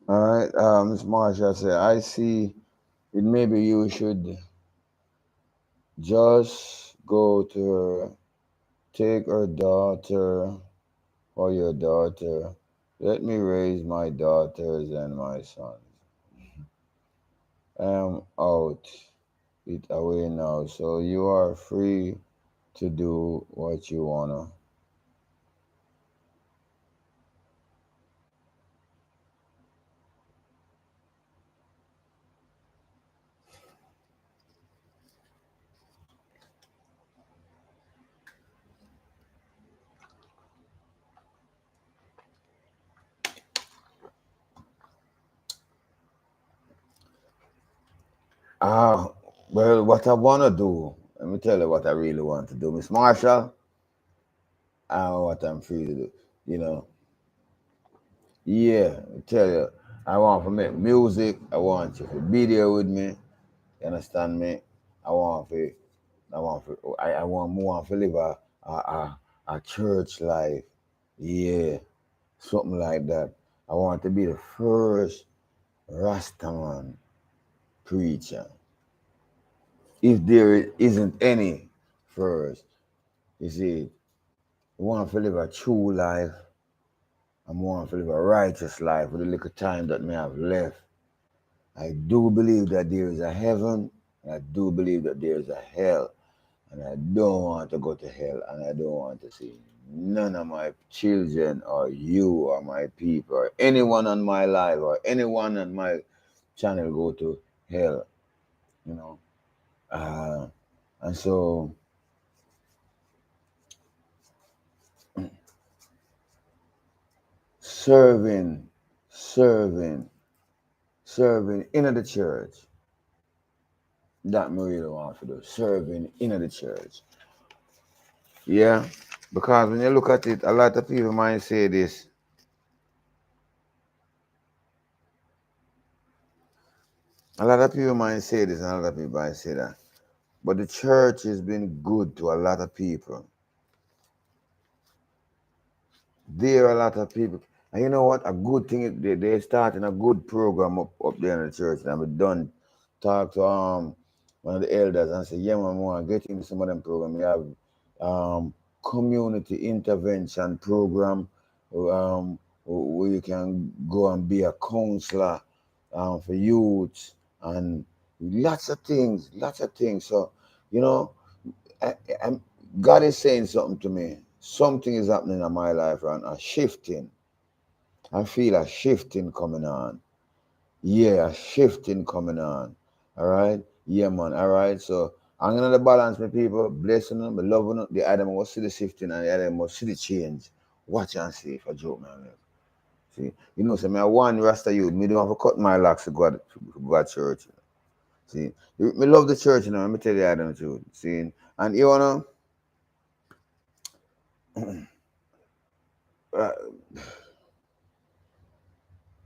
All right, Miss Marsha said, I see it. Maybe you should just go to her, take her daughter or your daughter. Let me raise my daughters and my sons. I'm out it away now, so you are free to do what you wanna. Ah, well, what I wanna do, let me tell you what I really want to do, Miss Marsha. What I'm free to do, you know. Yeah, I tell you, I want to make music. I want you to be there with me. You understand me? I want to, I want more to live a church life. Yeah, something like that. I want to be the first Rastaman preacher. If there isn't any first, you see, I want to live a true life. I want to live a righteous life with the little time that may have left. I do believe that there is a heaven, and I do believe that there is a hell, and I don't want to go to hell, and I don't want to see none of my children or you or my people or anyone on my life or anyone on my channel go to hell, you know. Uh, and so serving, serving, serving in the church, that me really want to do, serving in the church. Yeah, because when you look at it, a lot of people might say this. A lot of people might say this, and a lot of people might say that. But the church has been good to a lot of people. There are a lot of people. And you know what? A good thing is they're starting a good program up there in the church. And I've done talk to one of the elders and say, yeah, man, I want to get into some of them programs. We have community intervention program where you can go and be a counselor for youth and lots of things, lots of things. So, you know, I, I'm, God is saying something to me. Something is happening in my life and a shifting. I feel a shifting coming on. Yeah, a shifting coming on. All right? Yeah, man. All right. So I'm gonna balance my people, blessing them, loving them. The other must see the shifting and the other must see the change. Watch and see if I joke, man. See, you know, so me I one Rasta youth, me don't have to cut my locks to go to church. See, me love the church, you know, let me tell you the truth. See, and you know, uh,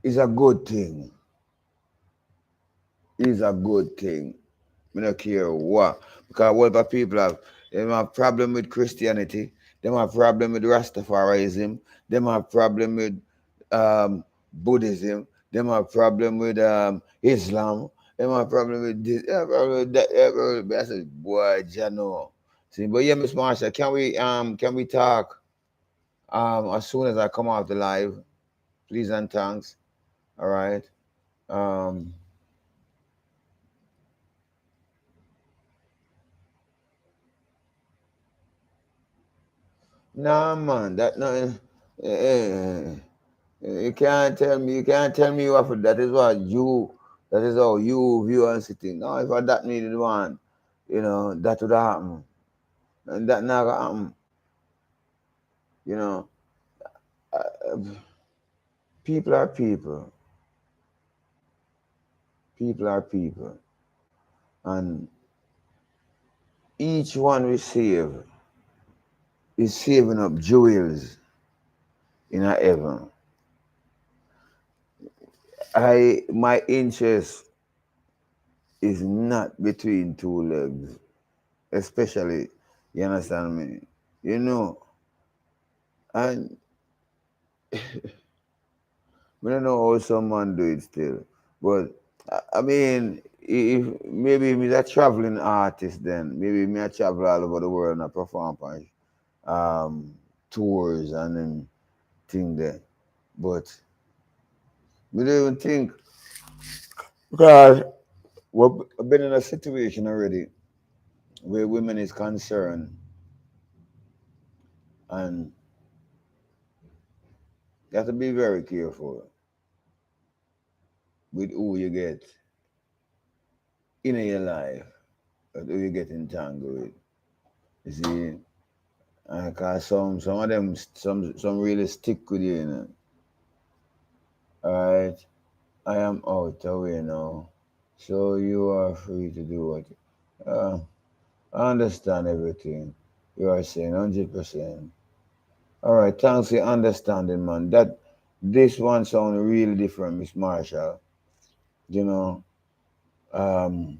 it's a good thing. It's a good thing. I don't care what. Because what about people have problem with Christianity, they have problem with Rastafarianism, they have problem with Buddhism, they have problem with Islam, they have problem with this, they have problem with that. I said, boy, Jano. See, but yeah, Miss Marsha, can we talk as soon as I come off the live? Please and thanks. All right. Um Nah, man, that no. You can't tell me what that is what you, that is how you view and sitting. No, if I that needed one, you know, that would happen. And that never happen, you know. Uh, people are people. People are people. And each one we save is saving up jewels in a heaven. My interest is not between two legs, especially, you understand me? You know, and We don't know how some man do it still. But I mean, if maybe me a traveling artist, then maybe me a travel all over the world and I perform on tours and then thing there. But we don't even think because we've been in a situation already where women is concerned, and you have to be very careful with who you get in your life, or who you get entangled with. You see, cause some of them some really stick with you, you know. All right, I am out away now, so you are free to do what. I understand everything you are saying, 100%. All right, thanks for your understanding, man. That this one sound really different, Miss Marshall. You know, um,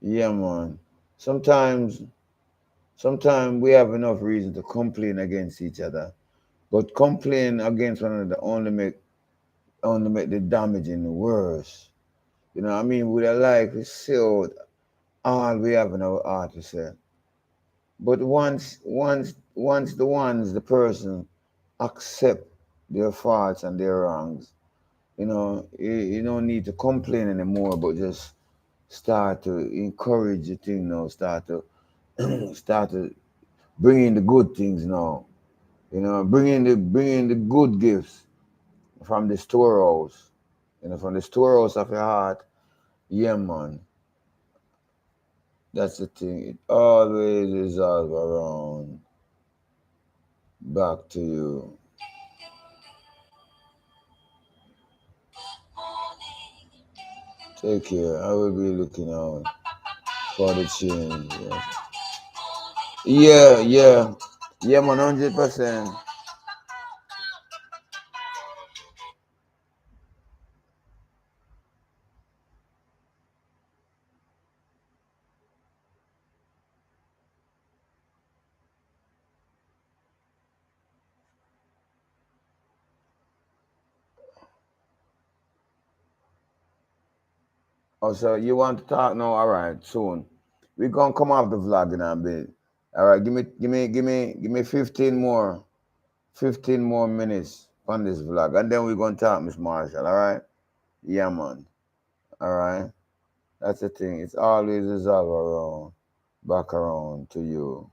yeah, man. Sometimes, sometimes we have enough reason to complain against each other, but complain against one another only make the damaging worse. You know, what I mean, with a life, we say out all we have in our heart to say. But once the person accept their faults and their wrongs, you don't need to complain anymore, but just start to encourage the thing now, start to start to bring in the good things now. Bring in the good gifts from the storehouse. From the storehouse of your heart. Yeah, man. That's the thing. It always resolve around back to you. Take care. I will be looking out for the change. Yeah, yeah. Yeah, man, 100%. Oh, so you want to talk now? All right, soon. We're gonna come off the vlog in a bit. All right, give me 15 more minutes on this vlog, and then we're gonna talk, Miss Marshall. All right? Yeah, man. All right. That's the thing. It's always resolve around, back around to you.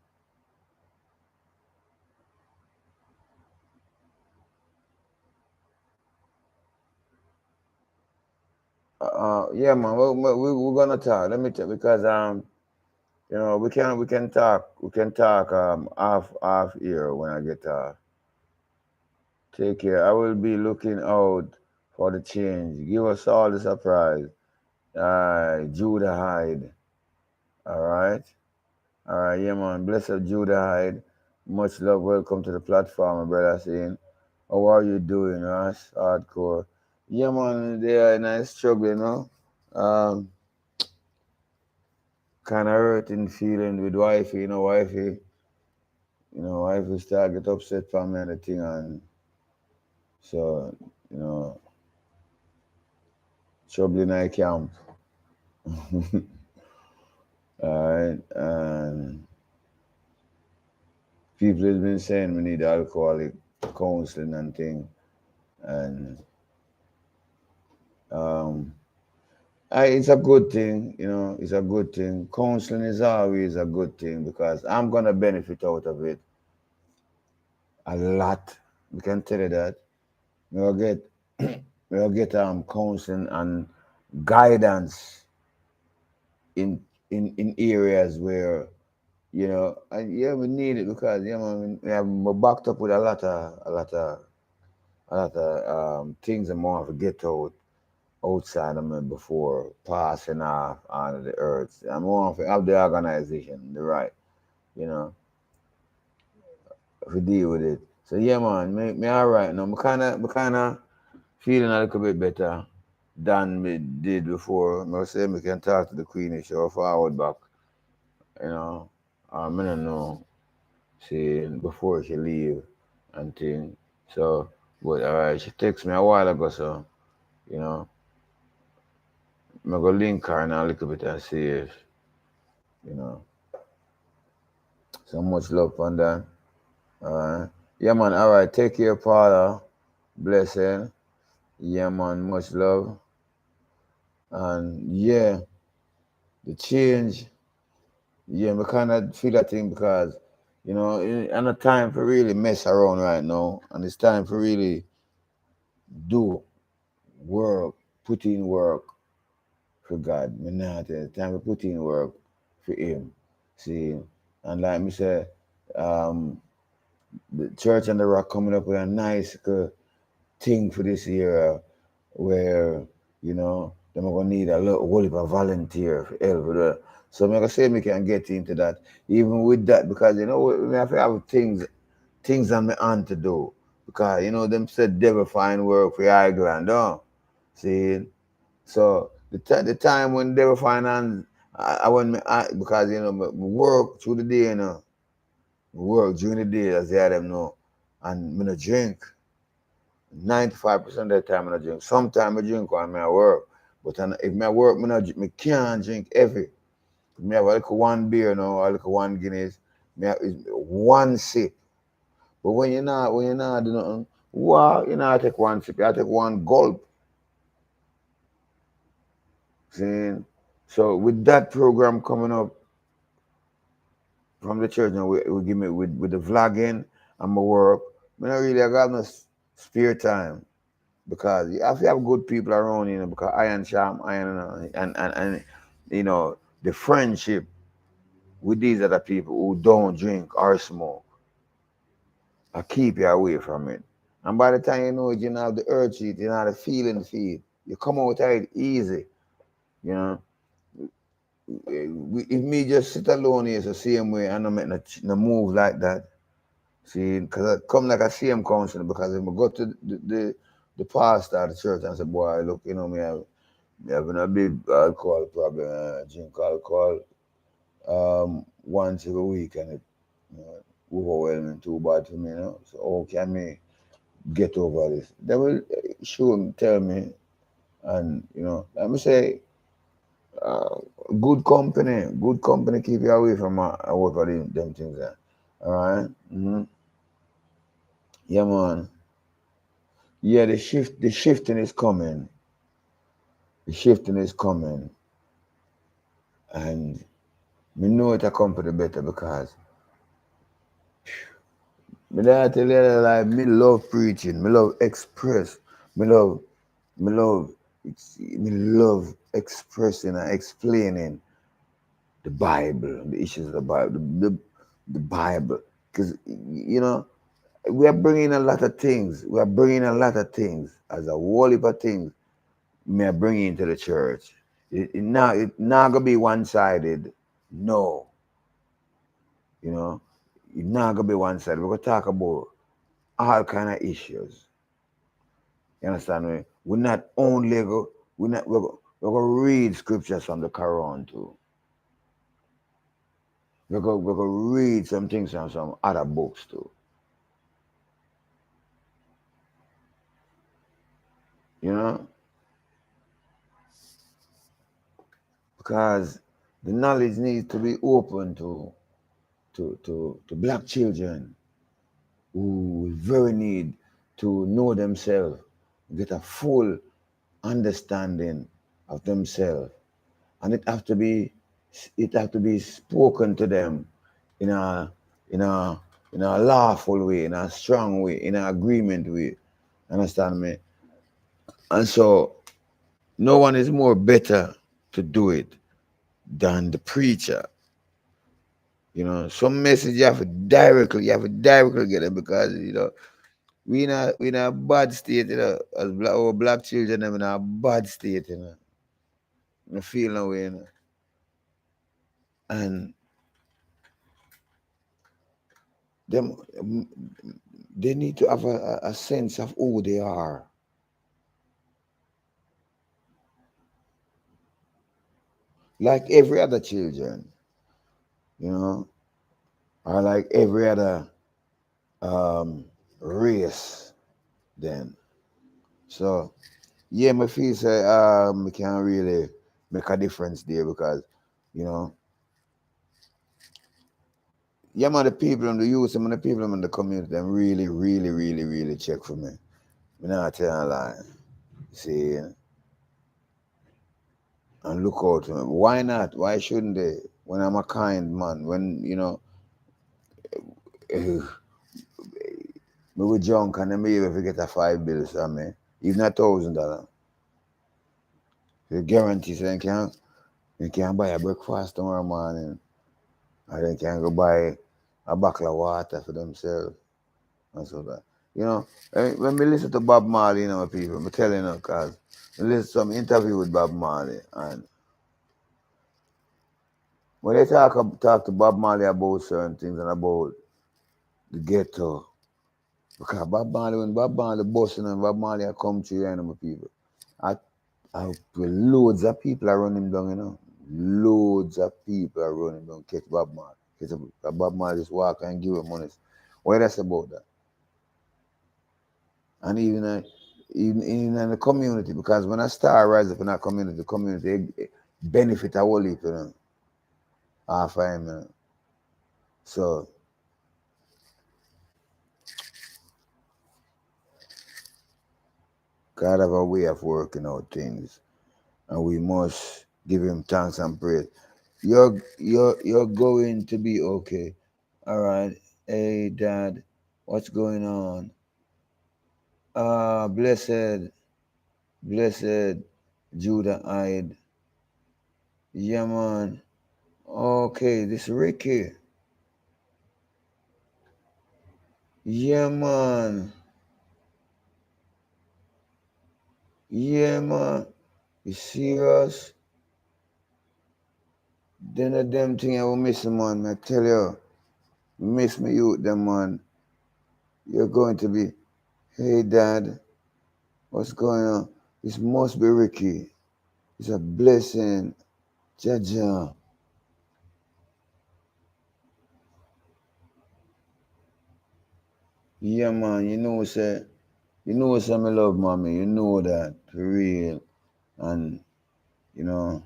Yeah, man. We're gonna talk. Let me tell because we can talk half here when I get take care. I will be looking out for the change. Give us all the surprise. Judah Hyde. All right. All right, yeah, man. Blessed Judah Hyde. Much love. Welcome to the platform, my brother. Saying, how are you doing, Ross? Hardcore. Yeah, man. They are nice struggle, you know. Kind of hurting feeling with wifey, wifey start get upset for me and the thing, and so, you know, trouble in my camp. Alright, and people has been saying we need alcoholic counseling and thing, and um, it's a good thing, it's a good thing. Counseling is always a good thing because I'm gonna benefit out of it a lot. We can tell you that. We'll get we'll get counseling and guidance in areas where and yeah, we need it because man, we're backed up with a lot of things that more to get out outside of me before passing off onto the earth. I'm more to have the organization, the right, you know, to deal with it. So yeah, man, me all right now. Me kinda feeling a little bit better than me did before. I say me can talk to the Queen if she forward back, you know. I don't know. See, before she leave and thing. So But all right, she texted me a while ago, so you know, I'm gonna link her now a little bit and see if you know. So much love on that. All right. Yeah, man. All right. Take care, Paula. Blessing. Yeah, man. Much love. And yeah, the change. Yeah, we kind of feel that thing because, you know, and a time for really mess around right now. And it's time for really do work, put in work for God. Me not it's time to put in work for Him. See, and like me say, um, the church and the rock coming up with a nice thing for this year where, you know, they're gonna need a lot whole heap of volunteer for help with that. So I'm gonna say we can get into that. Even with that, because you know we have to have things on my hand to do. Because you know them said devil find work for high ground, don't see. So the time when devil find hand I when because you know me work through the day, you know, me work during the day as they have them know. And me no drink. 95% of the time I don't drink. Sometimes I drink when I'm at work. But if I work, me can't drink every. Me have a little one beer now, a little one Guinness. Me have one sip. But when you're not do nothing, wow, you know, I take one sip, I take one gulp. See? So with that program coming up from the church, now we give me with the vlogging and my work, I don't really got no spare time. Because you have to have good people around, you know, because iron sharp iron, and you know, the friendship with these other people who don't drink or smoke, I keep you away from it. And by the time you know it, you know have the urge to eat, you know the feeling feed. You come out of it easy, you know. If me just sit alone here, it's the same way, I don't make no move like that. See, because I come like a same counselor, because if I go to the pastor at the church and say, boy, look, you know, having a big alcohol problem. I drink alcohol once every week, and it you know, overwhelming too bad for me. You know, so how can me get over this? They will show me, tell me, and you know, let me say, uh, good company keep you away from work of them things. There. All right. Mm-hmm. Yeah, man. Yeah, the shifting is coming. The shifting is coming, and me know it a company better because me that tell you like me love preaching, me love express, me love me love me love expressing and explaining the Bible, the issues of the Bible, the Bible, because you know we are bringing a lot of things. We are bringing a lot of things as a whole heap of things. Me are bringing into the church. It not gonna be one sided. No, you know, it not gonna be one sided. We're gonna talk about all kind of issues. You understand me? We're not only go we're gonna read scriptures from the Quran too. We're gonna read some things from some other books too. You know? Because the knowledge needs to be open to black children who very need to know themselves, get a full understanding of themselves. And it have to be spoken to them in a in a in a lawful way, in a strong way, in an agreement way. Understand me? And so no one is more better to do it than the preacher. You know, some message you have to directly get it because you know we in a bad state, you know, as black children them in a bad state, you know. I feel no way, you know. And them they need to have a sense of who they are. Like every other children, you know, or like every other um, race. then. So yeah, my feel say we can really make a difference there because, you know, yeah man, the people and the youth and the people in the community them really, really, really, really check for me. Me not tell a lie. See, and look out for me. Why not? Why shouldn't they? When I'm a kind man, when you know me with junk and then me even get a $5 from me, even $1,000. You guarantee so you can buy a breakfast tomorrow morning, or they can go buy a bottle of water for themselves and so that. You know, when we listen to Bob Marley, you know, people, I'm telling you, cause I listen to some interview with Bob Marley, and when they talk to Bob Marley about certain things and about the ghetto, because Bob Marley, when Bob Marley busting and Bob Marley I come to you, you know, my people, I, loads of people are running down, you know. Loads of people are running down, catch Bob Marley. Bob Marley just walk and give him money. What that's about that? And even in the community, because when I start rising up in that community, the community benefit a whole heap, you know, half of him, you know. So God have a way of working out things, and we must give him thanks and praise. You're going to be okay. All right. Hey Dad, what's going on? Blessed Judah eyed. Yeah man. Okay, this Ricky. Yeah man. Yeah man. You serious? Then a damn thing I will miss man. I tell you. Miss me youth them man. You're going to be, hey Dad, what's going on? This must be Ricky. It's a blessing. Jaja. Yeah man, you know some love mommy, you know that for real. And you know,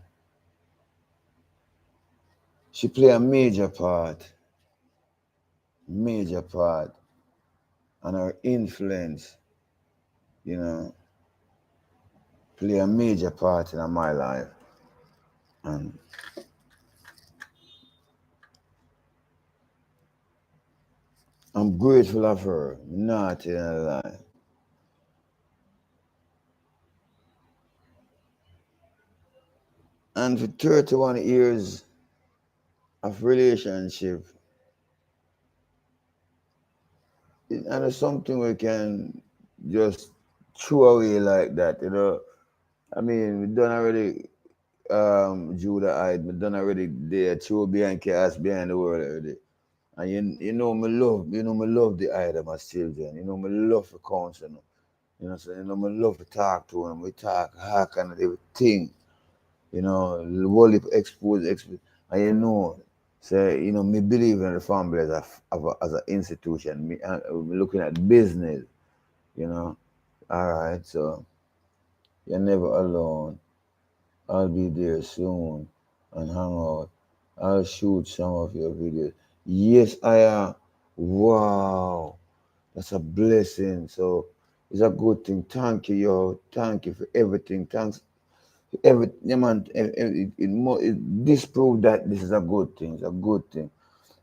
she play a major part, and her influence, you know, play a major part in my life. And I'm grateful of her, not in a lie. And for 31 years of relationship, and it's something we can just throw away like that, you know. I mean, we done already Judah Hyde, we done already there, throw behind chaos behind the world already. And you know me love the item as children. You know me love to counsel them. You know, so you know me love to talk to them. We talk hack and everything. You know, world expose, and you know, say you know me believe in the family as an institution. Me looking at business. You know, all right. So you're never alone. I'll be there soon and hang out. I'll shoot some of your videos. Yes, I am. Wow. That's a blessing. So it's a good thing. Thank you, yo. Thank you for everything. Thanks for everything. Yeah, man, it disprove that this is a good thing. It's a good thing.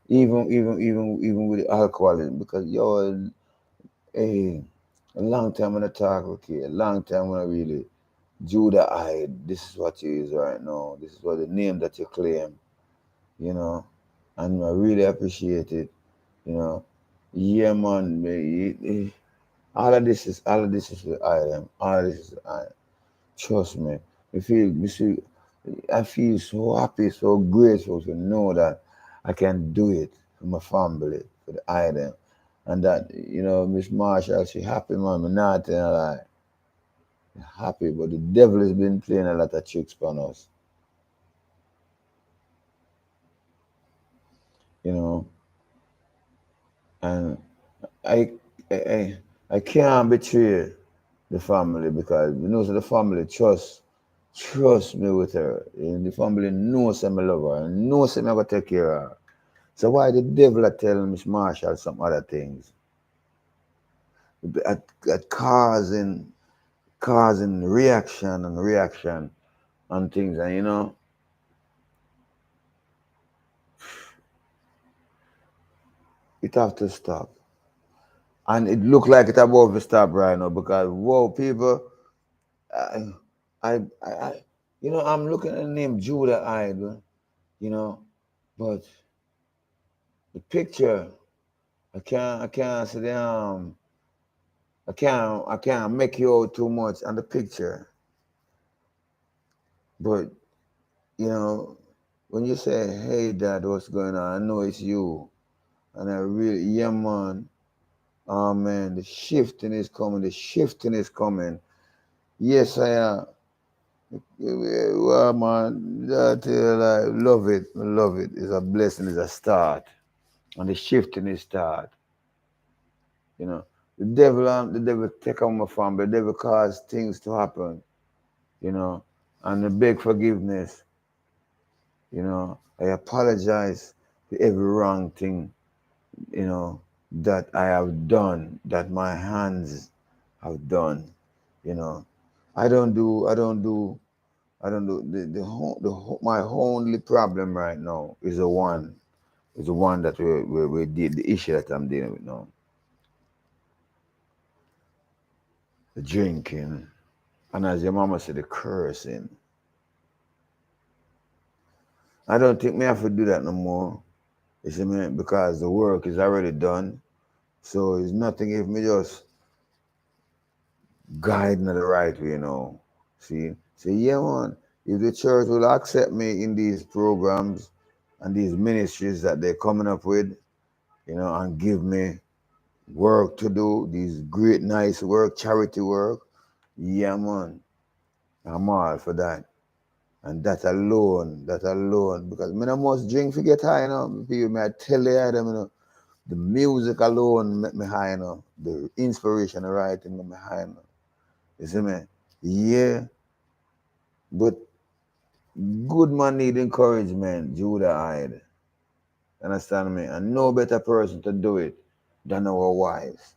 Even with the alcoholism. Because, yo, hey, a long time when I talk, okay, a long time when I really Judah Hyde, this is what you is right now. This is what the name that you claim, you know. And I really appreciate it, you know. Yeah, man. All of this is with I am. All of this is I. Trust me. I feel so happy, so grateful to know that I can do it for my family, for the item. And that, you know, Miss Marshall, she happy, man. I'm not telling her lie. Happy, but the devil has been playing a lot of tricks on us, you know. And I, I, I I can't betray the family because you know so the family trust me with her. And the family knows I'm a lover and knows I'm gonna take care of her. So why the devil are telling Miss Marshall some other things? At causing reaction and things and you know it have to stop. And it look like it about to stop right now because whoa people I, I you know I'm looking at the name Judah Idol, you know, but the picture I can't sit down I can't make you out too much on the picture. But you know, when you say, hey dad, what's going on? I know it's you. And I really yeah man, oh man, the shifting is coming, the shifting is coming. Yes I am. Well man, I love it. I love it. It's a blessing, it's a start. And the shifting is start. You know. The devil take on my family, the devil cause things to happen, you know, and I beg forgiveness, you know. I apologize for every wrong thing, you know, that I have done, that my hands have done, you know. I don't do my only problem right now is the one that we did, the issue that I'm dealing with now, the drinking, and as your mama said, the cursing. I don't think me have to do that no more. You see me? Because the work is already done. So it's nothing if me just guide in the right way, you know. See? So yeah man, if the church will accept me in these programs and these ministries that they're coming up with, you know, and give me work to do, these great nice work, charity work, yeah man, I'm all for that. And that alone, because me no must drink to get high, you know. People may tell you them, you know. The music alone make me high, you know. The inspiration, the writing make me high, you know. You see me? Yeah, but good man need encouragement, Judah Hyde. Understand me? And no better person to do it than our wives.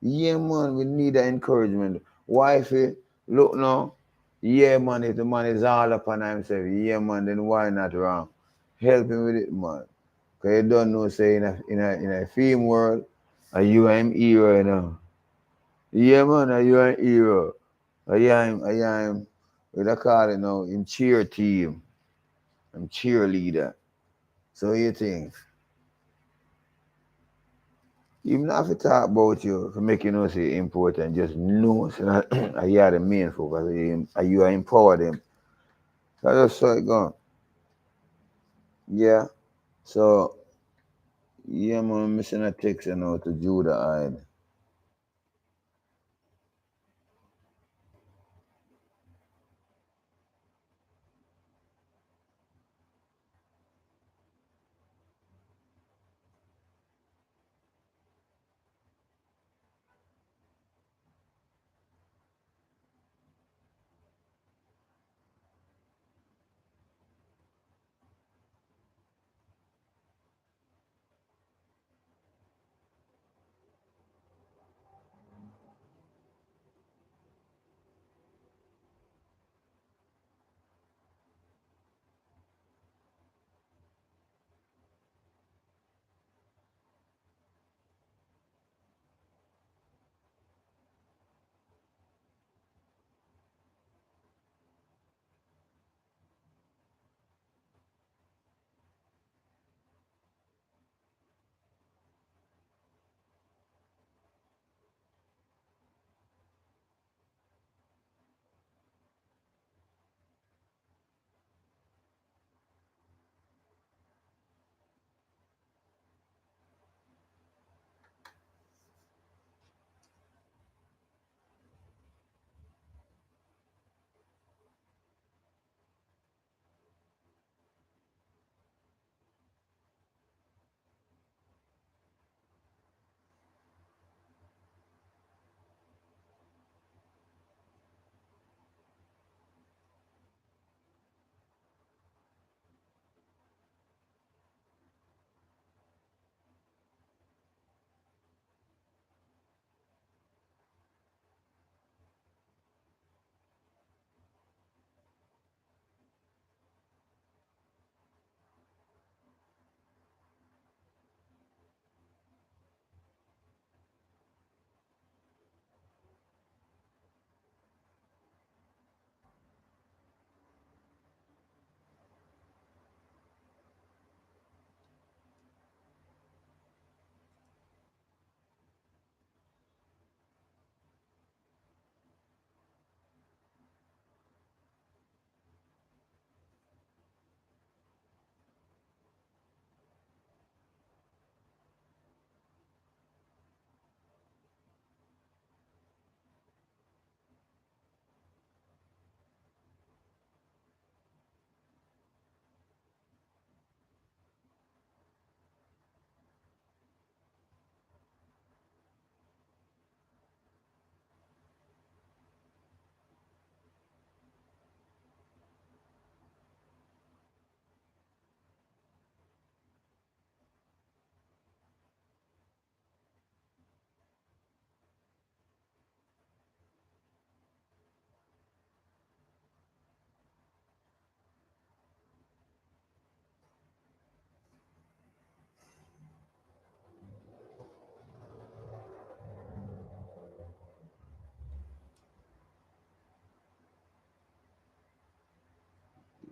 Yeah, man, we need that encouragement. Wifey, look now. Yeah, man, if the man is all up on himself, yeah, man, then why not wrong? Help him with it, man. Because you don't know, say, in a film world, are you am hero, you know? Yeah, man, are you an hero? I am, what I call it now, in cheer team. I'm cheerleader. So you think, even if I talk about you, to make you know say important, just know so that you are the main focus, you are empower them. So I just saw it going. Yeah. So yeah, man, I'm missing a text you know to Judah Hyde.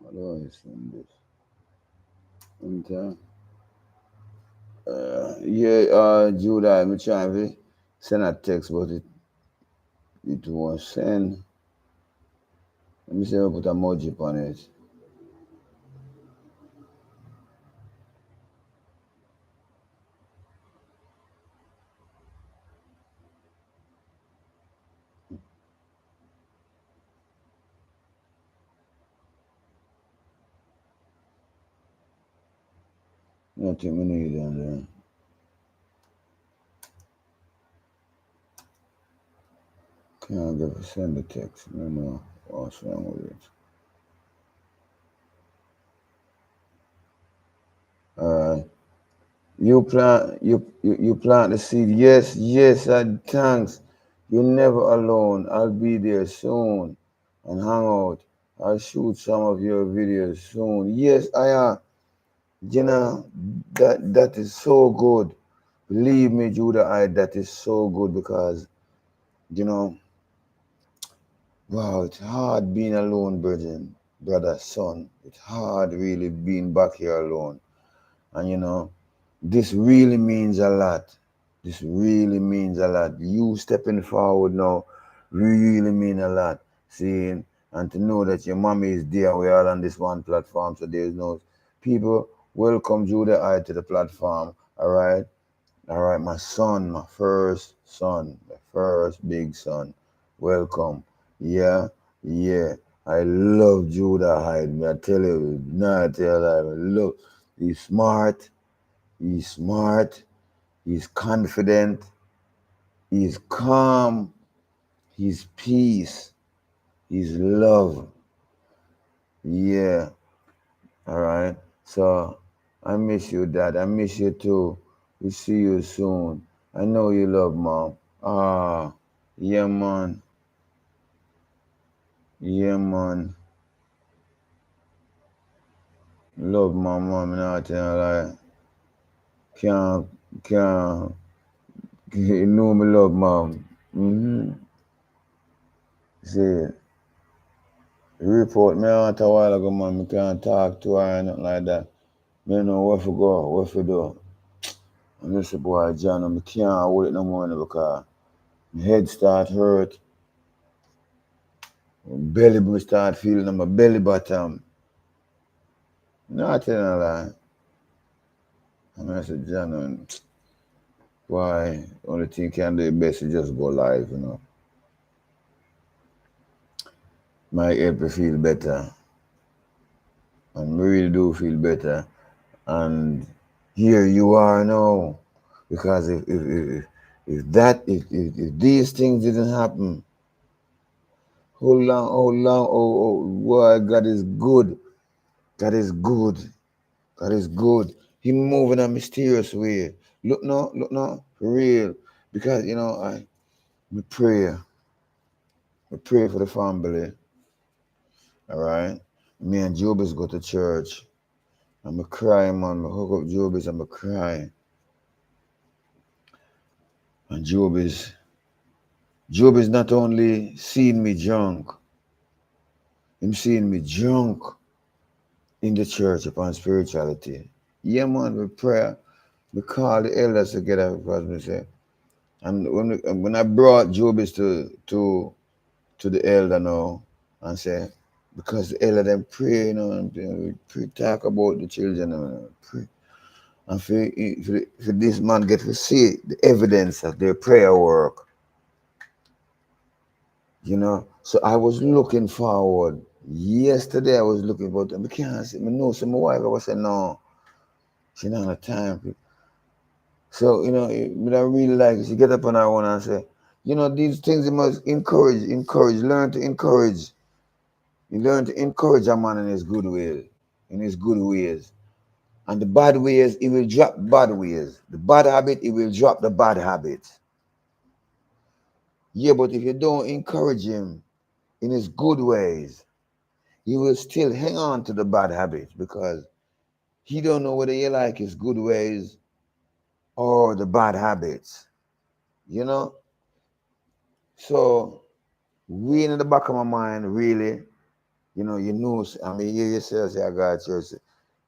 How do I send this? And, Judah, I'm trying to send a text, but it won't send. Let me see if I put emoji on it. Nothing we need on there. Can't get to send the text. I don't know what's wrong with it. Alright. You plant the seed. Yes, thanks. You're never alone. I'll be there soon and hang out. I'll shoot some of your videos soon. Yes, I am. You know, that is so good. Believe me, Judah, that is so good because, you know, wow, it's hard being alone, brother, son. It's hard really being back here alone. And, you know, this really means a lot. This really means a lot. You stepping forward now really mean a lot. Seeing and to know that your mommy is there. We're all on this one platform, so there's no people. Welcome Judah I to the platform. All right, my son, my first son, my first big son. Welcome. Yeah, yeah. I love Judah Hyde. I tell you, not tell you, I love. He's smart. He's smart. He's confident. He's calm. He's peace. He's love. Yeah. All right. So I miss you, Dad. I miss you too. We see you soon. I know you love Mom. Ah, yeah, man. Yeah, man. Love my mom, not tell like can't can't you know me love mom. Mm-hmm. See, report me out a while ago, man. Me can't talk to her or nothing like that. Me know where to go, what to do. And this boy John, and me can't hold it no more now because my head start hurt, my belly me start feeling on my belly bottom. Not telling a lie. And I said, John, and why? Only thing you can do the best is just go live, you know. Might help you feel better. And we really do feel better. And here you are now. Because if these things didn't happen, boy, God is good. God is good. God is good. He move in a mysterious way. Look now, for real. Because you know, I pray for the family. All right. Me and Jobis go to church. I'm a cry, man. I hook up Jobis, I'm a cry. And Job is not only seeing me drunk, him seeing me drunk in the church upon spirituality. Yeah, man, with prayer, we call the elders together because we say, and when I brought Jobis to the elder now and say, because the elder them pray, you know, and we pray, talk about the children, pray. And for this man get to see the evidence of their prayer work. You know, so I was looking forward. Yesterday I was looking forward. I can't see. I know, so my wife I was saying, no, she not have time. So, you know, what I really like is she get up on her own and say, you know, these things you must learn to encourage. You learn to encourage a man in his good ways. And the bad ways, he will drop bad ways. The bad habit, he will drop the bad habit. Yeah, but if you don't encourage him in his good ways, he will still hang on to the bad habits because he don't know whether you like his good ways or the bad habits, you know? So we in the back of my mind, really, you know, I mean, you yourself say I got church.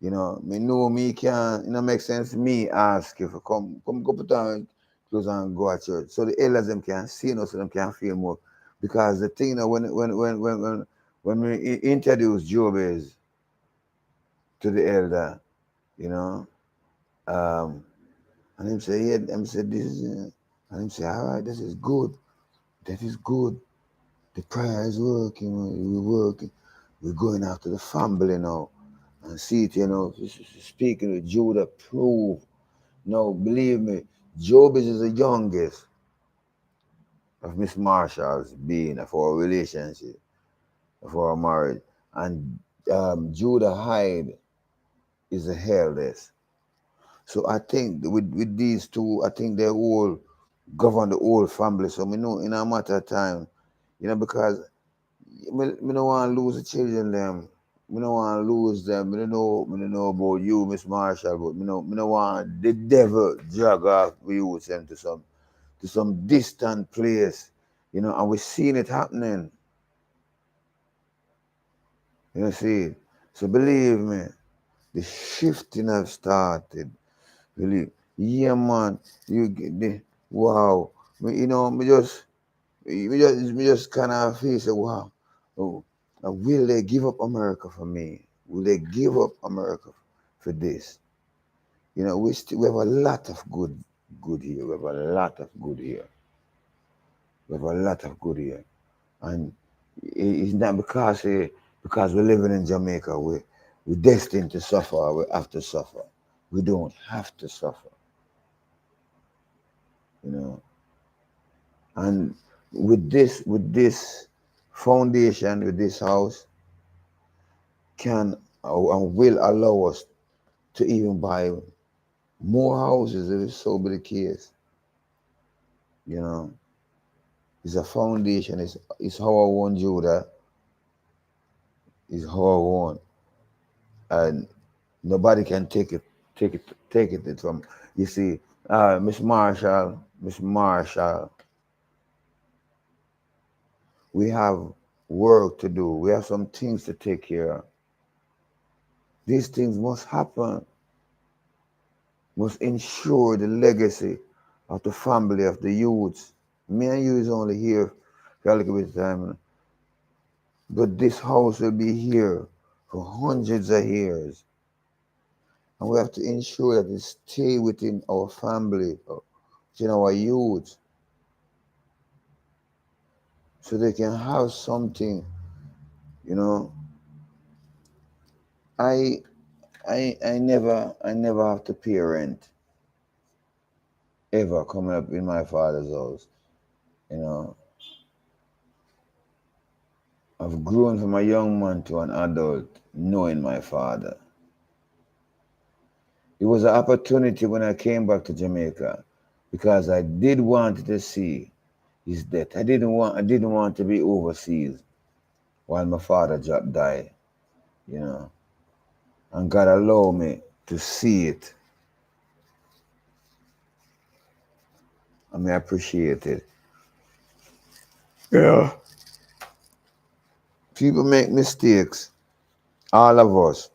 You know, me know me can, you know, make sense. Me ask if I come go put on clothes and go at church. So the elders them can see, you know, so them can feel more. Because the thing, you know, when we introduce Jobes to the elder, you know, um, and him say, yeah, him say this is, and him say, all right, this is good. That is good. The prayer is working. We're working. We're going after the family now. And see it, you know, speaking with Judah, prove. No, believe me, Job is the youngest of Miss Marshall's being of our relationship, of our marriage. And Judah Hyde is the eldest. So I think with these two, I think they all govern the whole family. So me know in a matter of time, you know, because me don't want to lose the children them. Me don't want to lose them. Me don't know about you, Miss Marshall, but me don't want the devil drag off we use them to some distant place. You know, and we're seeing it happening. You know, see. So believe me, the shifting have started. Believe. Yeah, man. You get the wow. You know, me just kind of feel say, wow, oh, will they give up America for me? Will they give up America for this? You know, we have a lot of good here. We have a lot of good here. We have a lot of good here, and it's not because we're living in Jamaica. We're destined to suffer. We have to suffer. We don't have to suffer. You know, and with this foundation, with this house, can and will allow us to even buy more houses if so be the case. You know, it's a foundation. It's how I want Judah. It's how I want, and nobody can take it from. You see, Miss Marshall, we have work to do. We have some things to take care of. These things must happen. Must ensure the legacy of the family of the youths. Me and you is only here for a little bit of time, but this house will be here for hundreds of years. And we have to ensure that it stay within our family, within our youth, so they can have something, you know. I I never have to pay rent ever coming up in my father's house. You know, I've grown from a young man to an adult knowing my father. It was an opportunity when I came back to Jamaica because I did want to see his death. I didn't want to be overseas while my father died, you know. And God allowed me to see it. And I appreciate it. Yeah. People make mistakes. All of us.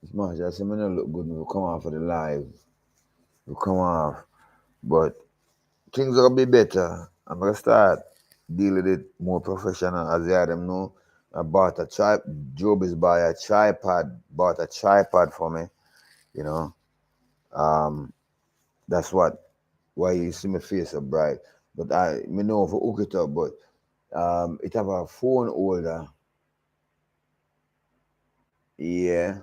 It's much. I say, me not look good. We come off for the live. We come off. But things are going to be better. I'm going to start dealing with it more professional as I them know. I bought a tripod. Job is buy a tripod. Bought a tripod for me. You know. Um, that's why you see my face so bright. But me know if I hook it up, but it have a phone holder. Yeah.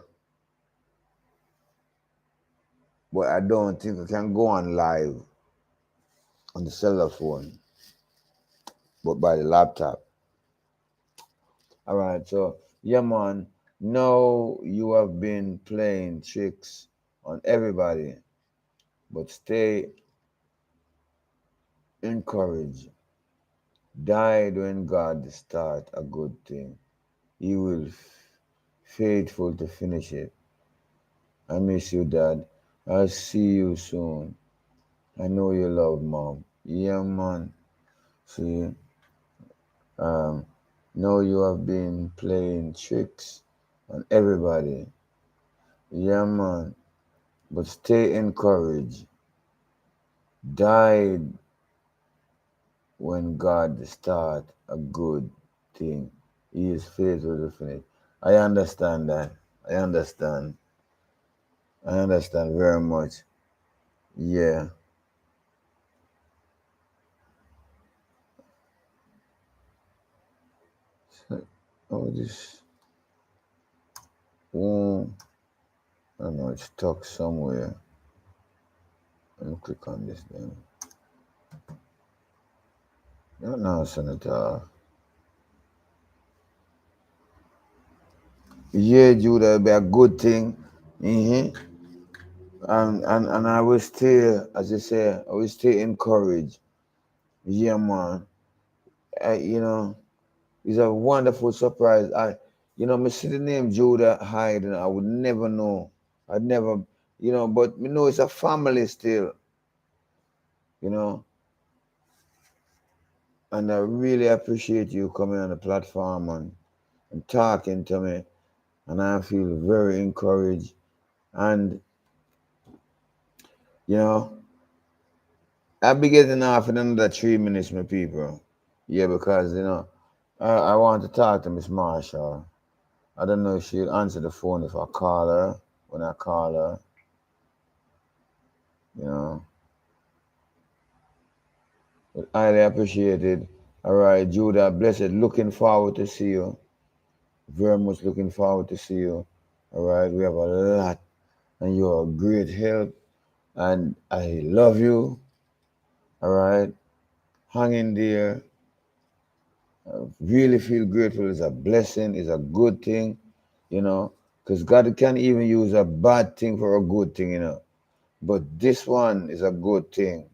But I don't think I can go on live on the cellular phone, but by the laptop. All right, so yeah, man. Now you have been playing tricks on everybody, but stay encouraged. Died when God start a good thing. He will faithful to finish it. I miss you, Dad. I'll see you soon. I know you love mom. Yeah, man. See, um, know you have been playing tricks on everybody. Yeah, man. But stay encouraged. Died when God start a good thing. He is faithful to finish. I understand that. I understand. I understand very much. Yeah. So, oh, this. Oh, I don't know. It's stuck somewhere. Let me click on this thing. No, no, Senator. Yeah, Judah, it'll be a good thing. Mm-hmm. And I will stay, as you say, I will stay encouraged. Yeah, man. You know, it's a wonderful surprise. Me see the name Judah Hyde, and I would never know. I'd never, but me know it's a family still, you know. And I really appreciate you coming on the platform and talking to me. And I feel very encouraged. And, you know, I'll be getting off in another 3 minutes, my people. Yeah, because, I want to talk to Miss Marshall. I don't know if she'll answer the phone if I call her, when I call her, you know. But highly appreciated. All right, Judah, blessed. Looking forward to see you. Very much looking forward to see you. All right, we have a lot, and you're a great help, and I love you. All right, hang in there. Really feel grateful. It's a blessing. It's a good thing, because God can even use a bad thing for a good thing. But this one is a good thing.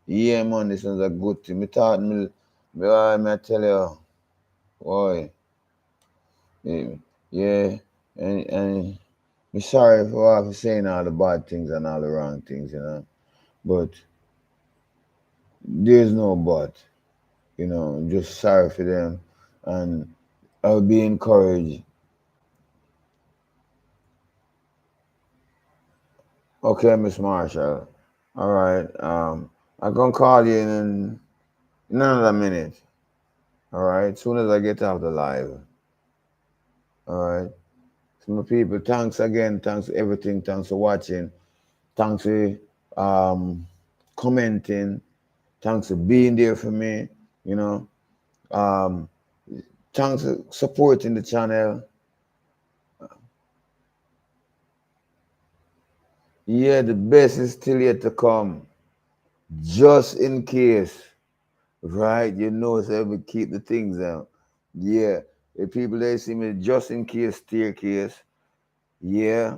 Yeah, man, this one's a good thing. Me tell you, boy, yeah, yeah, and I'm sorry for saying all the bad things and all the wrong things. But there's no but. I'm just sorry for them, and I'll be encouraged. Okay, Miss Marshall. All right. I'm gonna call you in another minute. All right. Soon as I get off the live. All right. So my people, thanks again. Thanks for everything. Thanks for watching. Thanks for commenting. Thanks for being there for me. You know. Um, Thanks for supporting the channel. Yeah, the best is still yet to come. Just in case. Right? So we keep the things out. Yeah. The people they see me just in case staircase. Yeah.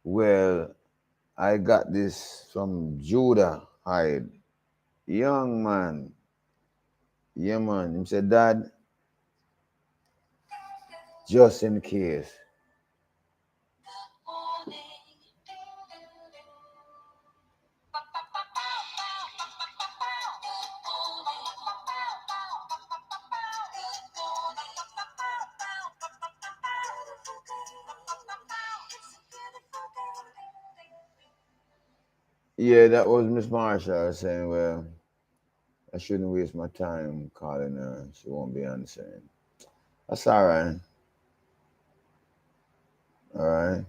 Well, I got this from Judah Hyde. Young man. Yeah, man. He said, Dad, just in case. Yeah, that was Miss Marsha saying, well, I shouldn't waste my time calling her. She won't be answering. That's all right. All right.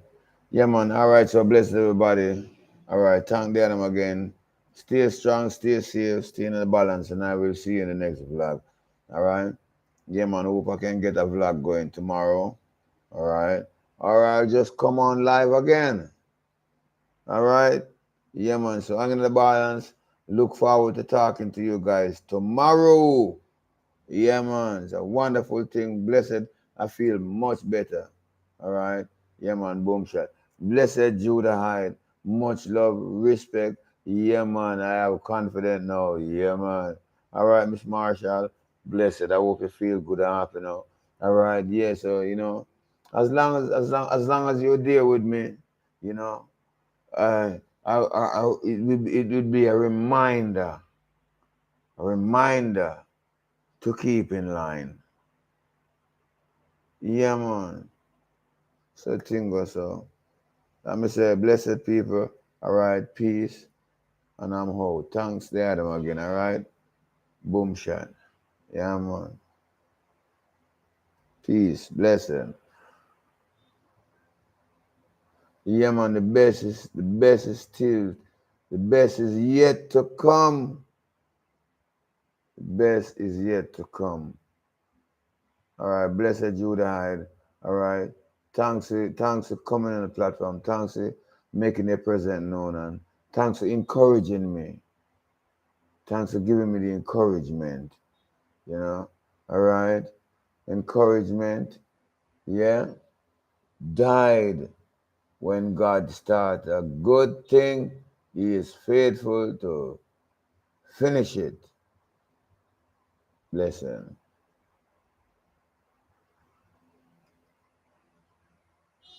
Yeah, man. All right. So bless everybody. All right. Thank them again. Stay strong, stay safe, stay in the balance, and I will see you in the next vlog. All right. Yeah, man. Hope I can get a vlog going tomorrow. All right. All right. Just come on live again. All right. Yeah, man. So hang in the balance. Look forward to talking to you guys tomorrow. Yeah, man. It's a wonderful thing. Blessed. I feel much better. All right. Yeah, man. Boom shot. Blessed Judah Hyde. Much love, respect. Yeah, man. I have confidence now. Yeah, man. All right, Miss Marshall. Blessed. I hope you feel good and happy now. All right. Yeah. So as long as you're there with me, you know, it would be a reminder to keep in line. Yeah, man. So thing goes so. Let me say, blessed people, all right, peace, and I'm out. Thanks, the Adam again, all right? Boom shot. Yeah, man. Peace, blessing. Yeah, man, the best is the best is yet to come. The best is yet to come. All right, blessed Judah Hyde. All right. Thanks for coming on the platform. Thanks for making your presence known, and thanks for encouraging me. Thanks for giving me the encouragement. You know? All right. Encouragement. Yeah. Died when God starts a good thing. He is faithful to finish it. Blessing.